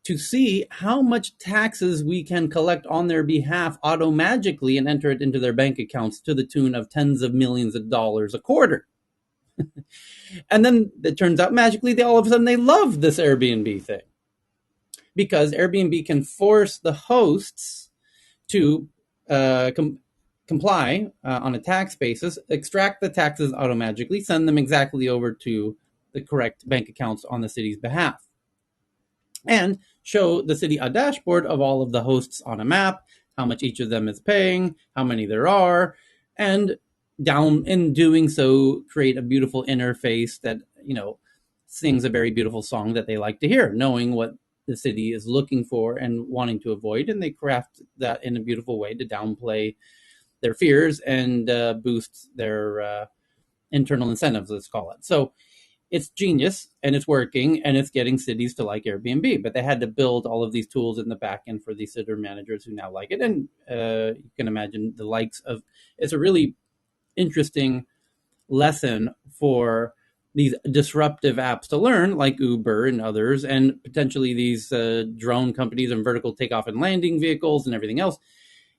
to see how much taxes we can collect on their behalf automagically and enter it into their bank accounts to the tune of tens of millions of dollars a quarter. And then it turns out magically all of a sudden they love this Airbnb thing, because Airbnb can force the hosts to comply on a tax basis, extract the taxes automagically, send them exactly over to the correct bank accounts on the city's behalf, and show the city a dashboard of all of the hosts on a map, how much each of them is paying, how many there are, and down in doing so, create a beautiful interface that, sings a very beautiful song that they like to hear, knowing what the city is looking for and wanting to avoid, and they craft that in a beautiful way to downplay their fears and boost their internal incentives, let's call it. So it's genius and it's working and it's getting cities to like Airbnb, but they had to build all of these tools in the back end for these sitter managers who now like it. And you can imagine the likes of it's a really interesting lesson for these disruptive apps to learn, like Uber and others, and potentially these drone companies and vertical takeoff and landing vehicles and everything else.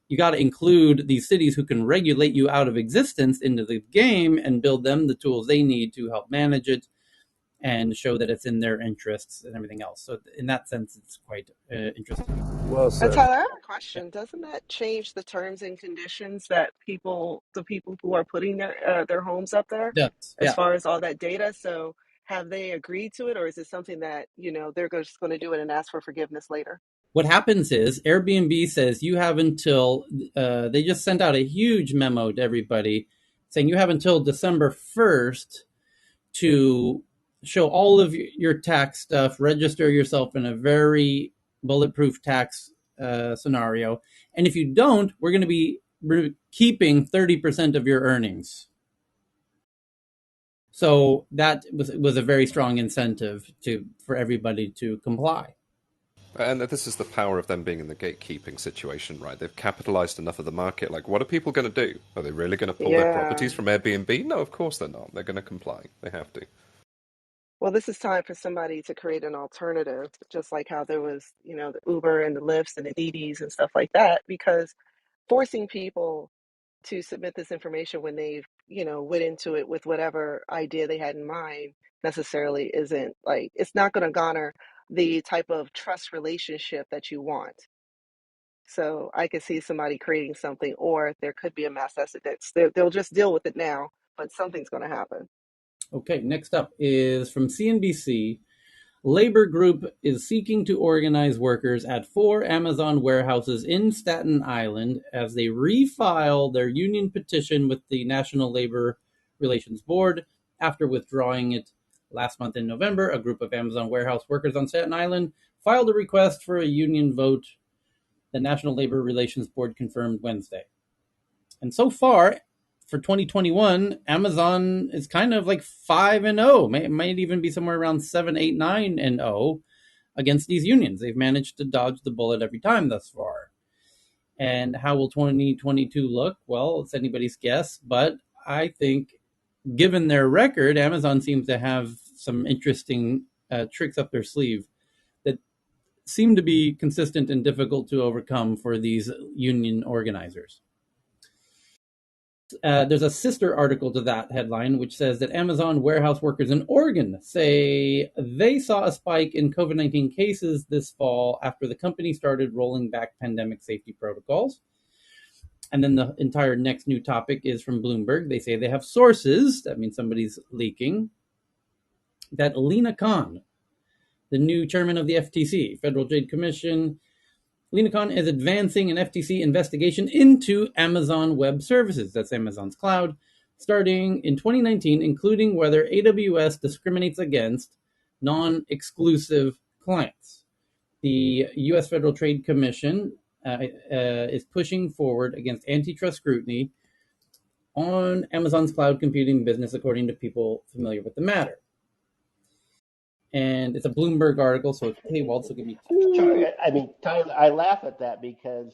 You got to include these cities who can regulate you out of existence into the game and build them the tools they need to help manage it and show that it's in their interests and everything else. So in that sense, it's quite interesting. Well said. Tyler, I have a Yeah, question. Doesn't that change the terms and conditions that the people who are putting their homes up there, it does. as Yeah. far as all that data? So have they agreed to it, or is it something that, they're just going to do it and ask for forgiveness later? What happens is Airbnb says you have until they just sent out a huge memo to everybody saying you have until December 1st to show all of your tax stuff, register yourself in a very bulletproof tax scenario. And if you don't, we're going to be keeping 30% of your earnings. So that was a very strong incentive for everybody to comply. And this is the power of them being in the gatekeeping situation, right? They've capitalized enough of the market. Like, what are people going to do? Are they really going to pull their Yeah. properties from Airbnb? No, of course they're not. They're going to comply. They have to. Well, this is time for somebody to create an alternative, just like how there was, the Uber and the Lyfts and the Didis and stuff like that, because forcing people to submit this information when they've, went into it with whatever idea they had in mind necessarily isn't like, it's not going to garner the type of trust relationship that you want. So I could see somebody creating something, or there could be a mass exodus. They'll just deal with it now, but something's going to happen. Okay, next up is from CNBC. Labor group is seeking to organize workers at 4 Amazon warehouses in Staten Island as they refile their union petition with the National Labor Relations Board after withdrawing it last month in November. A group of Amazon warehouse workers on Staten Island filed a request for a union vote, the National Labor Relations Board confirmed Wednesday. And so far, for 2021, Amazon is kind of like 5-0. Might even be somewhere around 7, 8, 9-0 against these unions. They've managed to dodge the bullet every time thus far. And how will 2022 look? Well, it's anybody's guess, but I think given their record, Amazon seems to have some interesting tricks up their sleeve that seem to be consistent and difficult to overcome for these union organizers. There's a sister article to that headline, which says that Amazon warehouse workers in Oregon say they saw a spike in COVID-19 cases this fall after the company started rolling back pandemic safety protocols. And then the entire next new topic is from Bloomberg. They say they have sources, that means somebody's leaking, that Lena Khan, the new chairman of the FTC, Federal Trade Commission, Lena Khan is advancing an FTC investigation into Amazon Web Services, that's Amazon's cloud, starting in 2019, including whether AWS discriminates against non-exclusive clients. The U.S. Federal Trade Commission is pushing forward against antitrust scrutiny on Amazon's cloud computing business, according to people familiar with the matter. And it's a Bloomberg article, so it's paywalled, so give me two. I mean, Tyler, I laugh at that because,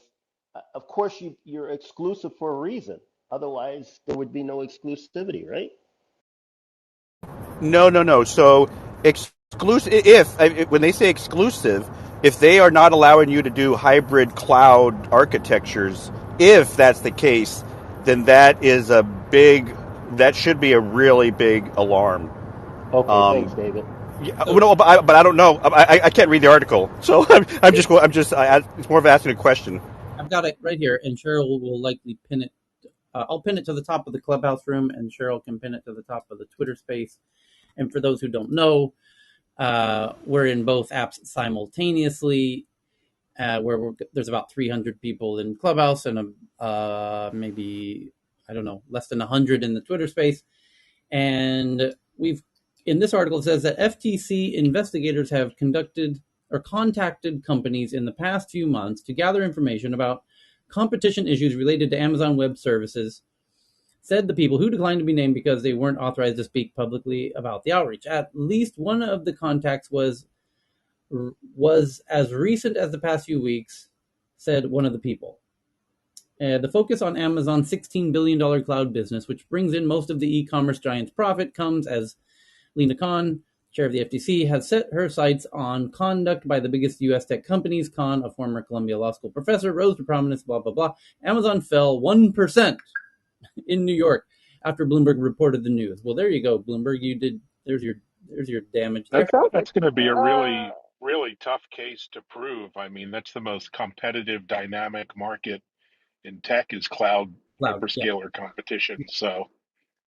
of course, you're exclusive for a reason. Otherwise, there would be no exclusivity, right? No, no, no. So exclusive. When they say exclusive, if they are not allowing you to do hybrid cloud architectures, if that's the case, then that is a big. That should be a really big alarm. Okay, thanks, David. Yeah, no, but I don't know. I can't read the article, so it's more of asking a question. I've got it right here, and Cheryl will likely pin it. I'll pin it to the top of the Clubhouse room, and Cheryl can pin it to the top of the Twitter space. And for those who don't know, we're in both apps simultaneously, where there's about 300 people in Clubhouse and maybe, I don't know, less than 100 in the Twitter space. And in this article, it says that FTC investigators have contacted companies in the past few months to gather information about competition issues related to Amazon Web Services, said the people who declined to be named because they weren't authorized to speak publicly about the outreach. At least one of the contacts was as recent as the past few weeks, said one of the people. The focus on Amazon's $16 billion cloud business, which brings in most of the e-commerce giant's profit, comes as Lena Khan, chair of the FTC, has set her sights on conduct by the biggest U.S. tech companies. Khan, a former Columbia Law School professor, rose to prominence, blah, blah, blah. Amazon fell 1% in New York after Bloomberg reported the news. Well, there you go, Bloomberg. There's your damage there. It sounds like That's going to be a really, really tough case to prove. I mean, that's the most competitive, dynamic market in tech is cloud Yeah. hyperscaler competition. So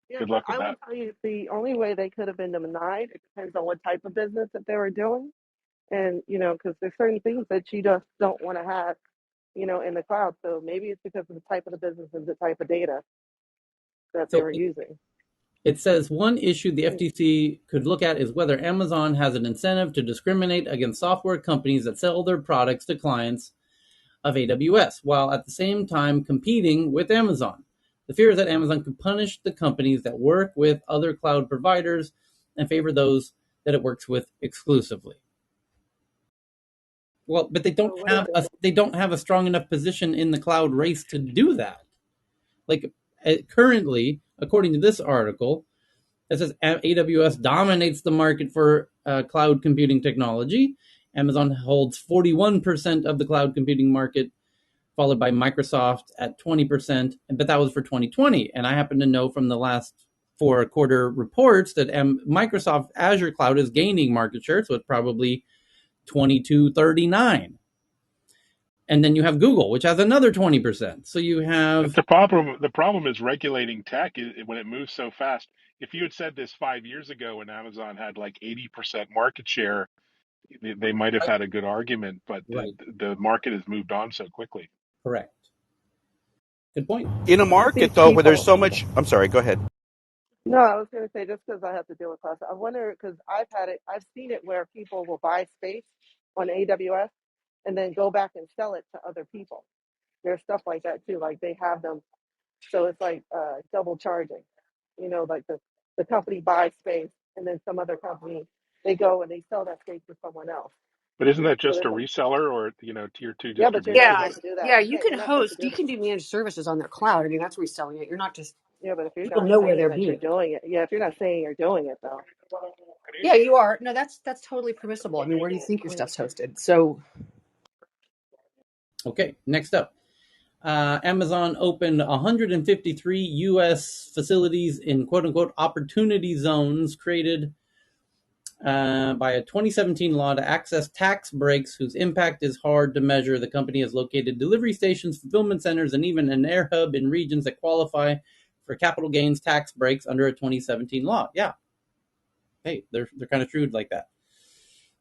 yeah, good but luck with I will that. tell you the only way they could have been denied, it depends on what type of business that they were doing. And, because there's certain things that you just don't want to have, in the cloud. So maybe it's because of the type of the business and the type of data that they So were using. it says one issue the FTC could look at is whether Amazon has an incentive to discriminate against software companies that sell their products to clients of AWS, while at the same time competing with Amazon. The fear is that Amazon could punish the companies that work with other cloud providers and favor those that it works with exclusively. Well, but they So what is it? don't have a strong enough position in the cloud race to do that. Like currently, according to this article, it says AWS dominates the market for cloud computing technology. Amazon holds 41% of the cloud computing market, followed by Microsoft at 20%. But that was for 2020. And I happen to know from the last 4 quarter reports that Microsoft Azure Cloud is gaining market share. So it's probably 22-39. And then you have Google, which has another 20%. So you But have the problem is regulating tech when it moves so fast. If you had said this 5 years ago when Amazon had like 80% market share, they might have had a good argument, but right, the market has moved on so quickly. correct. Good point. In a But these market though where there's people, so much, I'm sorry, go ahead. no, I was going to say just because I have to deal with class, I wonder because I've seen it where people will buy space on AWS and then go back and sell it to other people. There's stuff like that too. Like they have them, so it's like double charging. Like the company buys space and then some other company they go and they sell that space to someone else. But isn't that So just there's a a reseller or tier two yeah, but you're not distribution? Yeah, supposed to do that. yeah, you Yeah, can you're not supposed to host, do you that. can do managed services on their cloud. I mean, that's reselling it. You're not just, Yeah, but if you're people not know where saying they're that you're being. doing it, yeah, if you're not saying you're doing it though, Yeah, you are. No, that's totally permissible. I mean, where do you think your stuff's hosted? So, Okay, next up. Amazon opened 153 U.S. facilities in quote unquote opportunity zones created by a 2017 law to access tax breaks whose impact is hard to measure. The company has located delivery stations, fulfillment centers, and even an air hub in regions that qualify for capital gains tax breaks under a 2017 law. Yeah. Hey, they're kind of shrewd like that.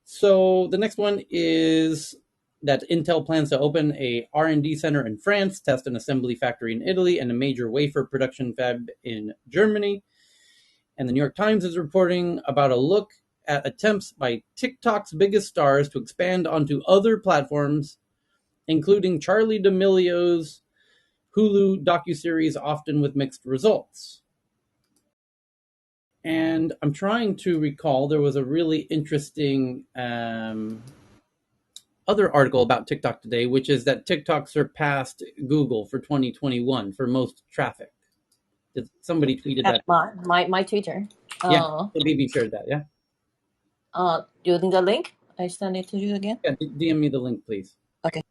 So the next one is that Intel plans to open a R&D center in France, test and assembly factory in Italy, and a major wafer production fab in Germany. And the New York Times is reporting about a look at attempts by TikTok's biggest stars to expand onto other platforms, including Charlie D'Amelio's Hulu docuseries, often with mixed results. And I'm trying to recall, there was a really interesting other article about TikTok today, which is that TikTok surpassed Google for 2021 for most traffic. Somebody tweeted At that. my Twitter. Yeah, BB shared that. Yeah, Using the link, I send it to you again. yeah. DM me the link, please. Okay.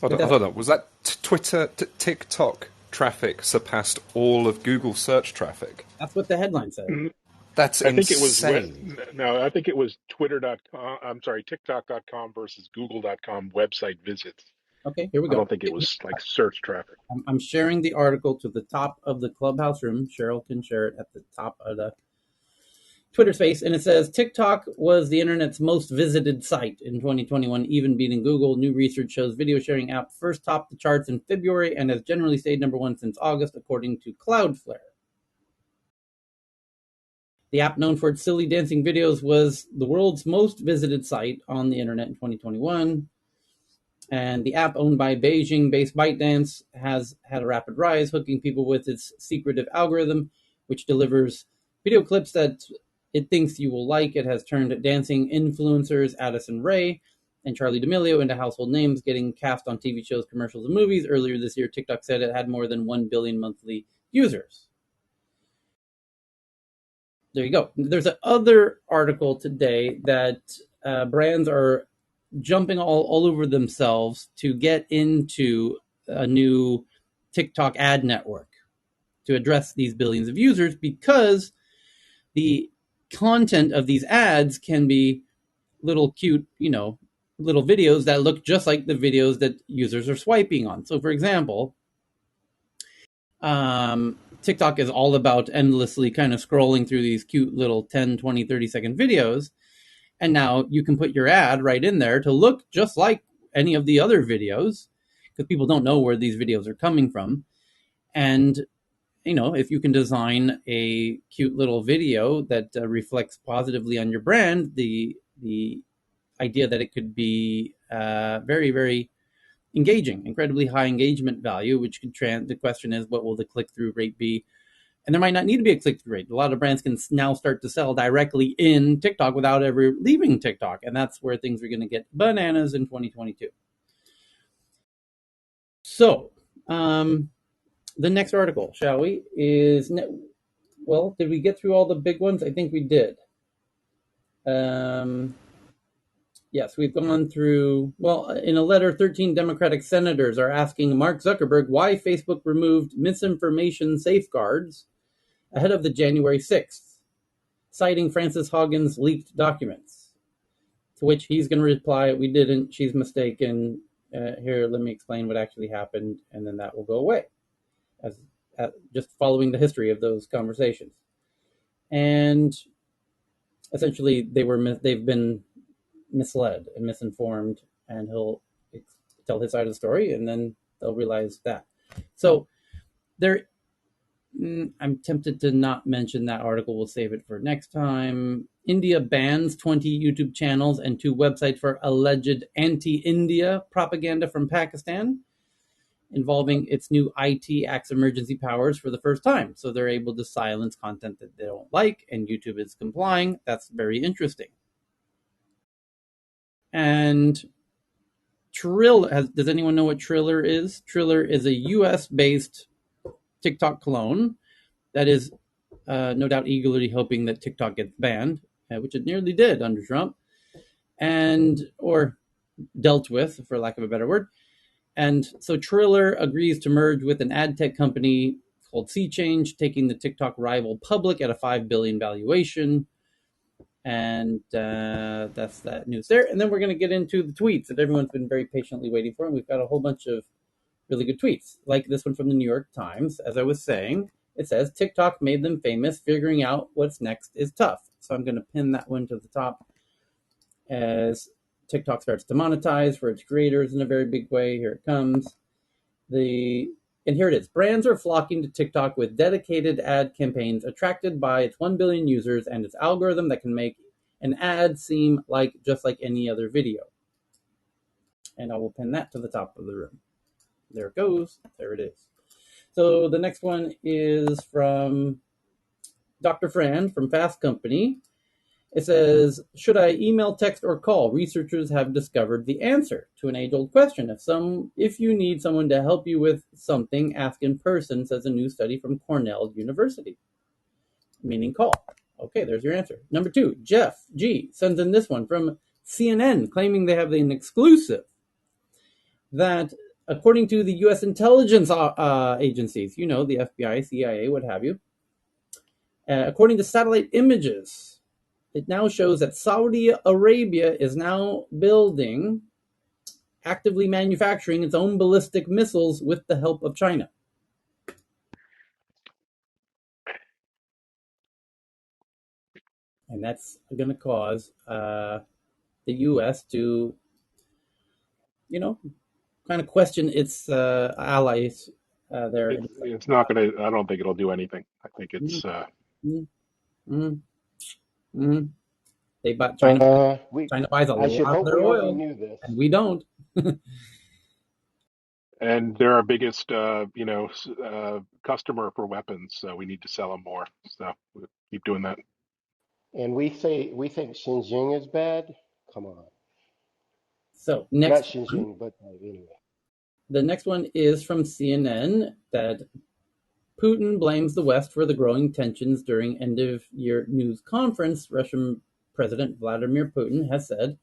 But that's Hold on. Was that Twitter, TikTok traffic surpassed all of Google search traffic? what the headline said. Mm, That's I think it was insane. no, I think it was twitter.com. I'm sorry, TikTok.com versus Google.com website visits. Okay, here we I go. don't think it was like search traffic. I'm sharing the article to the top of the clubhouse room. Cheryl can share it at the top of the Twitter space, and it says TikTok was the internet's most visited site in 2021, even beating Google. New research shows video sharing app first topped the charts in February and has generally stayed number one since August, according to Cloudflare. The app, known for its silly dancing videos, was the world's most visited site on the internet in 2021. And the app, owned by Beijing-based ByteDance, has had a rapid rise, hooking people with its secretive algorithm, which delivers video clips that it thinks you will like. It has turned dancing influencers Addison Rae and Charlie D'Amelio into household names, getting cast on TV shows, commercials, and movies. Earlier this year, TikTok said it had more than 1 billion monthly users. There you go. There's another article today that brands are jumping all over themselves to get into a new TikTok ad network to address these billions of users, because the content of these ads can be little cute, little videos that look just like the videos that users are swiping on. So, for example, TikTok is all about endlessly kind of scrolling through these cute little 10, 20, 30-second videos. And now you can put your ad right in there to look just like any of the other videos, because people don't know where these videos are coming from. And, if you can design a cute little video that reflects positively on your brand, the idea that it could be very, very engaging, incredibly high engagement value, which could the question is, what will the click-through rate be? And there might not need to be a click-through rate. A lot of brands can now start to sell directly in TikTok without ever leaving TikTok. And that's where things are going to get bananas in 2022. So, the next article, shall we, is, well, did we get through all the big ones? I think we did. Yes, we've gone through, well, in a letter, 13 Democratic senators are asking Mark Zuckerberg why Facebook removed misinformation safeguards ahead of the January 6th, citing Frances Haugen's leaked documents. To which he's going to reply, we didn't, she's mistaken. Here, let me explain what actually happened, and then that will go away, as just following the history of those conversations. And essentially, they've been misled and misinformed, and he'll tell his side of the story, and then they'll realize that. So there, I'm tempted to not mention that article. We'll save it for next time. India bans 20 YouTube channels and 2 websites for alleged anti-India propaganda from Pakistan, involving its new IT Act's emergency powers for the first time. So they're able to silence content that they don't like, and YouTube is complying. That's very interesting. And does anyone know what Triller is? Triller is a US-based TikTok clone that is no doubt eagerly hoping that TikTok gets banned, which it nearly did under Trump, or dealt with, for lack of a better word. And so Triller agrees to merge with an ad tech company called SeaChange, taking the TikTok rival public at a $5 billion valuation. And that's that news there. And then we're going to get into the tweets that everyone's been very patiently waiting for. And we've got a whole bunch of really good tweets, like this one from the New York Times. As I was saying, it says, TikTok made them famous. Figuring out what's next is tough. So I'm going to pin that one to the top as TikTok starts to monetize for its creators in a very big way. Here it comes. And here it is. Brands are flocking to TikTok with dedicated ad campaigns attracted by its 1 billion users and its algorithm that can make an ad seem just like any other video. And I will pin that to the top of the room. There it goes. There it is. So the next one is from Dr. Fran from Fast Company. It says, should I email, text, or call? Researchers have discovered the answer to an age-old question. If you need someone to help you with something, ask in person, says a new study from Cornell University. Meaning call. Okay, there's your answer. Number 2, Jeff G. sends in this one from CNN, claiming they have an exclusive that according to the U.S. intelligence agencies, the FBI, CIA, what have you, according to satellite images, it now shows that Saudi Arabia is now actively manufacturing its own ballistic missiles with the help of China. And that's going to cause the U.S. to, kind of question its allies there. It's not going to, I don't think it'll do anything. I think it's. Mm-hmm. Mm-hmm. They bought China. China buys a I should lot of hope their we already oil, knew this. and we don't. And they're our biggest, customer for weapons. So we need to sell them more. So we'll keep doing that. And we think Xinjiang is bad. Come on, So not next one, Xinjiang, but anyway. the next one is from CNN that Putin blames the West for the growing tensions during end-of-year news conference. Russian President Vladimir Putin has said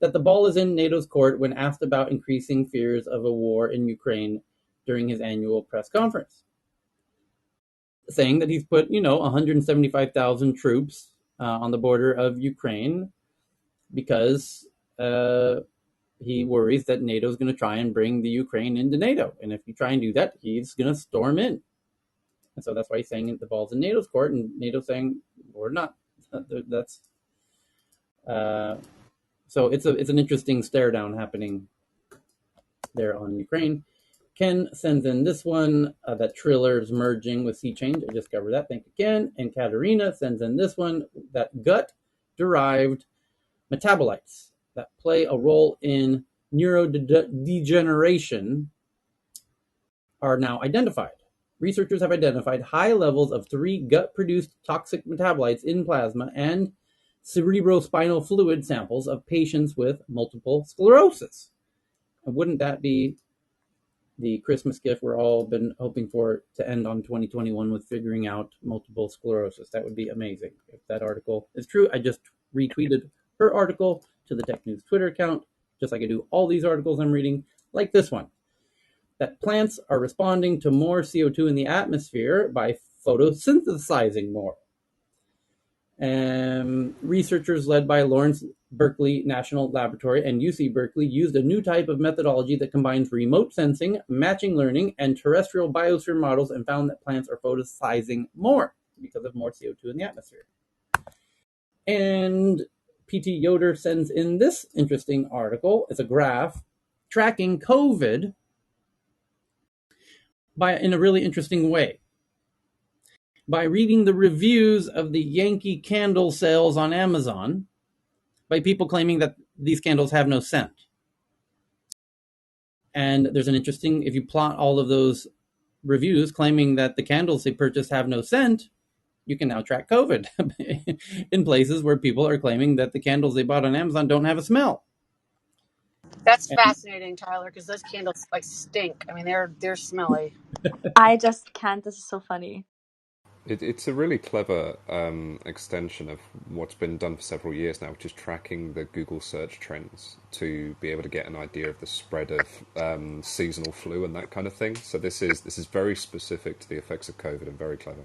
that the ball is in NATO's court when asked about increasing fears of a war in Ukraine during his annual press conference, saying that he's put, 175,000 troops on the border of Ukraine because he worries that NATO is going to try and bring the Ukraine into NATO. And if you try and do that, he's going to storm in. And so that's why he's saying the ball's in NATO's court, and NATO's saying we're not. That's so it's an interesting stare down happening there on Ukraine. Ken sends in this one that Triller's merging with SeaChange. I just covered that. Thank you, Ken. And Katerina sends in this one that gut-derived metabolites that play a role in neurodegeneration are now identified. Researchers have identified high levels of 3 gut-produced toxic metabolites in plasma and cerebrospinal fluid samples of patients with multiple sclerosis. And wouldn't that be the Christmas gift we're all been hoping for to end on 2021 with figuring out multiple sclerosis? That would be amazing if that article is true. I just retweeted her article to the Tech News Twitter account, just like I do all these articles I'm reading, like this one, that plants are responding to more CO2 in the atmosphere by photosynthesizing more. Researchers led by Lawrence Berkeley National Laboratory and UC Berkeley used a new type of methodology that combines remote sensing, matching learning, and terrestrial biosphere models and found that plants are photosynthesizing more because of more CO2 in the atmosphere. And PT Yoder sends in this interesting article. It's a graph tracking COVID in a really interesting way. By reading the reviews of the Yankee candle sales on Amazon by people claiming that these candles have no scent. And there's an interesting, if you plot all of those reviews claiming that the candles they purchased have no scent, you can now track COVID in places where people are claiming that the candles they bought on Amazon don't have a smell. That's And fascinating, Tyler, because those candles like stink. I mean, they're smelly. I just can't. This is so funny. It's a really clever extension of what's been done for several years now, which is tracking the Google search trends to be able to get an idea of the spread of seasonal flu and that kind of thing. So this is very specific to the effects of COVID and very clever.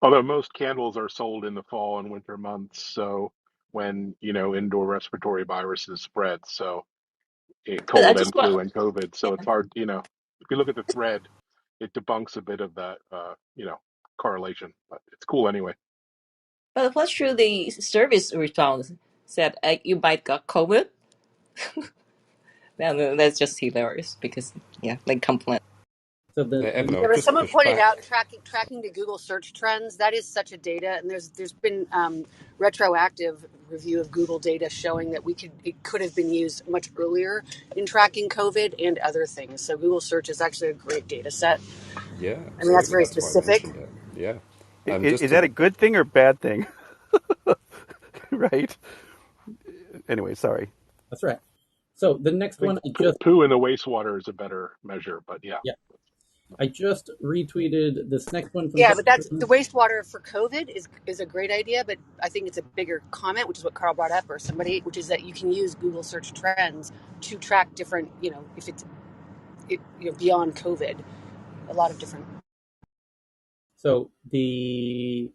Although most candles are sold in the fall and winter months, so when indoor respiratory viruses spread, so But I cold just and want, flu and COVID. So it's hard, if you look at the thread, it debunks a bit of that, correlation. But it's cool anyway. but what's true? The service response said you might got COVID. No, that's just hilarious because yeah, like complaint. so Evan, I Yeah, would but just someone push pointed back. out tracking the Google search trends. That is such a data, and there's been retroactive review of Google data showing that it could have been used much earlier in tracking COVID and other things. So Google search is actually a great data set. Yeah, I mean, that's absolutely. very That's why I specific. mentioned it. Yeah. Just Is to that a good thing or bad thing? Right? Anyway, sorry. that's right. So the next I think one, I just poo in the wastewater is a better measure, but yeah. yeah, I just retweeted this next one from Yeah, Tech. but that's the wastewater for COVID is a great idea, but I think it's a bigger comment, which is what Carl brought up or somebody, which is that you can use Google search trends to track different, if beyond COVID, a lot of different. So a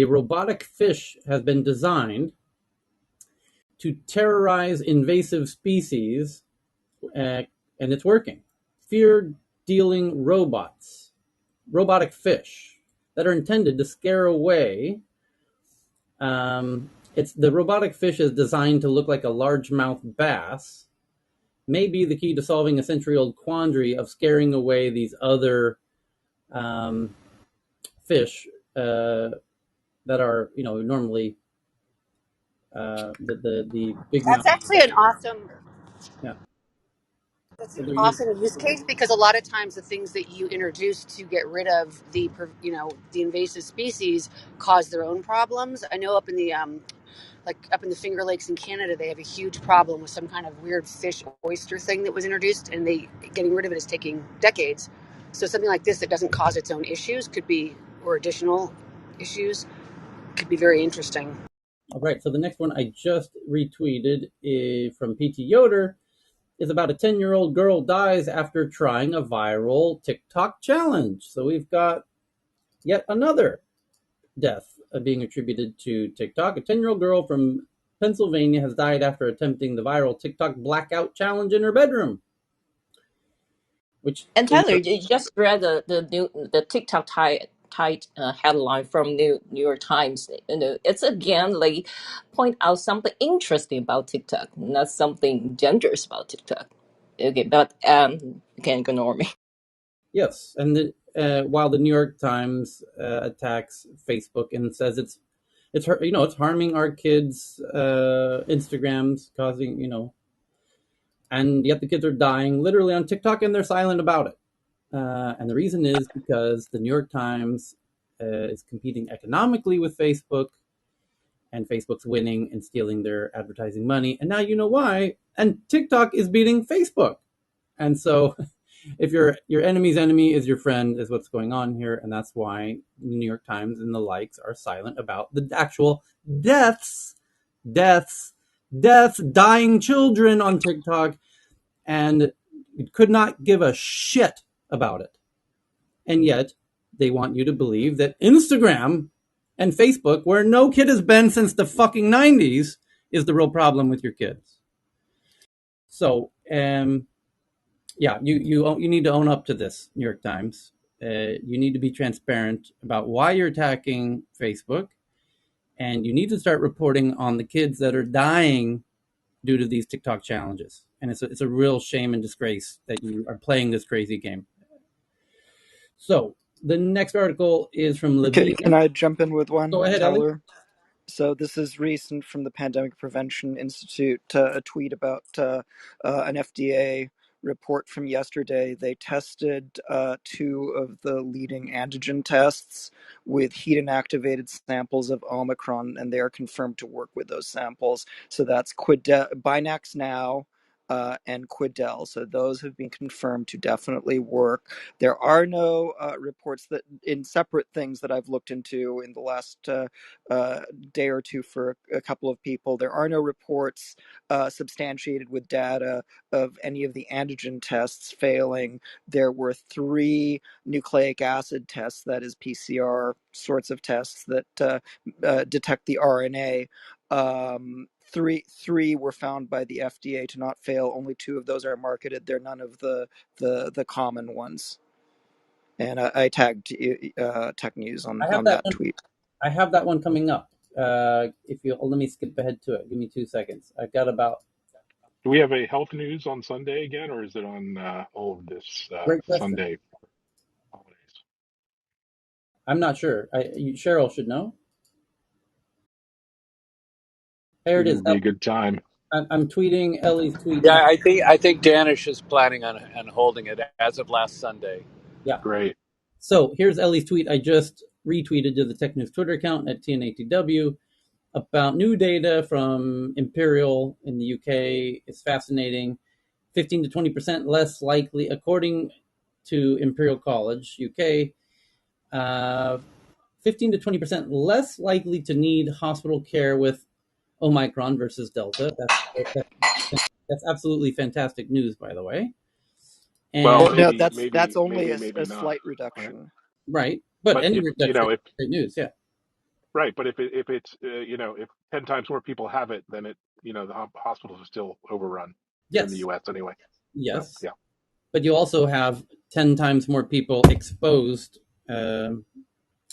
robotic fish has been designed to terrorize invasive species, and it's working. Fear-dealing robotic fish that are intended to scare away. It's the robotic fish is designed to look like a largemouth bass. May be the key to solving a century-old quandary of scaring away these other fish that are, normally the big That's mouth. actually an awesome. Yeah, That's so an they're used. awesome use case because a lot of times the things that you introduce to get rid of the invasive species cause their own problems. I know up in the up in the Finger Lakes in Canada, they have a huge problem with some kind of weird fish oyster thing that was introduced, and getting rid of it is taking decades. So something like this that doesn't cause its own issues or additional issues could be very interesting. All right, so the next one I just retweeted from PT Yoder is about a 10-year-old girl dies after trying a viral TikTok challenge. So we've got yet another death being attributed to TikTok. A 10-year-old girl from Pennsylvania has died after attempting the viral TikTok blackout challenge in her bedroom, which And is Tyler, you just read the TikTok headline from New York Times. It's again like point out something interesting about TikTok, not something dangerous about TikTok. Okay, but you can ignore me. yes. And while the New York Times attacks Facebook and says it's harming our kids' Instagrams, causing and yet the kids are dying literally on TikTok, and they're silent about it. And the reason is because the New York Times is competing economically with Facebook, and Facebook's winning and stealing their advertising money. And now you know why. And TikTok is beating Facebook. And so, if your enemy's enemy is your friend, is what's going on here, and that's why the New York Times and the likes are silent about the actual deaths deaths, dying children on TikTok, and could not give a shit about it. And yet, they want you to believe that Instagram and Facebook, where no kid has been since the fucking 90s, is the real problem with your kids. So, yeah, you need to own up to this, New York Times. You need to be transparent about why you're attacking Facebook, and you need to start reporting on the kids that are dying due to these TikTok challenges. And it's a real shame and disgrace that you are playing this crazy game. So the next article is from Can Levine. I jump in with Go one, ahead, Ellie. Tyler? So this is recent from the Pandemic Prevention Institute, a tweet about an FDA report from yesterday. They tested two of the leading antigen tests with heat inactivated samples of Omicron, and they are confirmed to work with those samples. So that's Binax Now. And Quidel. So those have been confirmed to definitely work. There are no reports that in separate things that I've looked into in the last day or two for a couple of people. There are no reports substantiated with data of any of the antigen tests failing. There were 3 nucleic acid tests, that is PCR sorts of tests that detect the RNA. Three were found by the FDA to not fail. Only 2 of those are marketed. They're none of the common ones. And I tagged Tech News I on have that that one. tweet. I have that one coming up. If you let me skip ahead to it. Give me 2 seconds. I've got about Do we have a health news on Sunday again, or is it on all of this great question. Sunday holidays? I'm not sure. Cheryl should know. There it Figured is. it'd be a good time. I'm tweeting Ellie's tweet Yeah, now. I think Danish is planning on holding it as of last Sunday. Yeah. Great. So here's Ellie's tweet. I just retweeted to the Tech News Twitter account at TNATW about new data from Imperial in the UK. It's fascinating. 15 to 20% less likely, according to Imperial College UK, 15 to 20% less likely to need hospital care with Omicron versus Delta. That's absolutely fantastic news, by the way. Well, And Well, no, maybe, that's maybe, only maybe, maybe a not. slight Right. reduction. right, but But any if you reduction know, is if great news. Yeah. right, but if it's if 10 times more people have it, then it the hospitals are still overrun here in the Yes. U.S. anyway. So Yes. yeah. But you also have 10 times more people exposed,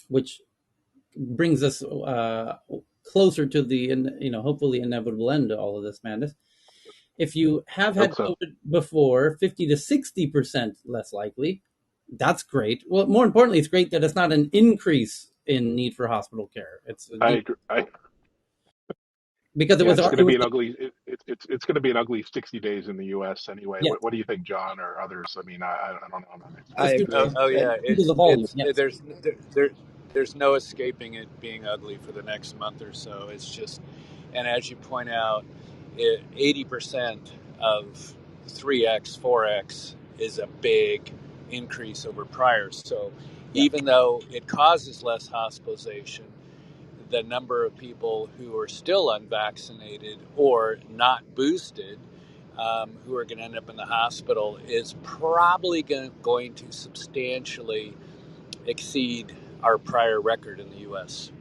which brings us closer to the hopefully inevitable end to all of this madness. If you have Hope had so. COVID before, 50 to 60% less likely. That's great. Well, more importantly, it's great that it's not an increase in need for hospital care. It's a I agree. because it Yeah, was it's going it to be was an ugly. It's going to be an ugly 60 days in the U.S. anyway. yes, What do you think, John, or others? I mean, I don't know. I'm not an I expert. just due, Oh, agree. oh And yeah, to the volume. Yes, there's no escaping it being ugly for the next month or so. It's just, and as you point out, 80% of 3x 4x is a big increase over prior. So yeah, even though it causes less hospitalization, the number of people who are still unvaccinated or not boosted, who are going to end up in the hospital is probably going to substantially exceed our prior record in the U.S.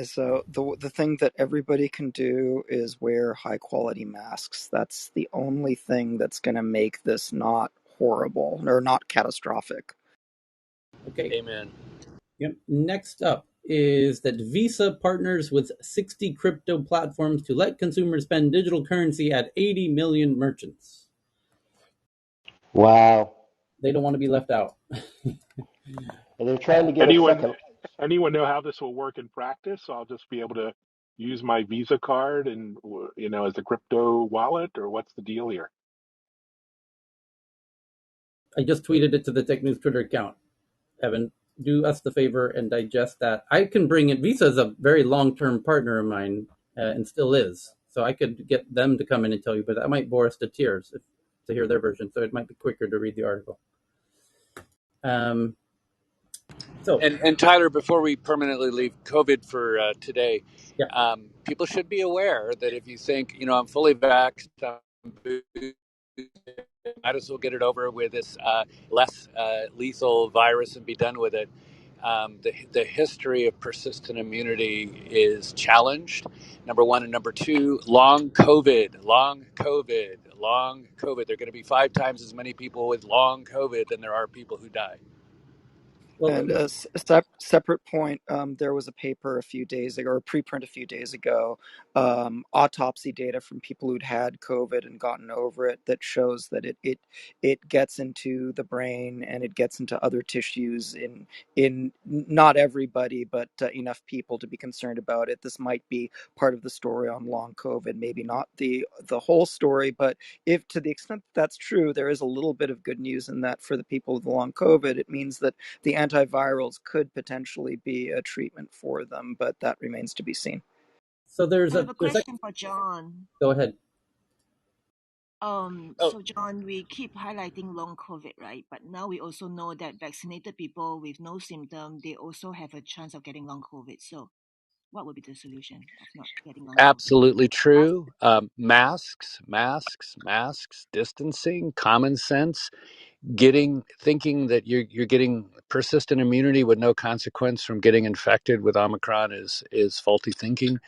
so the thing that everybody can do is wear high quality masks. That's the only thing that's going to make this not horrible or not catastrophic. okay. Amen. Yep. Next up is that Visa partners with 60 crypto platforms to let consumers spend digital currency at 80 million merchants. Wow. They don't want to be left out. And they're trying to get a Anyone second. anyone know how this will work in practice? I'll just be able to use my Visa card and as a crypto wallet, or what's the deal here? I just tweeted it to the Tech News Twitter account. Evan, do us the favor and digest that. I can bring it. Visa is a very long-term partner of mine, and still is. So I could get them to come in and tell you, but that might bore us to tears to hear their version. So it might be quicker to read the article. Um, So, And Tyler, before we permanently leave COVID for today, yeah. people should be aware that if you think, I'm fully vaxxed, might as well get it over with this less lethal virus and be done with it. The history of persistent immunity is challenged. Number one, and number two, long COVID, long COVID, long COVID. There are going to be 5 times as many people with long COVID than there are people who die. Well, And a separate point, there was a paper a few days ago, or a preprint a few days ago, autopsy data from people who'd had COVID and gotten over it that shows that it gets into the brain and it gets into other tissues in not everybody, but enough people to be concerned about it. This might be part of the story on long COVID, maybe not the whole story, but if to the extent that that's true, there is a little bit of good news in that for the people with long COVID. It means that the antivirals could potentially be a treatment for them, but that remains to be seen. so I have a there's question for John. go ahead. Oh, So John, we keep highlighting long COVID, right? But now we also know that vaccinated people with no symptom, they also have a chance of getting long COVID. So what would be the solution of not getting long COVID? absolutely true. Masks, masks, masks, distancing, common sense. Thinking that you're getting persistent immunity with no consequence from getting infected with Omicron is faulty thinking.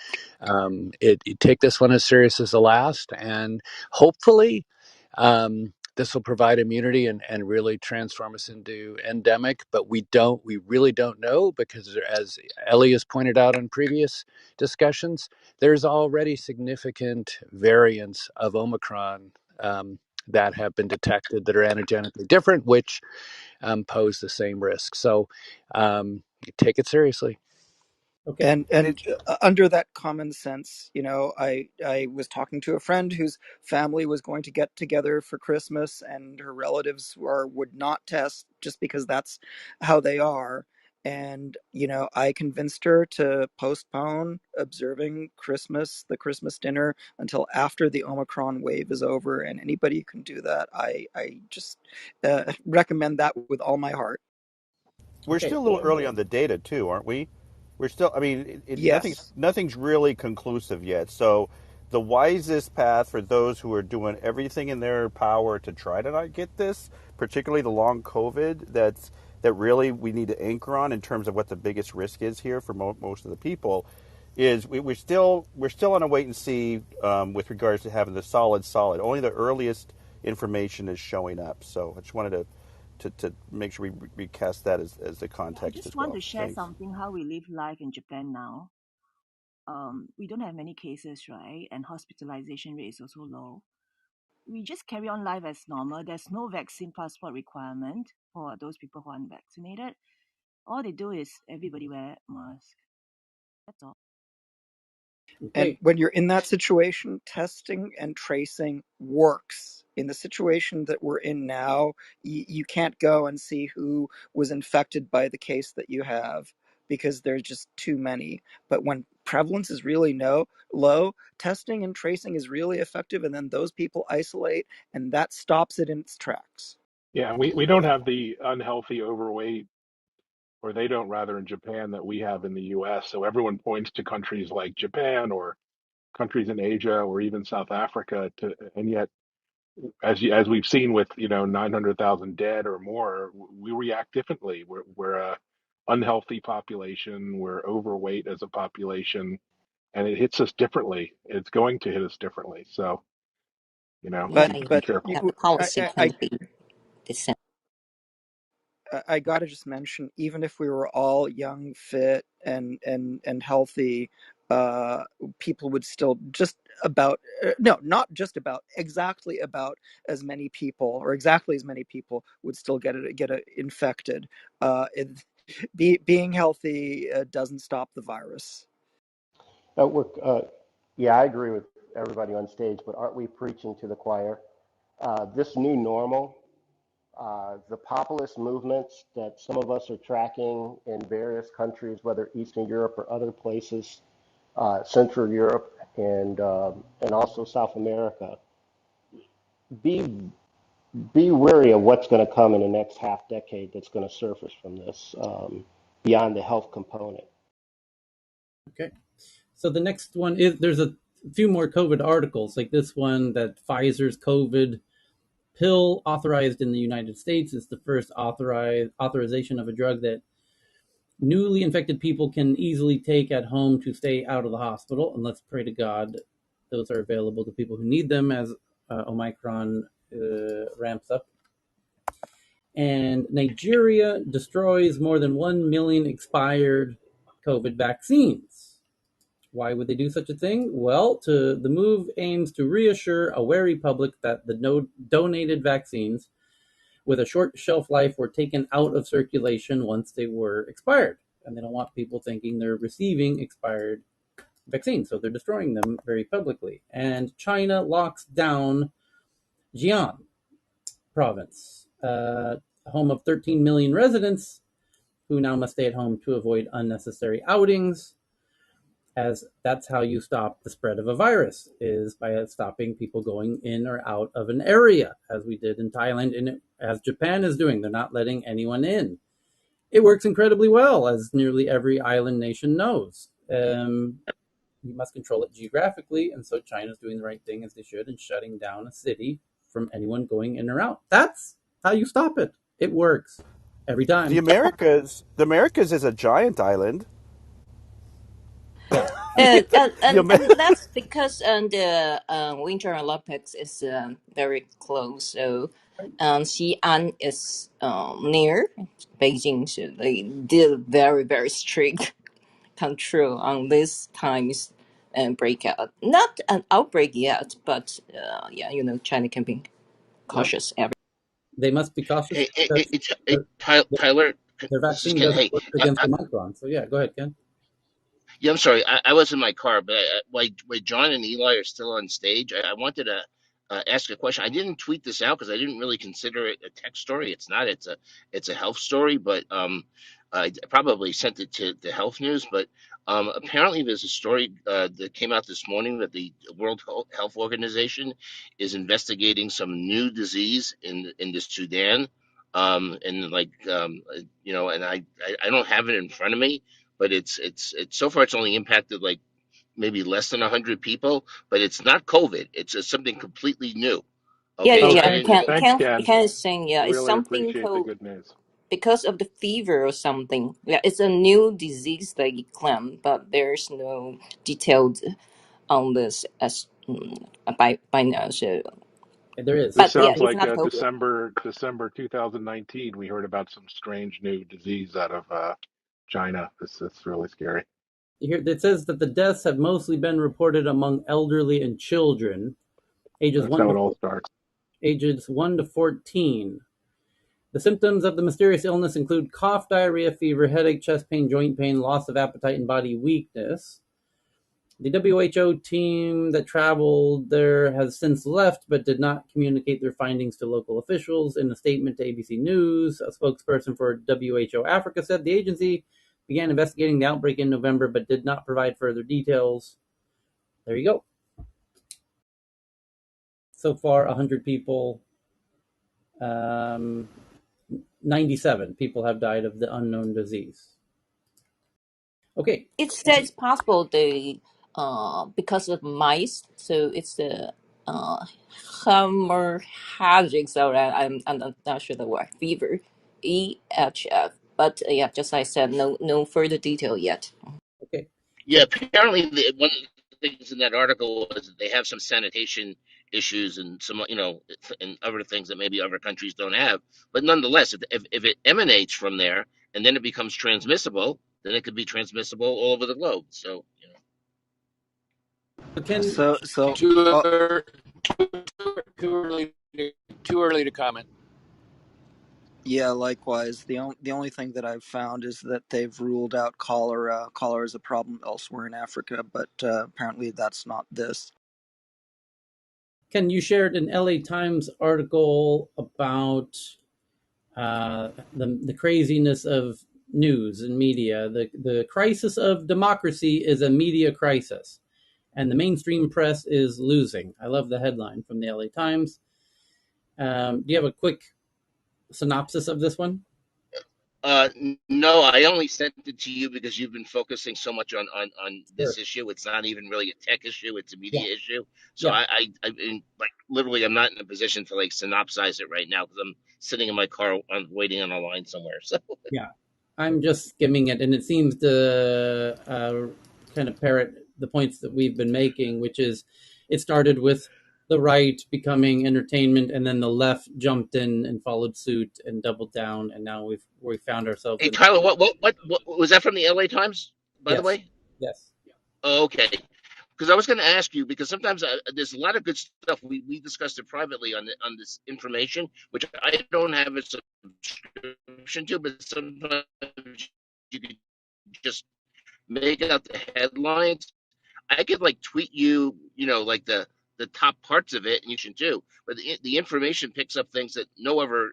You take this one as serious as the last, and hopefully this will provide immunity and really transform us into endemic. But we really don't know, because as Ellie has pointed out in previous discussions, there's already significant variants of Omicron that have been detected that are antigenically different, which pose the same risk. So take it seriously. Okay. And under that common sense, I was talking to a friend whose family was going to get together for Christmas, and her relatives would not test just because that's how they are. And I convinced her to postpone observing the Christmas dinner, until after the Omicron wave is over. And anybody who can do that, I just recommend that with all my heart. We're Okay. still a little early on the data too, aren't we? We're still. I mean, Yes. nothing's really conclusive yet. So, the wisest path for those who are doing everything in their power to try to not get this, particularly the long COVID, that really we need to anchor on in terms of what the biggest risk is here for most of the people, is we're still on a wait and see with regards to having the solid. Only the earliest information is showing up. So I just wanted to make sure we recast that as the Yeah, I context just as want well. to share Thanks. something how we live life in Japan now. We don't have many cases, right? And hospitalization rate is also low. We just carry on life as normal. There's no vaccine passport requirement for those people who are unvaccinated. All they do is everybody wear mask. That's all. And Okay. when you're in that situation, testing and tracing works. In the situation that we're in now, you can't go and see who was infected by the case that you have, because there's just too many. But when prevalence is really low, testing and tracing is really effective, and then those people isolate, and that stops it in its tracks. Yeah, we don't have the unhealthy overweight, or they don't rather, in Japan, that we have in the US. So everyone points to countries like Japan or countries in Asia or even South Africa and yet as we've seen with 900,000 dead or more, we react differently. We're a unhealthy population. We're overweight as a population, and it hits us differently. It's going to hit us differently. So Yeah, be But careful. the policy can be the same. I gotta just mention, even if we were all young, fit, and healthy, uh, people would still just about no, not just about, exactly about as many people, or exactly as many people would still get it infected. Being healthy doesn't stop the virus. We're, yeah, I agree with everybody on stage, but aren't we preaching to the choir? This new normal, the populist movements that some of us are tracking in various countries, whether Eastern Europe or other places, Central Europe, and also South America, be be wary of what's going to come in the next half decade that's going to surface from this beyond the health component. Okay. So the next one is there's a few more COVID articles like this one that Pfizer's COVID pill authorized in the United States is the first authorization of a drug that newly infected people can easily take at home to stay out of the hospital. And let's pray to God those are available to people who need them as Omicron ramps up. And Nigeria destroys more than 1 million expired COVID vaccines. Why would they do such a thing? Well, the move aims to reassure a wary public that the donated vaccines with a short shelf life were taken out of circulation once they were expired. And they don't want people thinking they're receiving expired vaccines, so they're destroying them very publicly. And China locks down Jian province, home of 13 million residents who now must stay at home to avoid unnecessary outings, as that's how you stop the spread of a virus, is by stopping people going in or out of an area, as we did in Thailand and as Japan is doing. They're not letting anyone in. It works incredibly well, as nearly every island nation knows. You must control it geographically, and so China's doing the right thing as they should and shutting down a city from anyone going in or out. That's how you stop it. It works every The time. Americas is a giant island. Yeah, And and, The and, Amer- and that's because the Winter Olympics is very close. So Xi'an is near Beijing, so they did very, very strict control on this time's breakout. Not an outbreak yet, but yeah, China can be no, cautious every. they must be cautious Hey, hey, hey, because hey, Tyler, their this is vaccine Ken. doesn't Hey, work against Omicron. So yeah, go ahead, Ken. yeah, I'm sorry. I was in my car, but while John and Eli are still on stage, I wanted to ask a question. I didn't tweet this out because I didn't really consider it a tech story. It's not. It's a health story, but I probably sent it to the health news. But apparently, there's a story that came out this morning that the World Health Organization is investigating some new disease in the Sudan. And like and I don't have it in front of me, but it's so far it's only impacted like maybe less than 100 people, but it's not COVID. It's something completely new. Yeah, Okay, yeah, and yeah. I And didn't. Thanks, Ken. can saying yeah, it's Really something appreciate the called good news. because of the fever or something. Yeah, it's a new disease they claim, but there's no details on this as by now. So, There is. This but yeah, sounds it's like not COVID. December 2019. We heard about some strange new disease out of China. It's really scary. Here it says that the deaths have mostly been reported among elderly and children, ages That's one how to it all starts. ages 1 to 14. The symptoms of the mysterious illness include cough, diarrhea, fever, headache, chest pain, joint pain, loss of appetite, and body weakness. The WHO team that traveled there has since left but did not communicate their findings to local officials. In a statement to ABC News, a spokesperson for WHO Africa said the agency began investigating the outbreak in November but did not provide further details. There you go. So far, 100 people, 97 people have died of the unknown disease. Okay. It says possible they because of mice. So it's the hemorrhagic. So I'm not sure the word fever, EHF. But yeah, just like I said, no further detail yet. Okay. Yeah, apparently one of the things in that article was that they have some sanitation issues and some and other things that maybe other countries don't have. But nonetheless, if it emanates from there and then it becomes transmissible, then it could be transmissible all over the globe. So So Ken, So Too, uh, too early to comment. yeah, likewise. The only thing that I've found is that they've ruled out cholera. Cholera is a problem elsewhere in Africa, but apparently that's not this. Ken, you shared an LA Times article about the craziness of news and media. The crisis of democracy is a media crisis, and the mainstream press is losing. I love the headline from the LA Times. Do you have a quick synopsis of this one? No, I only sent it to you because you've been focusing so much on Sure. this issue. It's not even really a tech issue; it's a Yeah. media issue. So Yeah. like literally, I'm not in a position to like synopsize it right now because I'm sitting in my car, I'm waiting on a line somewhere. So Yeah. I'm just skimming it, and it seems to kind of parrot the points that we've been making, which is it started with the right becoming entertainment, and then the left jumped in and followed suit and doubled down, and now we found ourselves hey, in. Tyler, what was that from the LA Times, by the Yes. way? Yes. Oh, okay. Because I was going to ask you because sometimes there's a lot of good stuff we discussed it privately on this information, which I don't have a subscription to, but sometimes you could just make out the headlines. I could like tweet you, like the top parts of it, and you should too. But the information picks up things that no other,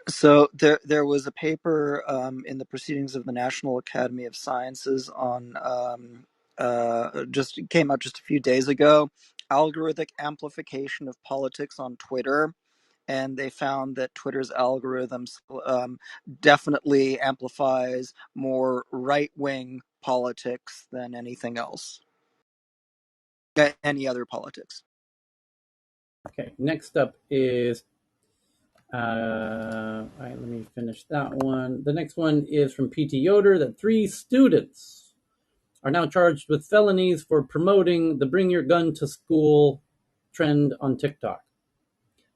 So there was a paper in the Proceedings of the National Academy of Sciences on just came out just a few days ago, algorithmic amplification of politics on Twitter, and they found that Twitter's algorithms definitely amplifies more right wing politics than anything else, any other politics. Okay. Next up is all right, let me finish that one. The next one is from PT Yoder that 3 students are now charged with felonies for promoting the bring your gun to school trend on TikTok.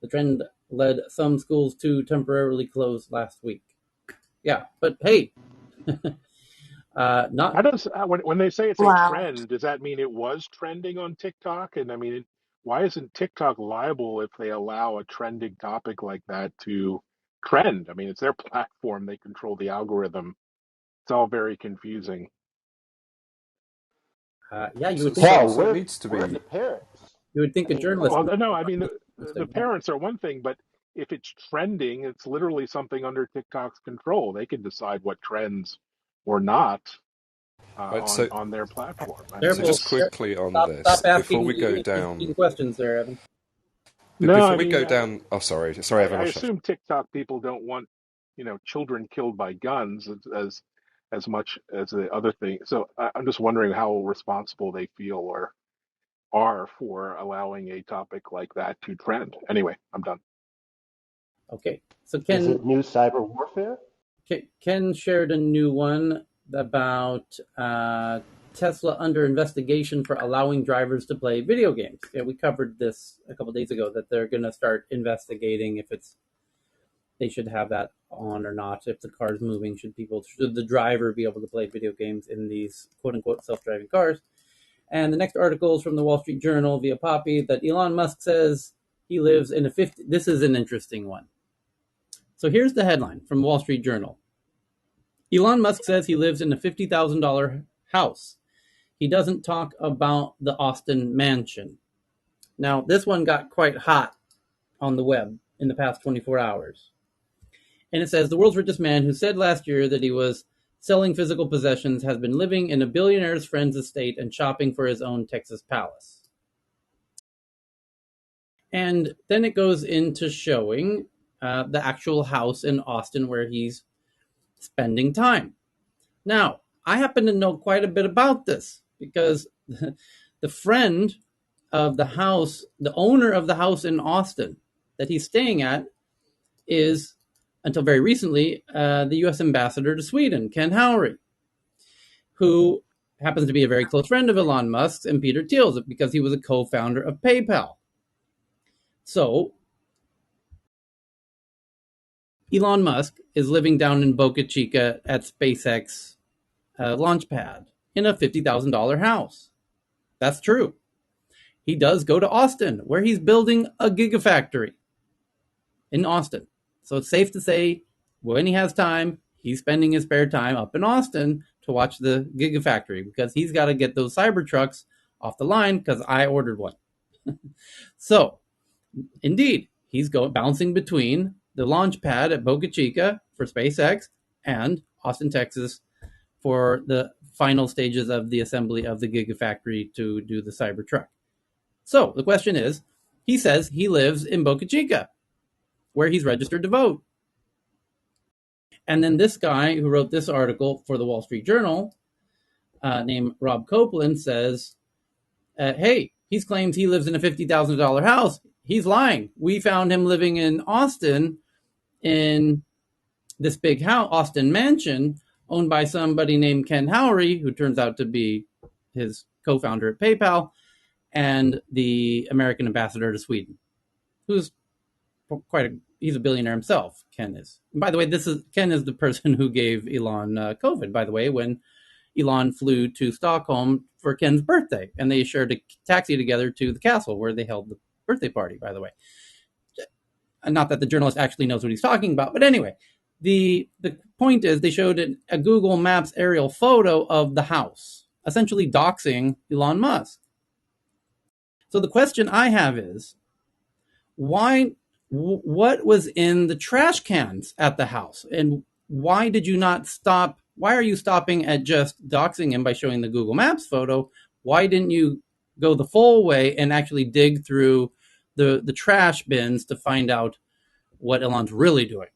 The trend led some schools to temporarily close last week. Yeah, but hey, not How does when they say it's a Wow. trend, does that mean it was trending on TikTok? And I mean, why isn't TikTok liable if they allow a trending topic like that to trend? I mean, it's their platform; they control the algorithm. It's all very confusing. yeah, you So, would think so, Well, so it where needs to where are the be. parents? a I mean, come journalist Well, on. no, I mean the posting. Yeah. parents are one thing, but if it's trending, it's literally something under TikTok's control. They can decide what trends or not Right, on their platform. I mean, so Careful. just it's quickly on Stop this, before asking we go leading down, questions there, Evan. no, before I we mean, go down. Oh, sorry, Evan. I I'll shut. assume TikTok people don't want children killed by guns as much as the other thing. So I'm just wondering how responsible they feel or are for allowing a topic like that to trend. Anyway, I'm done. Okay, so Is it new cyber warfare? Ken shared a new one about Tesla under investigation for allowing drivers to play video games. Yeah, we covered this a couple days ago that they're going to start investigating if they should have that on or not. If the car's moving, should the driver be able to play video games in these quote unquote self driving cars? And the next article is from the Wall Street Journal via Poppy that Elon Musk says he lives in a 50. This is an interesting one. So here's the headline from Wall Street Journal. Elon Musk says he lives in a $50,000 house. He doesn't talk about the Austin mansion. Now, this one got quite hot on the web in the past 24 hours. And it says the world's richest man who said last year that he was selling physical possessions has been living in a billionaire's friend's estate and shopping for his own Texas palace. And then it goes into showing the actual house in Austin where he's spending time. Now, I happen to know quite a bit about this because the friend of the house, the owner of the house in Austin that he's staying at, is, until very recently, the U.S. ambassador to Sweden, Ken Howry, who happens to be a very close friend of Elon Musk's and Peter Thiel's because he was a co-founder of PayPal. So Elon Musk is living down in Boca Chica at SpaceX launch pad in a $50,000 house. That's true. He does go to Austin, where he's building a gigafactory in Austin. So it's safe to say when he has time, he's spending his spare time up in Austin to watch the gigafactory because he's got to get those Cybertrucks off the line because I ordered one. So, indeed, he's bouncing between the launch pad at Boca Chica for SpaceX and Austin, Texas for the final stages of the assembly of the Gigafactory to do the Cybertruck. So the question is, He says he lives in Boca Chica, where he's registered to vote. And then this guy who wrote this article for the Wall Street Journal, named Rob Copeland, says, hey, he claims he lives in a $50,000 house. He's lying. We found him living in Austin in this big house, Austin mansion, owned by somebody named Ken Howery, who turns out to be his co-founder at PayPal and the American ambassador to Sweden, who's he's a billionaire himself. Ken is. And by the way, Ken is the person who gave Elon COVID. By the way, when Elon flew to Stockholm for Ken's birthday, and they shared a taxi together to the castle where they held the birthday party. By the way, not that the journalist actually knows what he's talking about, but anyway, the point is they showed a Google Maps aerial photo of the house, essentially doxing Elon Musk. So the question I have is, why? What was in the trash cans at the house, and why did you not stop? Why are you stopping at just doxing him by showing the Google Maps photo? Why didn't you go the full way and actually dig through the trash bins to find out what Elon's really doing?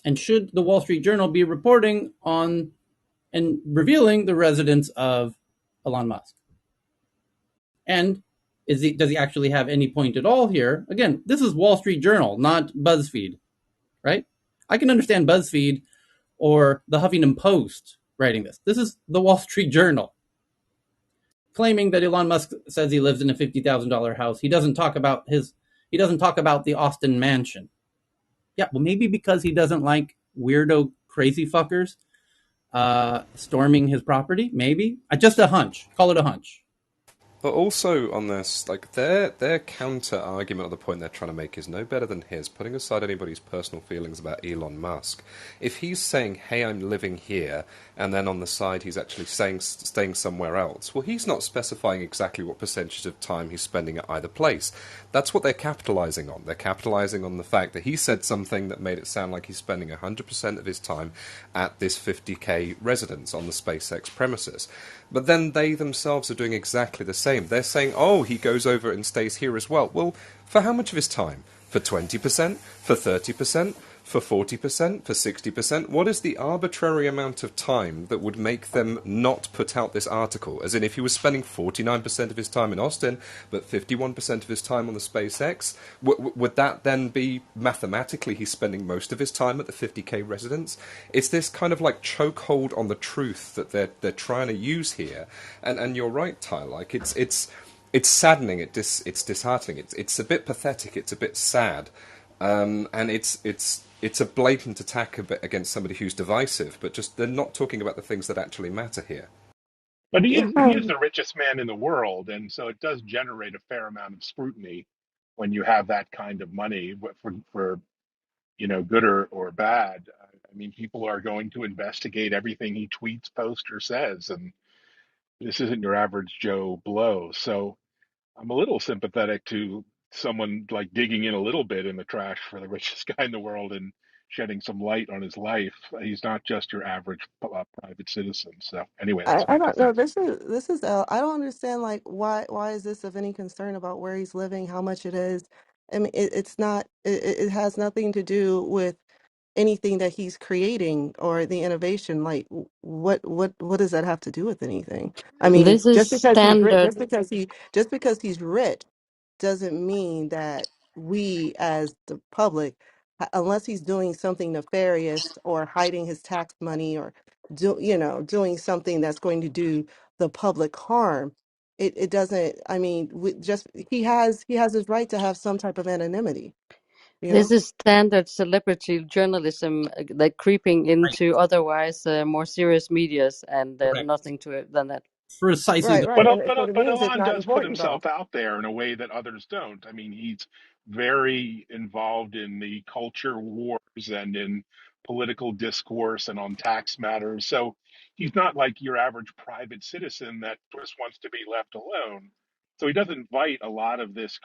And should the Wall Street Journal be reporting on and revealing the residence of Elon Musk? And does he actually have any point at all here? Again, this is Wall Street Journal, not BuzzFeed, right? I can understand BuzzFeed or the Huffington Post writing this. This is the Wall Street Journal claiming that Elon Musk says he lives in a $50,000 house. He doesn't talk about the Austin mansion. Yeah, well, maybe because he doesn't like weirdo crazy fuckers storming his property. Maybe just a hunch. Call it a hunch. But also on this, like their counter argument or the point they're trying to make is no better than his. Putting aside anybody's personal feelings about Elon Musk, if he's saying, "Hey, I'm living here," and then on the side he's actually saying staying somewhere else, well, he's not specifying exactly what percentage of time he's spending at either place. That's what they're capitalizing on. They're capitalizing on the fact that he said something that made it sound like he's spending 100% of his time at this 50K residence on the SpaceX premises. But then they themselves are doing exactly the same. They're saying, oh, he goes over and stays here as well. Well, for how much of his time? For 20%? For 30%? For 40%? For 60%? What is the arbitrary amount of time that would make them not put out this article? As in, if he was spending 49% of his time in Austin, but 51% of his time on the SpaceX, would that then be mathematically he's spending most of his time at the 50K residence? It's this kind of like chokehold on the truth that they're trying to use here. And you're right, Ty. Like it's saddening. It's disheartening. It's a bit pathetic. It's a bit sad. And it's a blatant attack a bit against somebody who's divisive, but just they're not talking about the things that actually matter here. But Yeah. he is the richest man in the world, and so it does generate a fair amount of scrutiny when you have that kind of money for good or bad. I mean, people are going to investigate everything he tweets, posts, or says, and this isn't your average Joe Blow. So I'm a little sympathetic to someone like digging in a little bit in the trash for the richest guy in the world and shedding some light on his life. He's not just your average private citizen. So anyway, that's my I two don't know. cents. This is I don't understand like why is this of any concern about where he's living, how much it is. I mean, it's not. It has nothing to do with anything that he's creating or the innovation. Like, what does that have to do with anything? I mean, This is just because he's rich, standard. just because he's rich doesn't mean that we as the public, unless he's doing something nefarious or hiding his tax money or doing something that's going to do the public harm, it doesn't. I mean, just he has his right to have some type of anonymity, you This know. is standard celebrity journalism, like creeping Right. into otherwise more serious medias, and Correct. nothing to it than that. Precisely Right, the right. point. And so it But means it's Elon not does put important though. himself out there in a way that others don't. I mean, he's very involved in the culture wars and in political discourse and on tax matters. So he's not like your average private citizen that just wants to be left alone. So he does invite a lot of this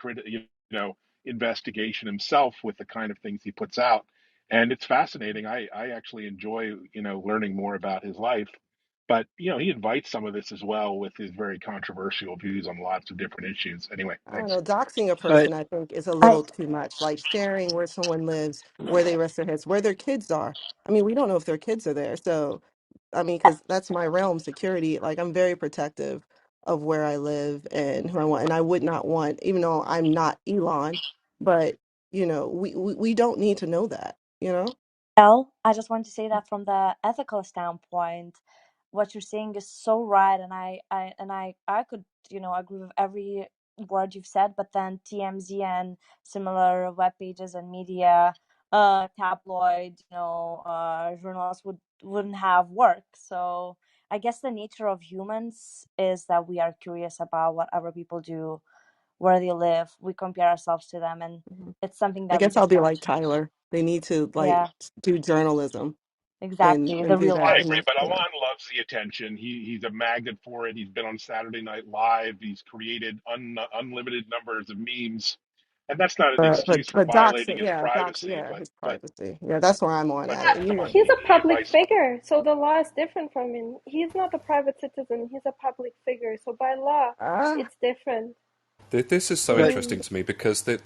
investigation himself with the kind of things he puts out. And it's fascinating. I actually enjoy, learning more about his life. But he invites some of this as well with his very controversial views on lots of different issues. Anyway, I don't thanks. know. Doxing a But person, I think, is a I little too much. Like sharing where someone lives, where they rest their heads, where their kids are. I mean, we don't know if their kids are there. So, I mean, because that's my realm, security. Like, I'm very protective of where I live and who I want. And I would not want, even though I'm not Elon, but, we don't need to know that, you know? I just want to say that from the ethical standpoint, what you're saying is so right, and I could, agree with every word you've said. But then TMZ and similar web pages and media, tabloid, journals wouldn't have work. So I guess the nature of humans is that we are curious about what other people do, where they live. We compare ourselves to them, and Mhm. it's something I that we guess I'll just be want like to. Tyler. They need to, like, Yeah, do journalism and, exactly. and The do real I that. work. agree, And, but yeah. Alon loves the attention. He's a magnet for it. He's been on Saturday Night Live. He's created unlimited numbers of memes, and that's not an But excuse for docs, violating his yeah, docs, privacy. yeah, But his but privacy. Yeah, that's where I'm on but at. come on, He's a he public invites. figure, so the law is different from him. He's not a private citizen, he's a public figure. So by law, Ah, it's different. This is so but interesting to me because the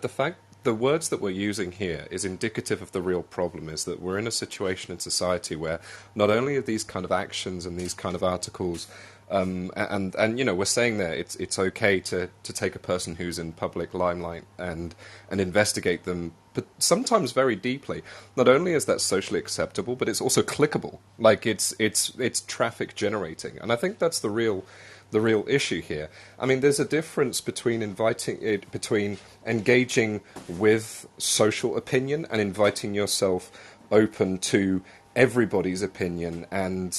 fact the words that we're using here is indicative of the real problem is that we're in a situation in society where not only are these kind of actions and these kind of articles and we're saying there it's okay to take a person who's in public limelight and investigate them, but sometimes very deeply. Not only is that socially acceptable, but it's also clickable. Like it's traffic generating, and I think that's the real issue here. I mean, there's a difference between between engaging with social opinion and inviting yourself open to everybody's opinion, and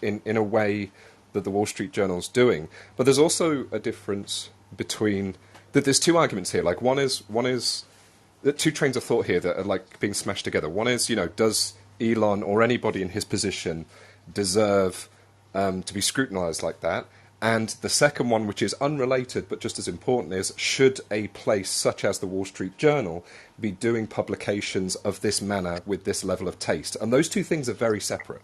in a way that the Wall Street Journal's doing. But there's also a difference between that. There's two arguments here. Like one is two trains of thought here that are like being smashed together. One is, does Elon or anybody in his position deserve to be scrutinized like that? And the second one, which is unrelated but just as important, is should a place such as the Wall Street Journal be doing publications of this manner with this level of taste? And those two things are very separate.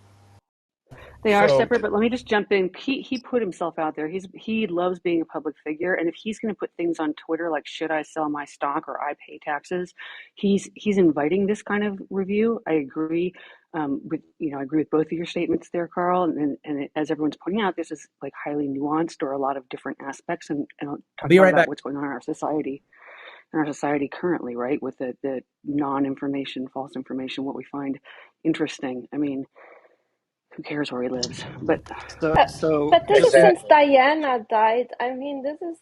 They are So separate, but let me just jump in. He put himself out there. He loves being a public figure, and if he's going to put things on Twitter like "Should I sell my stock" or "I pay taxes," he's inviting this kind of review. I agree I agree with both of your statements there, Carl. And as everyone's pointing out, this is like highly nuanced or a lot of different aspects, and I'll I'll talk a be lot right about back. what's going on in our society currently, right? With the non-information, false information, what we find interesting. I mean, who cares where he lives? But so Uh, so but this is just since Diana died. I mean, this is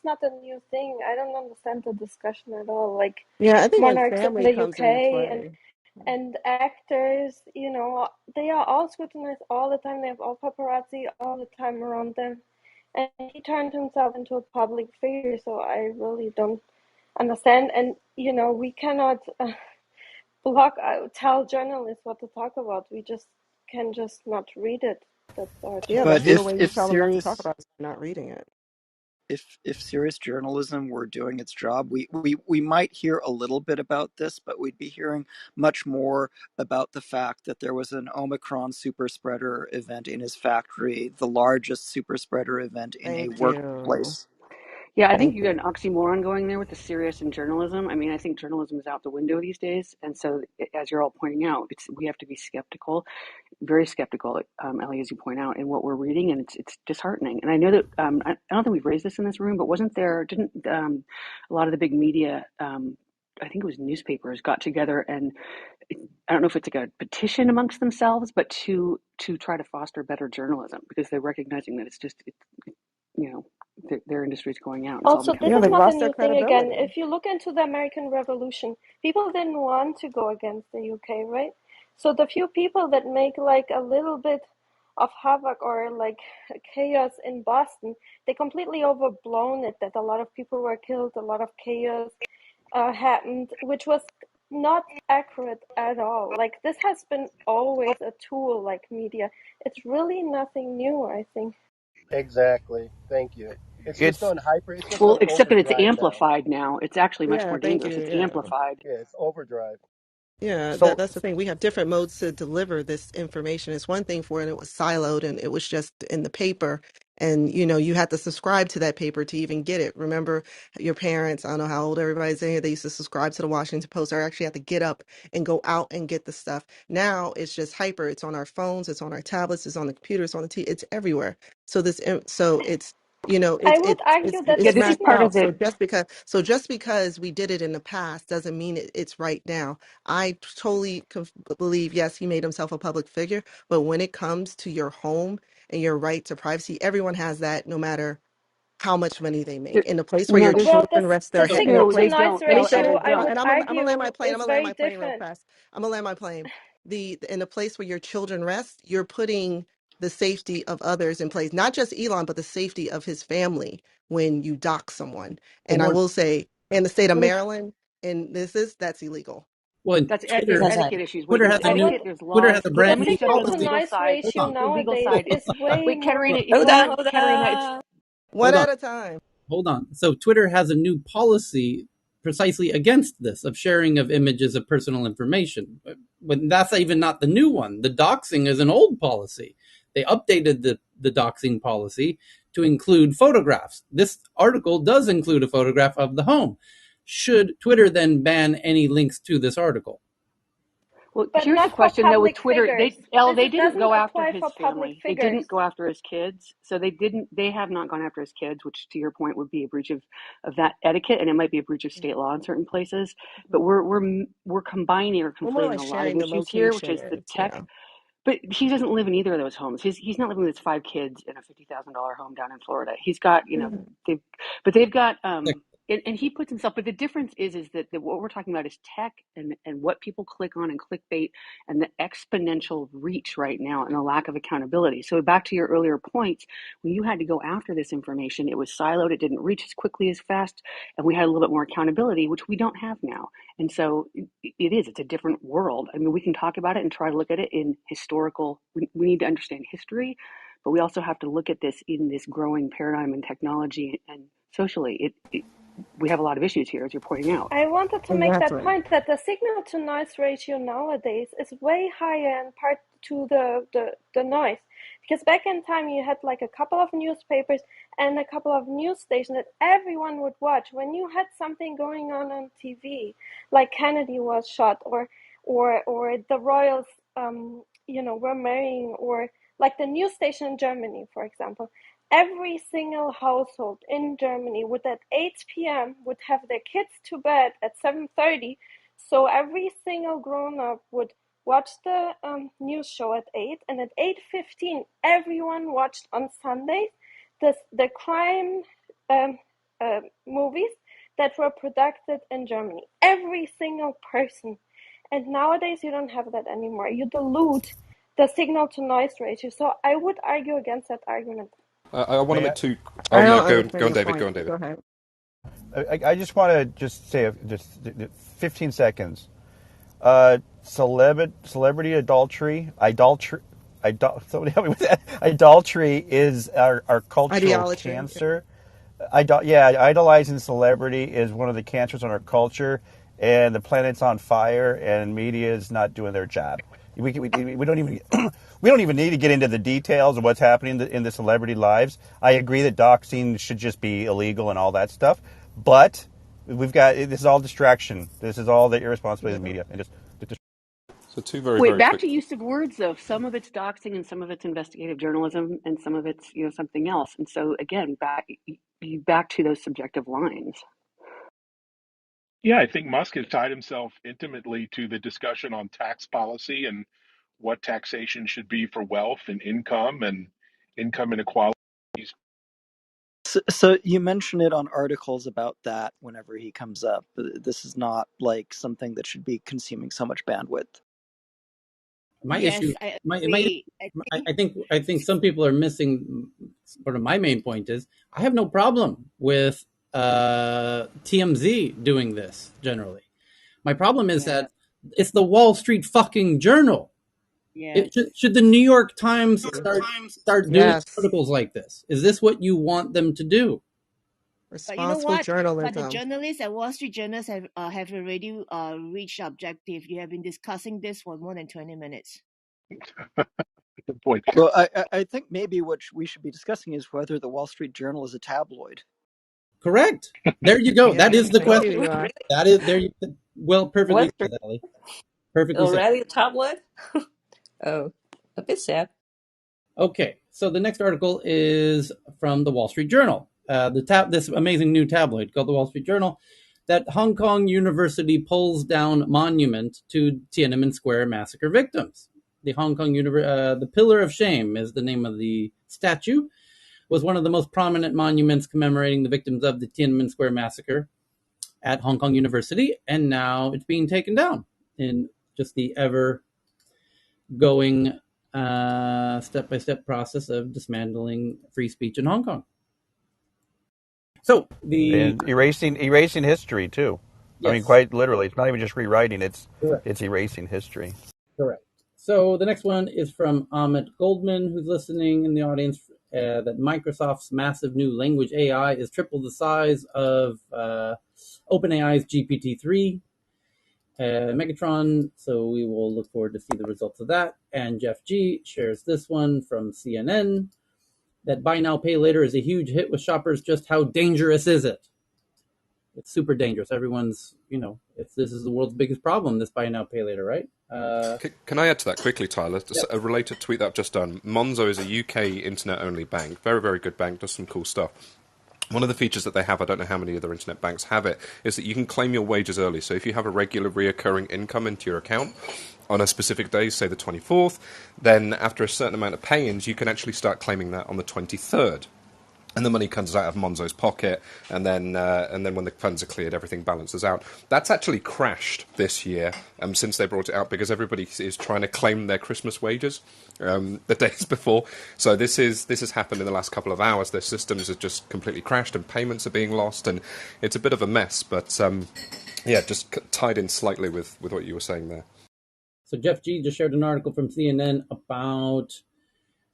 not a new thing. I don't understand the discussion at all. Like yeah, I think when monarchs in family the comes into UK and play. and actors, they are all scrutinized all the time. They have all paparazzi all the time around them. And he turned himself into a public figure, so I really don't understand. And we cannot tell journalists what to talk about. We just can just not read it. That's our Yeah, choice. but that's the if way you if tell them not to talk serious about it, not reading it. if serious journalism were doing its job, we might hear a little bit about this, but we'd be hearing much more about the fact that there was an Omicron super spreader event in his factory, the largest super spreader event in a Thank you. workplace. yeah, I think Thank you got you. an oxymoron going there with the serious and journalism. I mean, I think journalism is out the window these days, and so as you're all pointing out, we have to be skeptical, very skeptical, Ellie, as you point out, in what we're reading, and it's disheartening. And I know that I don't think we've raised this in this room, but didn't a lot of the big media, I think it was newspapers, got together and I don't know if it's like a petition amongst themselves, but to try to foster better journalism because they're recognizing that you know their industry is going out. It's all Also, this becoming Yeah, is they've not a lost their new thing again. credibility. If you look into the American Revolution, people didn't want to go against the UK, right? So the few people that make like a little bit of havoc or like chaos in Boston, they completely overblown it that a lot of people were killed, a lot of chaos happened, which was not accurate at all. Like this has been always a tool like media. It's really nothing new, I think. exactly. Thank you. It's just It's on hyper. It's just well, on except that it's overdrive now. amplified now. It's actually much Yeah, more thank dangerous. you. It's Yeah. amplified. Yeah, it's overdrive. Yeah, So that's the thing. We have different modes to deliver this information. It's one thing for it, it was siloed and it was just in the paper. And you had to subscribe to that paper to even get it. Remember your parents, I don't know how old everybody's in here, they used to subscribe to the Washington Post or actually have to get up and go out and get the stuff. Now it's just hyper. It's on our phones, it's on our tablets, it's on the computer, it's on the TV, it's everywhere. So so it's I would argue that Yeah, the it's this is maxed part signal. of out. the. So just because we did it in the past doesn't mean it's right now. I totally believe, yes, he made himself a public figure, but when it comes to your home and your right to privacy, everyone has that no matter how much money they make. In the place where No, your there's Well, children rest their the head, signal in the to place, they noise don't. let me ratio, finish, I Don't. would I'm gonna land my argue, plane. I'm is gonna land my very plane real different. fast. I'm gonna land my plane. In the place where your children rest, you're putting the safety of others in place, not just Elon, but the safety of his family when you dock someone. Well, And I more will say, in the state of Let me. Maryland, and that's illegal. well, That's Twitter That's right. etiquette issues. Wait, Twitter there's has a I new want etiquette. There's Twitter has laws. a the Let brand me new just jump signal in on to the policy. legal noise side. Hold ratio on, The legal nowadays side. is way Wait, more. Katerina, if Hold you on, want, hold Katerina, it's on. One hold on. at a time. Hold on. So Twitter has a new policy precisely against this of sharing of images of personal information. But that's even not the new one. The doxing is an old policy. They updated the doxing policy to include photographs. This article does include a photograph of the home. Should Twitter then ban any links to this article? well. But Here's the not for question though. With public Twitter, figures. They didn't Doesn't go after apply his for public family. They figures. didn't go after his kids. So they didn't. They have not gone after his kids, which to your point would be a breach of that etiquette, and it might be a breach of state law in certain places. But we're combining or We're more conflating like a lot of sharing the issues here, which location is the is, tech. But he doesn't live in either of those homes. He's not living with his five kids in a $50,000 home down in Florida. He's got, Mhm. they've got, and he puts himself. But the difference is that what we're talking about is tech and what people click on and clickbait and the exponential reach right now and the lack of accountability. So back to your earlier points, when you had to go after this information, it was siloed. It didn't reach as quickly as fast, and we had a little bit more accountability, which we don't have now. And so it's a different world. I mean, we can talk about it and try to look at it in historical, we need to understand history, but we also have to look at this in this growing paradigm in technology and socially. We have a lot of issues here, as you're pointing out. I wanted to make that Exactly. point that the signal to noise ratio nowadays is way higher in part to the noise. Because back in time you had like a couple of newspapers and a couple of news stations that everyone would watch. When you had something going on TV, like Kennedy was shot or the royals were marrying, or like the news station in Germany, for example, every single household in Germany would at 8 p.m. would have their kids to bed at 7:30, so every single grown up would watch the news show at 8, and at 8:15 everyone watched on Sundays the crime movies that were produced in Germany. Every single person. And nowadays you don't have that anymore. You dilute the signal to noise ratio. So I would argue against that argument. I want to May make I? two. Oh I no, don't go understand on, your David. Go point. on, David. Go ahead. I just want to just say just 15 seconds. Celebrity somebody help me with that. Idolatry is our cultural Ideology. cancer. Yeah, idolizing celebrity is one of the cancers on our culture, and the planet's on fire, and media is not doing their job. We don't even we don't even need to get into the details of what's happening in the celebrity lives. I agree that doxing should just be illegal and all that stuff, but we've got this is all distraction. This is all the irresponsibility of the Yeah. media, and just So two very, Wait, very back quick. to use of words though. Some of it's doxing and some of it's investigative journalism and some of it's, something else. And so again, back to those subjective lines. Yeah, I think Musk has tied himself intimately to the discussion on tax policy and what taxation should be for wealth and income inequality. So you mention it on articles about that whenever he comes up. This is not like something that should be consuming so much bandwidth. My issue, Yes, I my agree. I think I think some people are missing. Sort of my main point is I have no problem with TMZ doing this generally. My problem is yeah, that it's the Wall Street fucking journal. yes. Should the New York Times start doing Yes. articles like this? Is this what you want them to do? But you know Responsible what? But the journalism. journalists at Wall Street journals have already reached objective. You have been discussing this for more than 20 minutes. Good point. Well, I think maybe what we should be discussing is whether the Wall Street Journal is a tabloid. Correct. There you go. That Yes, is the thank you, question. Eli. That is there. Well, perfectly What said, Ellie. Perfectly said. already a tablet? Oh, a bit sad. Okay, so the next article is from the Wall Street Journal. This amazing new tabloid called the Wall Street Journal, that Hong Kong University pulls down monument to Tiananmen Square massacre victims. The the Pillar of Shame is the name of the statue. Was one of the most prominent monuments commemorating the victims of the Tiananmen Square massacre at Hong Kong University, and now it's being taken down in just the ever going step by step process of dismantling free speech in Hong Kong. So the And erasing history too. I mean, yes, quite literally, it's not even just rewriting; correct, it's erasing history. correct. So the next one is from Amit Goldman, who's listening in the audience. That Microsoft's massive new language AI is triple the size of OpenAI's GPT-3 Megatron. So we will look forward to see the results of that. And Jeff G shares this one from CNN, that buy now pay later is a huge hit with shoppers. Just how dangerous is it? It's super dangerous. Everyone's, this is the world's biggest problem, this buy now pay later, right? Can I add to that quickly, Tyler? Yep. A related tweet that I've just done. Monzo is a UK internet-only bank. Very, very good bank. Does some cool stuff. One of the features that they have, I don't know how many other internet banks have it, is that you can claim your wages early. So if you have a regular reoccurring income into your account on a specific day, say the 24th, then after a certain amount of pay-ins, you can actually start claiming that on the 23rd. And the money comes out of Monzo's pocket, and then when the funds are cleared, everything balances out. That's actually crashed this year since they brought it out, because everybody is trying to claim their Christmas wages the days before. So this has happened in the last couple of hours. Their systems have just completely crashed, and payments are being lost, and it's a bit of a mess. But yeah, just tied in slightly with what you were saying there. So Jeff G just shared an article from CNN about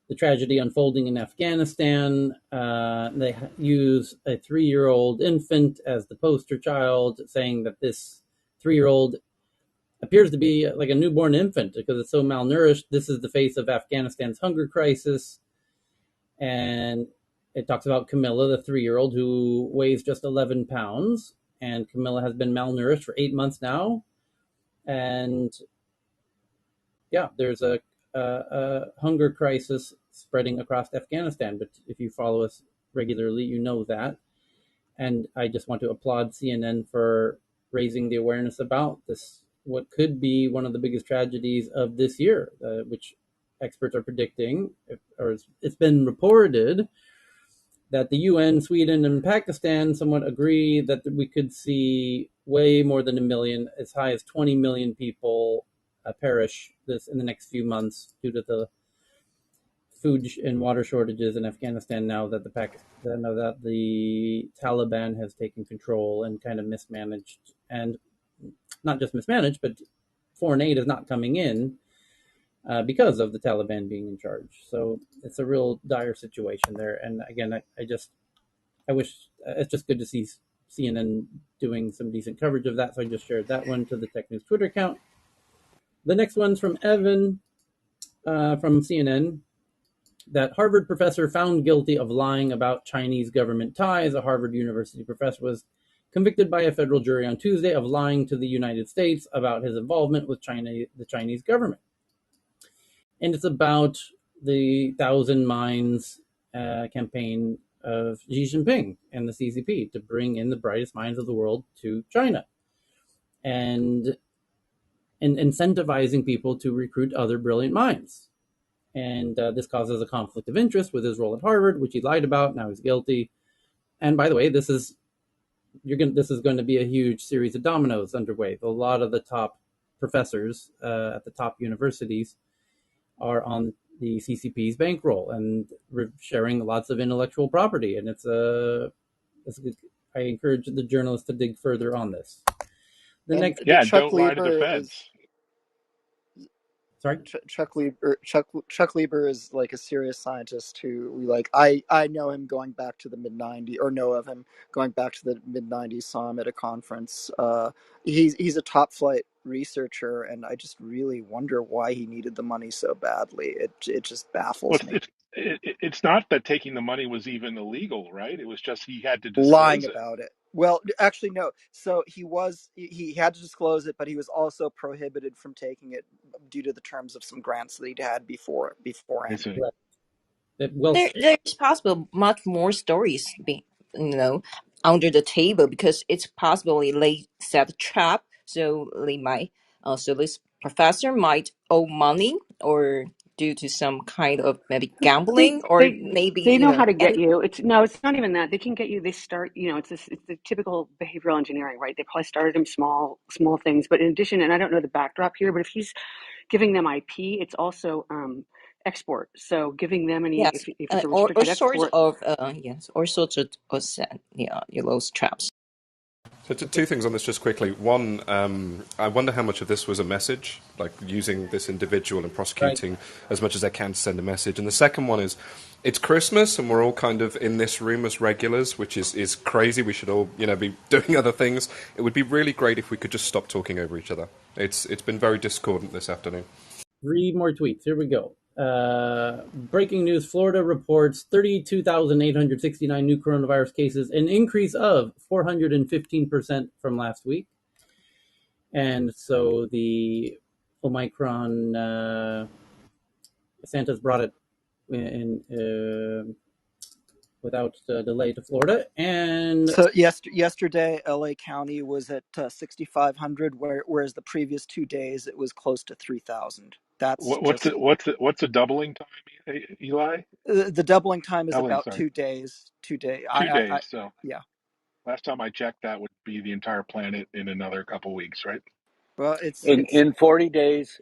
the tragedy unfolding in Afghanistan. They use a 3-year-old infant as the poster child, saying that this 3-year-old appears to be like a newborn infant because it's so malnourished. This is the face of Afghanistan's hunger crisis. And it talks about Camilla, the 3-year-old, who weighs just 11 pounds. And Camilla has been malnourished for 8 months now. And yeah, there's a hunger crisis spreading across Afghanistan. But if you follow us regularly, you know that. And I just want to applaud CNN for raising the awareness about this, what could be one of the biggest tragedies of this year, which experts are predicting, or it's been reported that the UN, Sweden, and Pakistan somewhat agree that we could see way more than 1 million, as high as 20 million people perish this in the next few months due to the food and water shortages in Afghanistan now that the Taliban has taken control and kind of mismanaged, and not just mismanaged, but foreign aid is not coming in because of the Taliban being in charge. So it's a real dire situation there. And again, I wish it's just good to see CNN doing some decent coverage of that. So I just shared that one to the Tech News Twitter account. The next one's from Evan from CNN. That Harvard professor found guilty of lying about Chinese government ties. A Harvard University professor was convicted by a federal jury on Tuesday of lying to the United States about his involvement with the Chinese government. And it's about the Thousand Minds campaign of Xi Jinping and the CCP to bring in the brightest minds of the world to China, and incentivizing people to recruit other brilliant minds. And this causes a conflict of interest with his role at Harvard, which he lied about. Now he's guilty. And by the way, this is going to be a huge series of dominoes underway. A lot of the top professors at the top universities are on the CCP's bankroll and sharing lots of intellectual property. And I encourage the journalists to dig further on this. The And next, the Yeah, Chuck don't lie to the Lieber feds. is Sorry. Chuck Lieber is like a serious scientist who we like. I know him going back to the mid '90s, or know of him going back to the mid '90s. Saw him at a conference. He's a top flight researcher, and I just really wonder why he needed the money so badly. It just Well, baffles me. it's not that taking the money was even illegal, right? It was just he had to Lying disclose it. about it. Well, actually, no. So he had to disclose it, but he was also prohibited from taking it due to the terms of some grants that he'd had I beforehand. see. Right. Well, There's possible much more stories be you know under the table because it's possibly they set a trap, so they might so this professor might owe money or due to some kind of maybe They gambling or they maybe they know how to get and you. It's no, it's not even that. They can get you. They start, it's the typical behavioral engineering, right? They probably started them small things, but in addition, and I don't know the backdrop here, but if he's giving them IP, it's also export. So giving them any, yes, if it's a or restricted sorts export. of yes, or sorts of those traps. So, two things on this just quickly. One, I wonder how much of this was a message, like using this individual and right. prosecuting as much as they can to send a message. And the second one is, it's Christmas and we're all kind of in this room as regulars, which is crazy. We should all, be doing other things. It would be really great if we could just stop talking over each other. It's been very discordant this afternoon. 3 more tweets. Here we go. Breaking news: Florida reports 32,869 new coronavirus cases, an increase of 415% from last week. And so the Omicron, Santa's brought it in without delay to Florida. And So yesterday, LA County was at 6,500, whereas the previous 2 days it was close to 3,000. That's What's just it? What's a doubling time, Eli? the doubling time is Ellie, about sorry, 2 days. 2 day. 2 days. So Yeah. last time I checked, that would be the entire planet in another couple weeks, right? Well, it's In 40 days,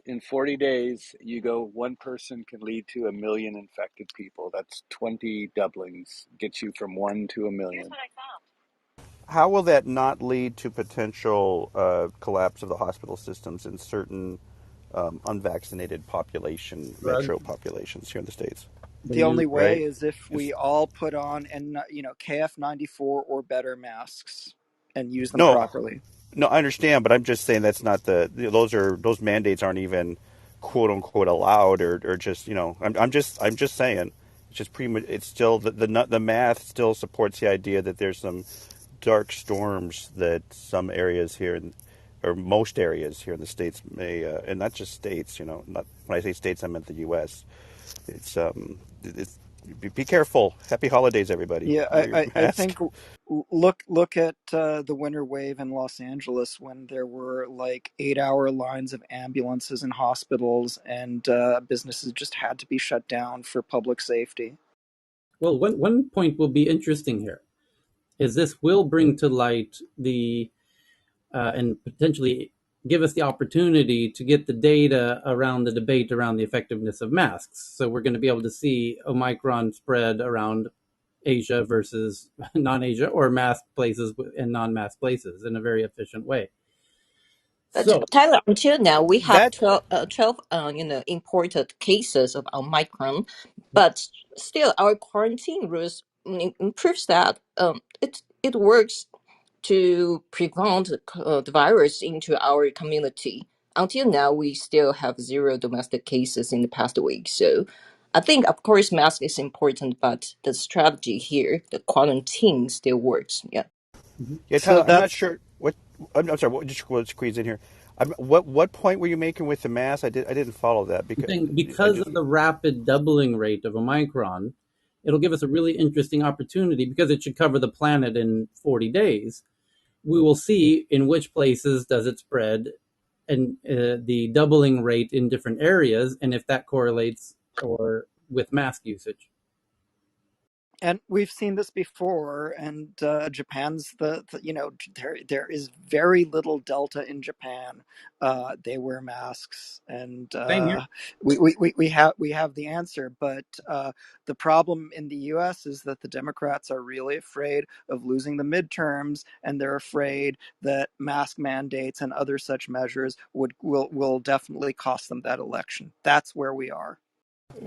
you go one person can lead to a million infected people. That's 20 doublings, gets you from one to a million. How will that not lead to potential collapse of the hospital systems in certain unvaccinated population, drug, metro populations here in the states? the only way Right? is if we all put on and KF94 or better masks and use them No, properly. no, I understand, but I'm just saying that's not those mandates aren't even quote unquote allowed or just I'm just saying it's just it's still the math still supports the idea that there's some dark storms that some areas here or most areas here in the states may and not just states, not when I say states I meant the U.S. It's be careful. Happy holidays, everybody. Yeah, Wear your I mask. think look at the winter wave in Los Angeles when there were like 8 hour lines of ambulances and hospitals, and businesses just had to be shut down for public safety. well, one point will be interesting here is this will bring to light the and potentially give us the opportunity to get the data around the debate around the effectiveness of masks. So we're going to be able to see Omicron spread around Asia versus non-Asia, or masked places and non-masked places in a very efficient way. But So, Tyler, until now we have That 12 imported cases of Omicron, but still our quarantine rules proves that it works to prevent the virus into our community. Until now, we still have zero domestic cases in the past week. So I think, of course, mask is important, but the strategy here, the quarantine, still works. Yeah. Yeah, So Tyler, I'm not that's sure what. I'm sorry. What, just squeeze in here. What point were you making with the mass? I didn't follow that I'm because saying I because just of the rapid doubling rate of Omicron, it'll give us a really interesting opportunity because it should cover the planet in 40 days. We will see in which places does it spread and the doubling rate in different areas, and if that correlates or with mask usage. And we've seen this before, and Japan's there is very little delta in Japan. They wear masks, and Same here. we have the answer. But the problem in the U.S. is that the Democrats are really afraid of losing the midterms, and they're afraid that mask mandates and other such measures will definitely cost them that election. That's where we are.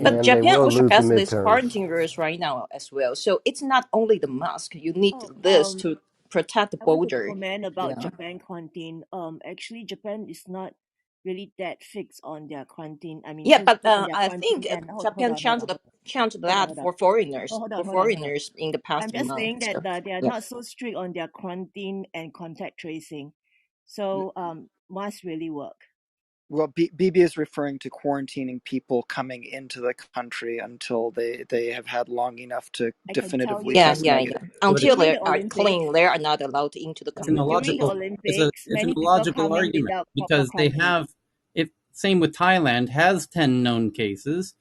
But And they Japan will also lose the has this midterms. quarantine rules right now as well. So it's not only the mask. You need Oh, this to protect the I want to border. comment about Yeah. Japan quarantine. Actually, Japan is not really that fixed on their quarantine. I mean, Yeah, so but strict on their I quarantine think and hold Japan on, hold on, changed hold on, that hold on. for foreigners, Oh, hold on. in the I'm past just month. saying that So they are yeah, not so strict on their quarantine and contact tracing. So must really work. Well, Bibi is referring to quarantining people coming into the country until they have had long enough to I can tell definitively you yeah, test yeah, during yeah. negative. Yeah, but Until during they the are Olympics, clean, they are not allowed into the it's an country. during the illogical. Olympics, It's an many people illogical come in argument without proper because they quarantine. have it. Same with Thailand has 10 known cases.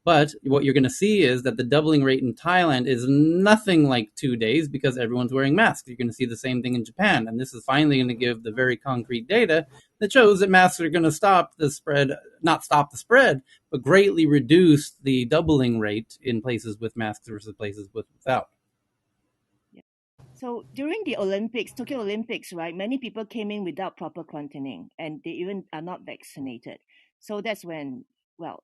But what you're going to see is that the doubling rate in Thailand is nothing like 2 days because everyone's wearing masks. You're going to see the same thing in Japan. And this is finally going to give the very concrete data that shows that masks are going to stop the spread, not stop the spread, but greatly reduce the doubling rate in places with masks versus places without. Yeah. So during the Olympics, Tokyo Olympics, right, many people came in without proper quarantining and they even are not vaccinated. So that's when, well,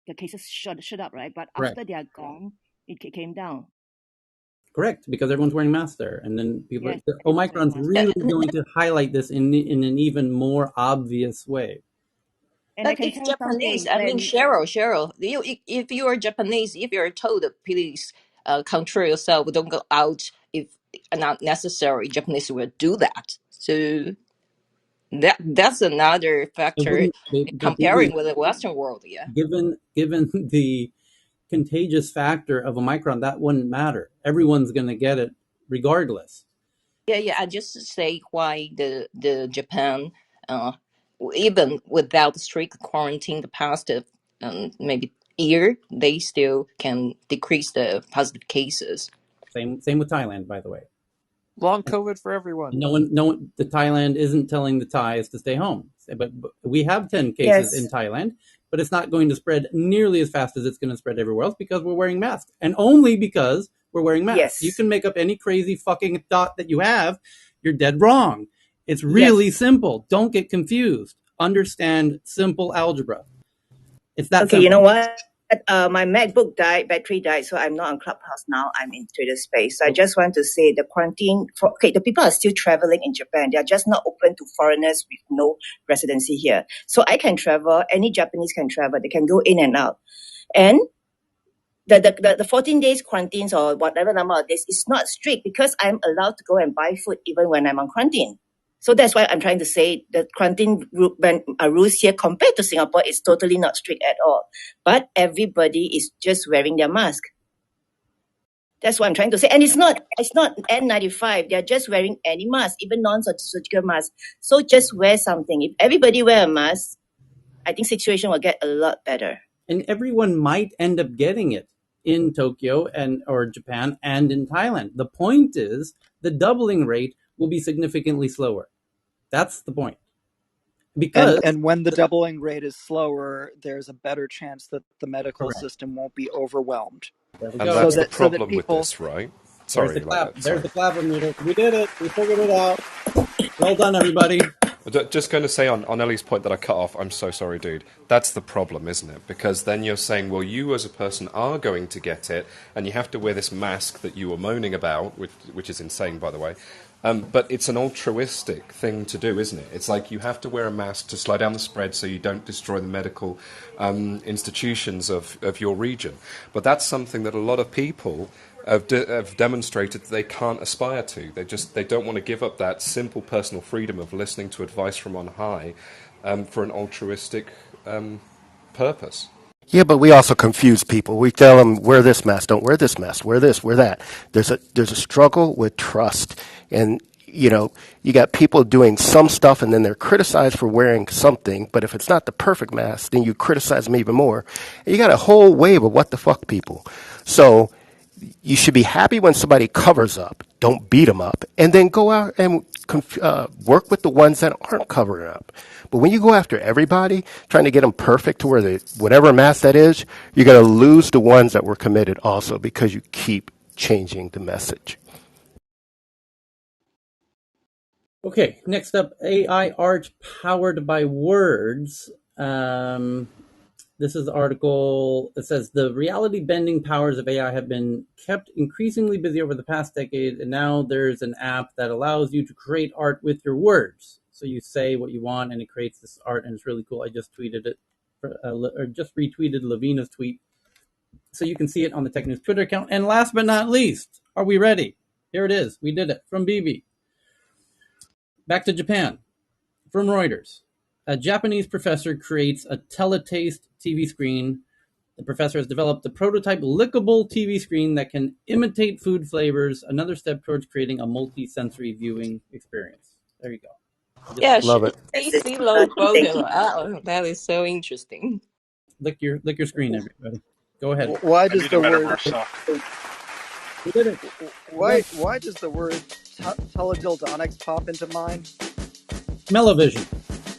the cases shut up, right? But Correct. after they are gone, it came down. Correct, because everyone's wearing masks there. And then people, Yes, everyone's wearing Omicron's masks. Uh, really going to highlight this in an even more obvious way. And I But can it's tell Japanese. something I mean, when Cheryl, if you are Japanese, if you're told, please control yourself, don't go out if not necessary, Japanese will do that. So that's another It factor wouldn't, but comparing with the Western world. Yeah. given the contagious factor of Omicron, that wouldn't matter. Everyone's going to get it regardless. Yeah, yeah. I just say why the Japan, uh, even without strict quarantine, the past maybe year, they still can decrease the positive cases. Same with Thailand, by the way. Long COVID for everyone. No one, the Thailand isn't telling the Thais to stay home. But we have 10 cases in Yes. Thailand, but it's not going to spread nearly as fast as it's going to spread everywhere else because we're wearing masks, and only because we're wearing masks. You Yes. can make up any crazy fucking thought that you have. You're dead wrong. It's really Yes. simple. Don't get confused. Understand simple algebra. It's that Okay, you know simple. what? My MacBook died, battery died, so I'm not on Clubhouse now. I'm in Twitter Space. So I just want to say the quarantine. Okay, the people are still traveling in Japan. They are just not open to foreigners with no residency here. So I can travel. Any Japanese can travel. They can go in and out. And the 14 days quarantines or whatever number of days is not strict because I'm allowed to go and buy food even when I'm on quarantine. So that's why I'm trying to say the quarantine rules here compared to Singapore is totally not strict at all. But everybody is just wearing their mask. That's what I'm trying to say. And it's not N95. They're just wearing any mask, even non-surgical mask. So just wear something. If everybody wear a mask, I think situation will get a lot better. And everyone might end up getting it in Tokyo and or Japan and in Thailand. The point is the doubling rate will be significantly slower. That's the point. And Because and when the doubling rate is slower, there's a better chance that the medical correct. system won't be overwhelmed. There we And go. So that's the that problem with people this, right? There's Sorry, the clap. There's sorry. the clapometer. We did it. We figured it out. Well done, everybody. Just going to say on Ellie's point that I cut off, I'm so sorry, dude. That's the problem, isn't it? Because then you're saying, well, you as a person are going to get it, and you have to wear this mask that you were moaning about, which is insane, by the way. But it's an altruistic thing to do, isn't it? It's like you have to wear a mask to slow down the spread so you don't destroy the medical institutions of your region. But that's something that a lot of people have demonstrated that they can't aspire to. They don't want to give up that simple personal freedom of listening to advice from on high for an altruistic purpose. Yeah, but we also confuse people. We tell them wear this mask, don't wear this mask, wear this, wear that. There's a struggle with trust, and you got people doing some stuff, and then they're criticized for wearing something. But if it's not the perfect mask, then you criticize them even more. And you got a whole wave of what the fuck people. So you should be happy when somebody covers up. Don't beat them up, and then go out and work with the ones that aren't covering up. But when you go after everybody, trying to get them perfect to where they, whatever mass that is, you're going to lose the ones that were committed also because you keep changing the message. Okay, next up, AI art powered by words. This is the article. It says the reality bending powers of AI have been kept increasingly busy over the past decade, and now there's an app that allows you to create art with your words. So you say what you want, and it creates this art, and it's really cool. I just tweeted it, or just retweeted Lavina's tweet, so you can see it on the Tech News Twitter account. And last but not least, are we ready? Here it is. We did it from BB. Back to Japan. From Reuters, a Japanese professor creates a teletaste TV screen. The professor has developed the prototype lickable TV screen that can imitate food flavors, another step towards creating a multi-sensory viewing experience. There you go. I just Yeah, Love it. Yes, it's tasty low thank photo. you. Oh, that is so interesting. lick your screen, everybody. Go ahead. Why I does need a the word metaverse sock. We did it. We're done. why does the word teledildonics pop into mind? Smell-o-vision.